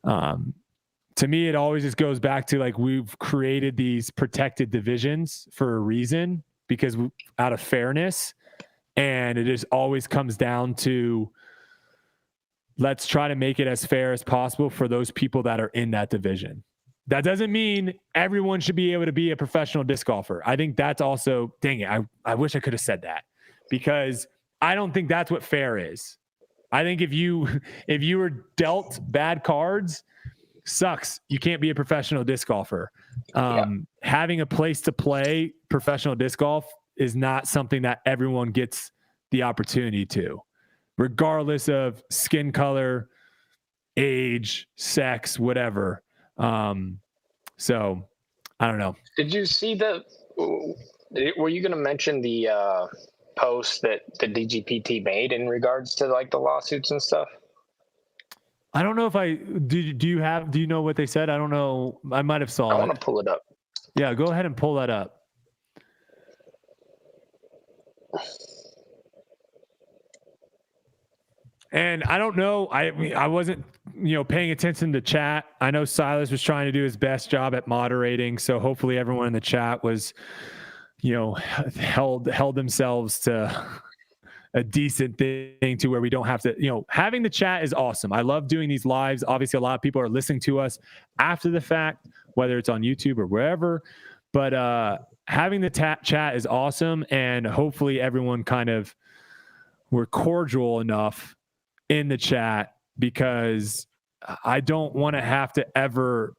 to me, it always just goes back to like, we've created these protected divisions for a reason, because out of fairness. And it just always comes down to, let's try to make it as fair as possible for those people that are in that division. That doesn't mean everyone should be able to be a professional disc golfer. I think that's also, dang it, I wish I could have said that, because I don't think that's what fair is. I think if you were dealt bad cards, sucks. You can't be a professional disc golfer. Having a place to play professional disc golf is not something that everyone gets the opportunity to, regardless of skin color, age, sex, whatever. So I don't know. Did you see were you going to mention the post that the DGPT made in regards to like the lawsuits and stuff? I don't know if do you know what they said? I don't know. I might've saw it. I want to pull it up. Yeah, go ahead and pull that up. And I don't know. I wasn't, paying attention to chat. I know Silas was trying to do his best job at moderating, so hopefully everyone in the chat was, held themselves to a decent thing to where we don't have to, having the chat is awesome. I love doing these lives. Obviously, a lot of people are listening to us after the fact, whether it's on YouTube or wherever. But having the chat is awesome, and hopefully everyone we're cordial enough in the chat, because I don't want to have to ever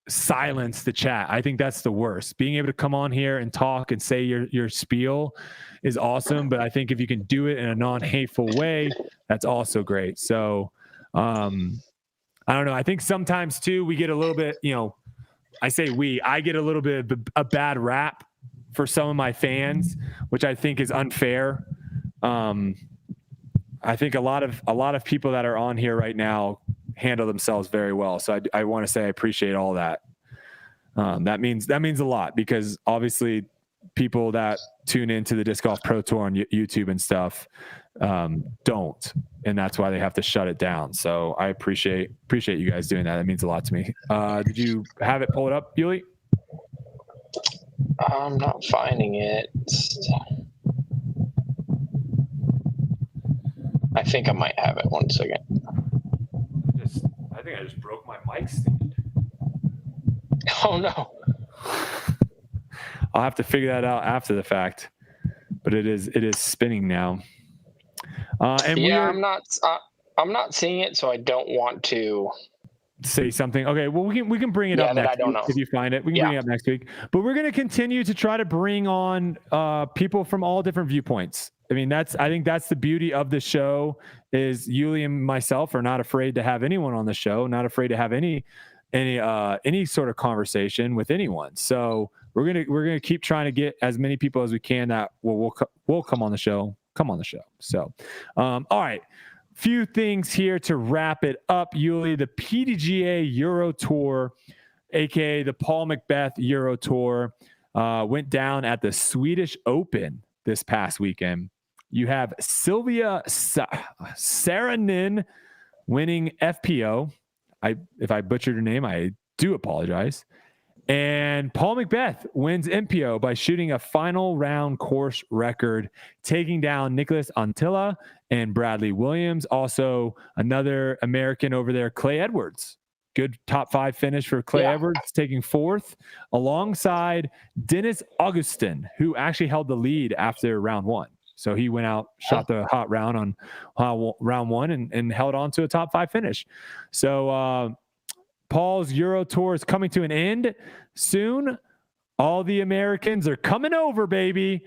silence the chat. I think that's the worst. Being able to come on here and talk and say your spiel is awesome, but I think if you can do it in a non-hateful way, that's also great. So I don't know. I think sometimes too, we get a little bit, I get a little bit of a bad rap for some of my fans, which I think is unfair. I think a lot of people that are on here right now handle themselves very well. So I want to say I appreciate all that. That means a lot, because obviously people that tune into the Disc Golf Pro Tour on YouTube and stuff, don't, and that's why they have to shut it down. So I appreciate you guys doing that. That means a lot to me. Did you have it pulled up, Uli? I'm not finding it. I think I might have it. 1 second. I think I just broke my mic stand. Oh no. I'll have to figure that out after the fact, but it is spinning now. And yeah, I'm not seeing it, so I don't want to say something. Okay, well we can bring it up next week if you find it. We can bring it up next week. But we're going to continue to try to bring on people from all different viewpoints. I mean, I think that's the beauty of the show is Uli and myself are not afraid to have anyone on the show, not afraid to have any sort of conversation with anyone. So we're gonna keep trying to get as many people as we can that will come on the show. So, all right. Few things here to wrap it up, Uli. The PDGA Euro Tour, aka the Paul Macbeth Euro Tour, went down at the Swedish Open this past weekend. You have Sylvia Saarinen winning FPO. If I butchered her name, I do apologize. And Paul Macbeth wins MPO by shooting a final round course record, taking down Nicholas Antilla and Bradley Williams. Also, another American over there, Clay Edwards. Good top 5 finish for Clay Edwards, taking 4th, alongside Dennis Augustin, who actually held the lead after round 1. So he went out, shot the hot round on round 1 and held on to a top 5 finish. So Paul's Euro Tour is coming to an end soon. All the Americans are coming over, baby.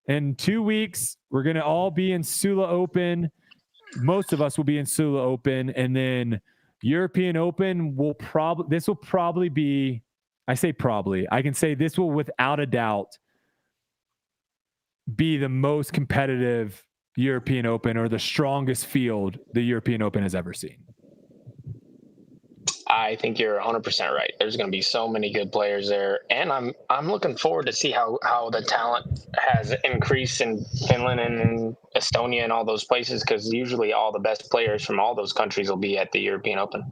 In 2 weeks, we're going to all be in Sula Open. Most of us will be in Sula Open. And then European Open will probably be, I say probably, I can say this will without a doubt be the most competitive European Open or the strongest field the European Open has ever seen. I think you're 100% right. There's going to be so many good players there, and I'm looking forward to see how the talent has increased in Finland and in Estonia and all those places, because usually all the best players from all those countries will be at the European Open.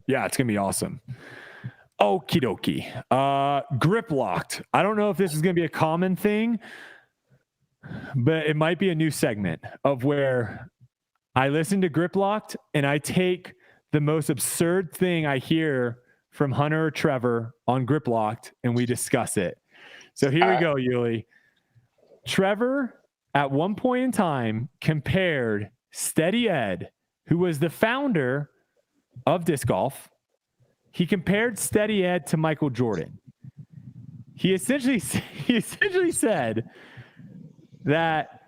Yeah, it's going to be awesome. Okie dokie. Grip locked. I don't know if this is going to be a common thing, but it might be a new segment of where I listen to Grip Locked and I take the most absurd thing I hear from Hunter or Trevor on Grip Locked and we discuss it. So here we go, Uli. Trevor, at one point in time, compared Steady Ed, who was the founder of disc golf. He compared Steady Ed to Michael Jordan. He essentially said that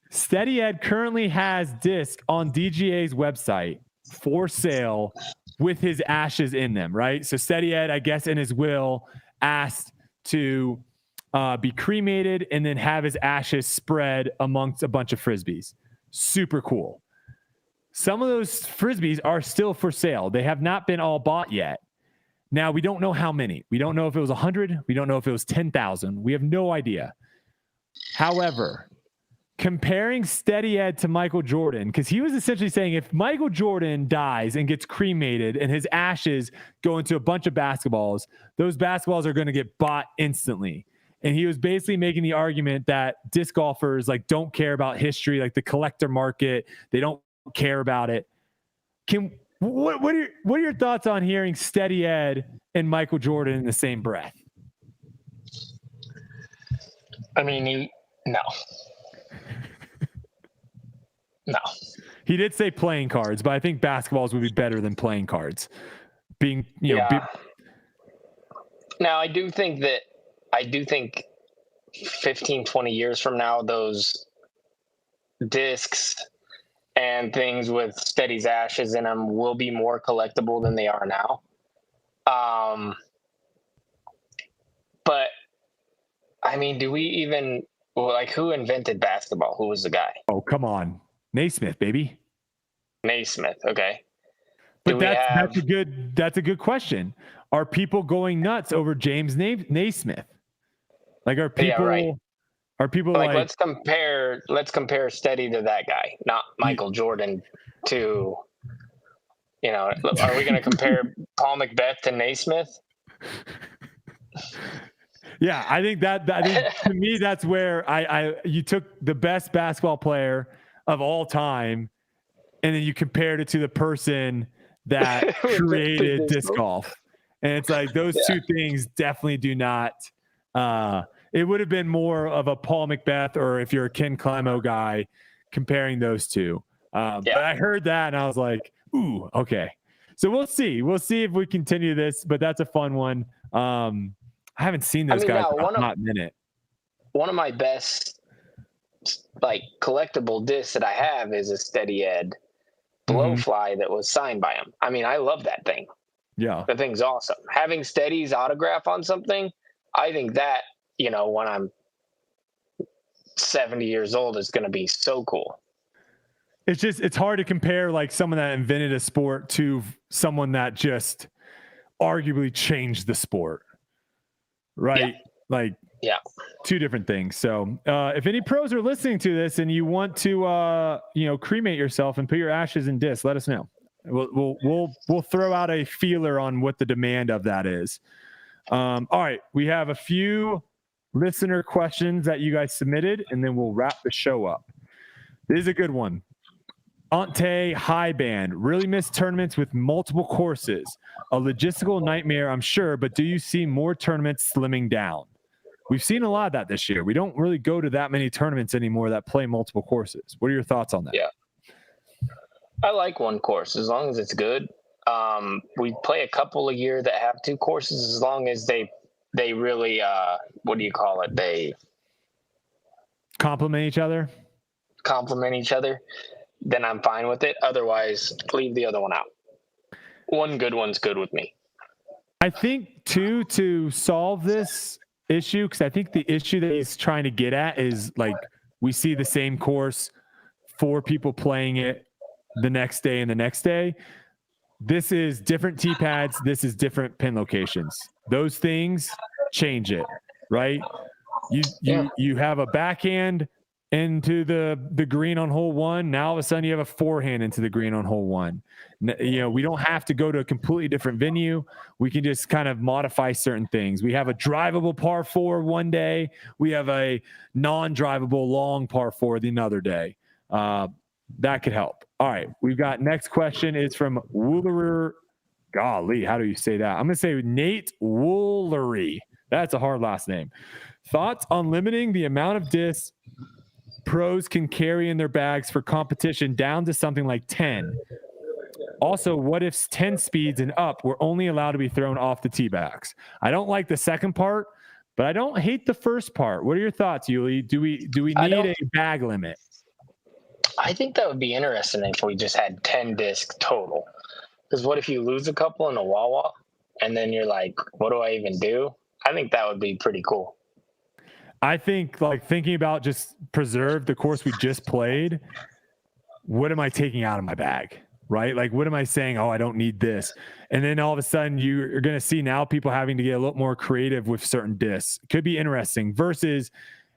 Steady Ed currently has disc on DGA's website for sale with his ashes in them, right? So Steady Ed, I guess in his will, asked to be cremated and then have his ashes spread amongst a bunch of Frisbees. Super cool. Some of those Frisbees are still for sale. They have not been all bought yet. Now, we don't know how many. We don't know if it was 100. We don't know if it was 10,000. We have no idea. However, comparing Steady Ed to Michael Jordan, because he was essentially saying if Michael Jordan dies and gets cremated and his ashes go into a bunch of basketballs, those basketballs are going to get bought instantly. And he was basically making the argument that disc golfers don't care about history, like the collector market. They don't care about it. What are your thoughts on hearing Steady Ed and Michael Jordan in the same breath? I mean, no. No. He did say playing cards, but I think basketballs would be better than playing cards. Now, I do think 15, 20 years from now, those discs and things with Steady's ashes in them will be more collectible than they are now. But I mean, do we even who invented basketball? Who was the guy? Oh, come on. Naismith, baby. Naismith. Okay. But that's a good question. Are people going nuts over James Naismith? Are people Are people Like, like let's compare Steady to that guy, not Michael Jordan to, are we going to compare Paul Macbeth to Naismith? Yeah, I think to me that's where you took the best basketball player of all time, and then you compared it to the person that created disc golf, and it's like those two things definitely do not. It would have been more of a Paul Macbeth, or if you're a Ken Climo guy, comparing those two. But I heard that and I was like, ooh, okay. So we'll see. We'll see if we continue this, but that's a fun one. I haven't seen those guys in a hot minute. One of my best collectible discs that I have is a Steady Ed Blowfly that was signed by him. I mean, I love that thing. Yeah. The thing's awesome. Having Steady's autograph on something, I think that, when I'm 70 years old is going to be so cool. It's hard to compare like someone that invented a sport to someone that just arguably changed the sport. Right. Two different things. So if any pros are listening to this and you want to cremate yourself and put your ashes in discs, let us know. We'll throw out a feeler on what the demand of that is. All right, we have a few listener questions that you guys submitted, and then we'll wrap the show up. This is a good one. Ante High Band really missed tournaments with multiple courses. A logistical nightmare, I'm sure, but do you see more tournaments slimming down? We've seen a lot of that this year. We don't really go to that many tournaments anymore that play multiple courses. What are your thoughts on that? Yeah. I like one course as long as it's good. We play a couple a year that have two courses as long as they really, they complement each other. Then I'm fine with it. Otherwise, leave the other one out. One good one's good with me. I think, too, to solve this issue, because I think the issue that he's trying to get at is, like, we see the same course, 4 people playing it the next day and the next day. This is different tee pads. This is different pin locations. Those things change it, right? You have a backhand into the green on hole 1. Now all of a sudden you have a forehand into the green on hole 1. We don't have to go to a completely different venue. We can just kind of modify certain things. We have a drivable par 4 one day. We have a non-drivable long par 4 the other day. That could help. All right. We've got next question is from Woolery. Golly, how do you say that? I'm going to say Nate Woolery. That's a hard last name. Thoughts on limiting the amount of discs pros can carry in their bags for competition down to something like 10? Also, what if 10 speeds and up were only allowed to be thrown off the tee bags? I don't like the second part, but I don't hate the first part. What are your thoughts, Uli? Do we need a bag limit? I think that would be interesting if we just had 10 discs total. Because what if you lose a couple in a Wawa and then you're like, what do I even do? I think that would be pretty cool. I think, like, thinking about just preserve the course we just played, what am I taking out of my bag, right? Like, what am I saying? Oh, I don't need this. And then all of a sudden you're going to see now people having to get a little more creative with certain discs. Could be interesting versus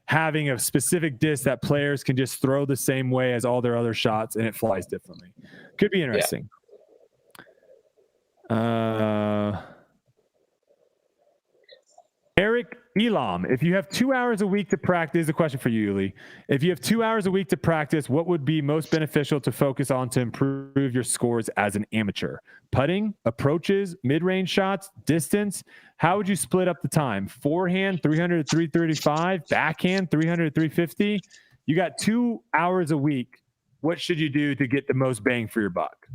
having a specific disc that players can just throw the same way as all their other shots and it flies differently. Could be interesting. Eric Elam, if you have 2 hours a week to practice, is a question for you, Uli. If you have 2 hours a week to practice, what would be most beneficial to focus on to improve your scores as an amateur? Putting, approaches, mid-range shots, distance? How would you split up the time? Forehand, 300 to 335, backhand, 300 to 350? You got 2 hours a week. What should you do to get the most bang for your buck?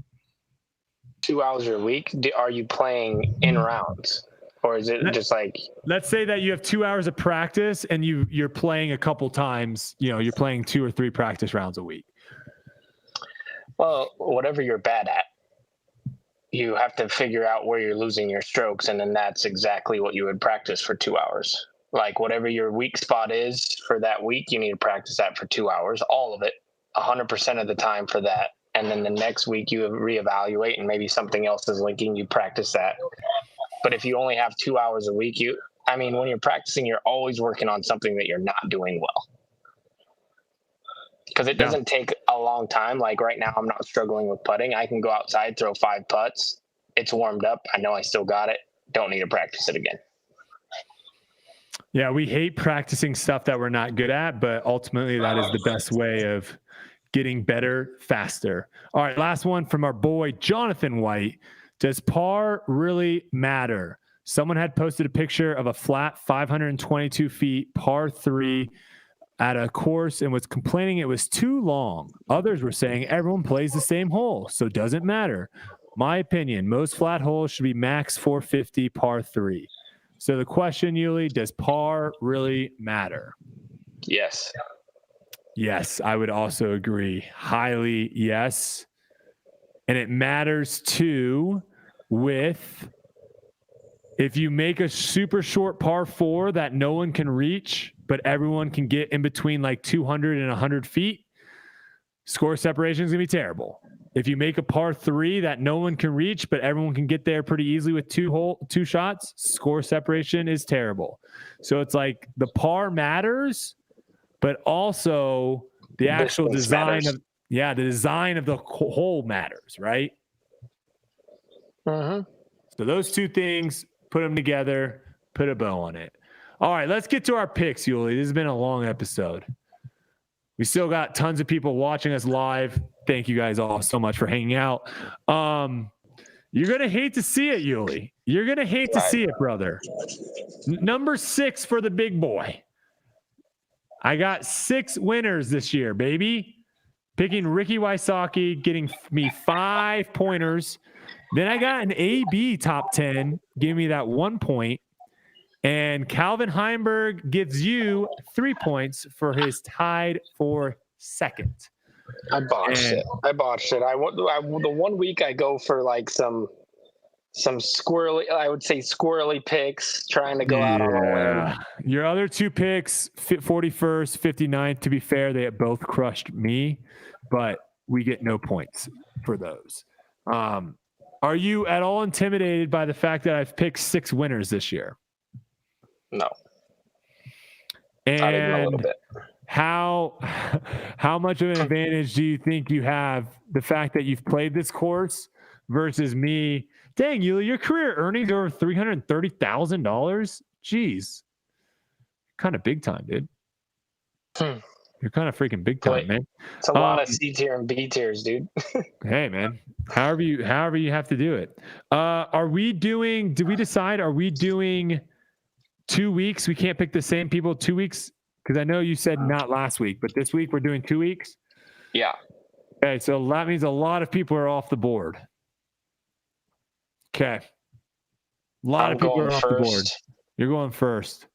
2 hours a week? Are you playing in rounds? Or is it just like... Let's say that you have 2 hours of practice and you're playing a couple times, you're playing 2 or 3 practice rounds a week. Well, whatever you're bad at, you have to figure out where you're losing your strokes, and then that's exactly what you would practice for 2 hours. Like, whatever your weak spot is for that week, you need to practice that for 2 hours, all of it, 100% of the time for that. And then the next week you reevaluate, and maybe something else is linking, you practice that. But if you only have 2 hours a week, when you're practicing, you're always working on something that you're not doing well. because it doesn't take a long time. Like right now, I'm not struggling with putting. I can go outside, throw 5 putts. It's warmed up. I know I still got it. Don't need to practice it again. Yeah, we hate practicing stuff that we're not good at, but ultimately that is the best way of getting better faster. All right, last one from our boy Jonathan White. Does par really matter? Someone had posted a picture of a flat 522 feet par 3 at a course and was complaining it was too long. Others were saying everyone plays the same hole, so it doesn't matter. My opinion, most flat holes should be max 450 par 3. So the question, Uli, does par really matter? Yes. Yes, I would also agree. Highly yes. And it matters too with if you make a super short par 4 that no one can reach, but everyone can get in between like 200 and 100 feet, score separation is going to be terrible. If you make a par 3 that no one can reach, but everyone can get there pretty easily with two shots, score separation is terrible. So it's like the par matters, but also the actual design of the design of the hole matters, right? Mm-hmm. So those two things, put them together, put a bow on it. All right, let's get to our picks, Uli. This has been a long episode. We still got tons of people watching us live. Thank you guys all so much for hanging out. You're going to hate to see it, Uli. You're going to hate to see it, brother. Number 6 for the big boy. I got 6 winners this year, baby. Picking Ricky Wysocki, getting me 5 pointers. Then I got an AB top 10, giving me that 1 point. And Calvin Heimberg gives you 3 points for his tied for second. I botched it. The 1 week I go for like some squirrely, I would say squirrely picks, trying to go out on a limb. Your other 2 picks, 41st, 59th, to be fair, they have both crushed me, but we get no points for those. Are you at all intimidated by the fact that I've picked 6 winners this year? No. And not even a little bit. How much of an advantage do you think you have the fact that you've played this course versus me? Dang, your career earnings are over $330,000. Jeez, kind of big time, dude. You're kind of freaking big time, man. It's a lot of C tier and B tiers, dude. Hey, man. However you have to do it. Did we decide? Are we doing 2 weeks? We can't pick the same people 2 weeks because I know you said not last week, but this week we're doing 2 weeks. Yeah. Okay, so that means a lot of people are off the board. Okay. A lot of people are off the board. You're going first.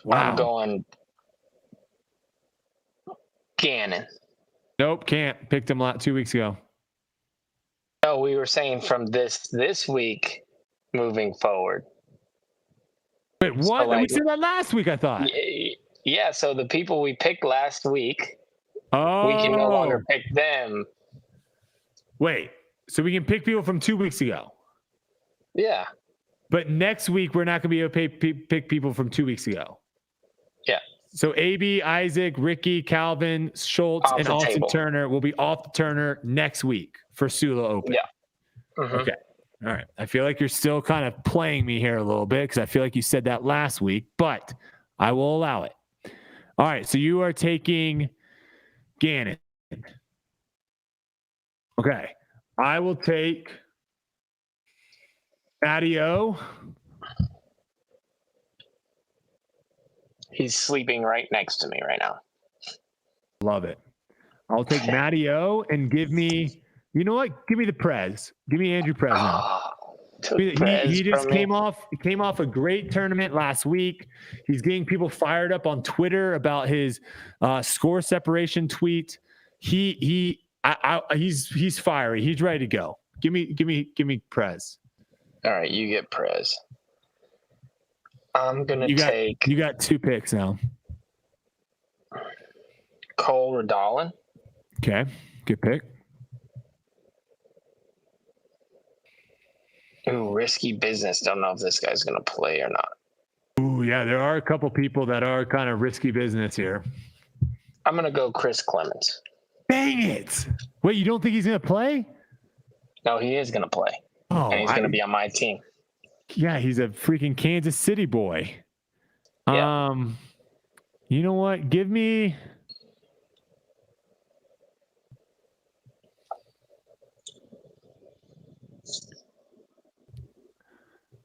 Wow. I'm going Gannon. Nope, can't. Picked him 2 weeks ago. No, we were saying from this week moving forward. Wait, what? We said that last week, I thought. Yeah, so the people we picked last week, we can no longer pick them. Wait, so we can pick people from 2 weeks ago? Yeah. But next week, we're not going to be able to pick people from 2 weeks ago. Yeah. So AB, Isaac, Ricky, Calvin, Schultz, and Austin Turner will be off the Turner next week for Sula Open. Yeah. Mm-hmm. Okay. All right. I feel like you're still kind of playing me here a little bit because I feel like you said that last week, but I will allow it. All right. So you are taking Gannon. Okay. I will take Matty O. He's sleeping right next to me right now. Love it. I'll take Matty O and give me, you know what? Give me the Prez. Give me Andrew Prez now. He just came off a great tournament last week. He's getting people fired up on Twitter about his score separation tweet. He's fiery. He's ready to go. Give me Prez. All right, you get Prez. I'm gonna take. You got 2 picks now. Cole Redolin. Okay, good pick. Ooh, risky business. Don't know if this guy's gonna play or not. Ooh, yeah, there are a couple people that are kind of risky business here. I'm gonna go Chris Clemens. Dang it! Wait, you don't think he's gonna play? No, he is gonna play, Oh, and he's gonna be on my team. Yeah, he's a freaking Kansas City boy. Yeah. You know what? Give me.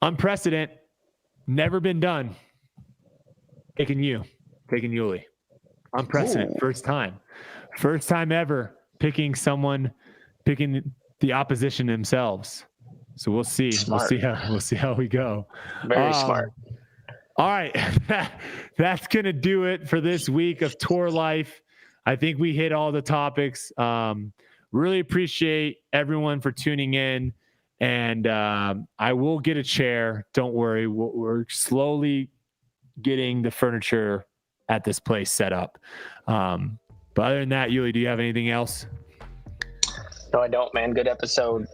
Unprecedented. Never been done. Taking Uli. Unprecedented. Ooh. First time ever picking the opposition themselves. So we'll see. Smart. We'll see how we go. Very smart. All right. That's going to do it for this week of Tour Life. I think we hit all the topics. Really appreciate everyone for tuning in. And I will get a chair. Don't worry. We're slowly getting the furniture at this place set up. But other than that, Uli, do you have anything else? No, I don't, man. Good episode.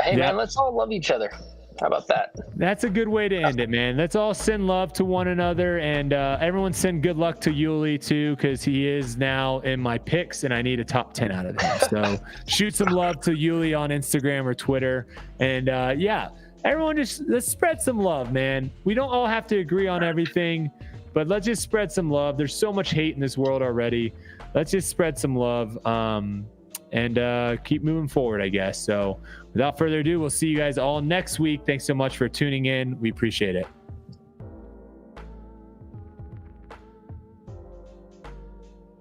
Hey, man, let's all love each other. How about that? That's a good way to end it, man. Let's all send love to one another, and everyone send good luck to Uli too, because he is now in my picks, and I need a top 10 out of him. So shoot some love to Uli on Instagram or Twitter, and everyone let's spread some love, man. We don't all have to agree on everything, but let's just spread some love. There's so much hate in this world already. Let's just spread some love and keep moving forward, I guess. So without further ado, we'll see you guys all next week. Thanks so much for tuning in. We appreciate it.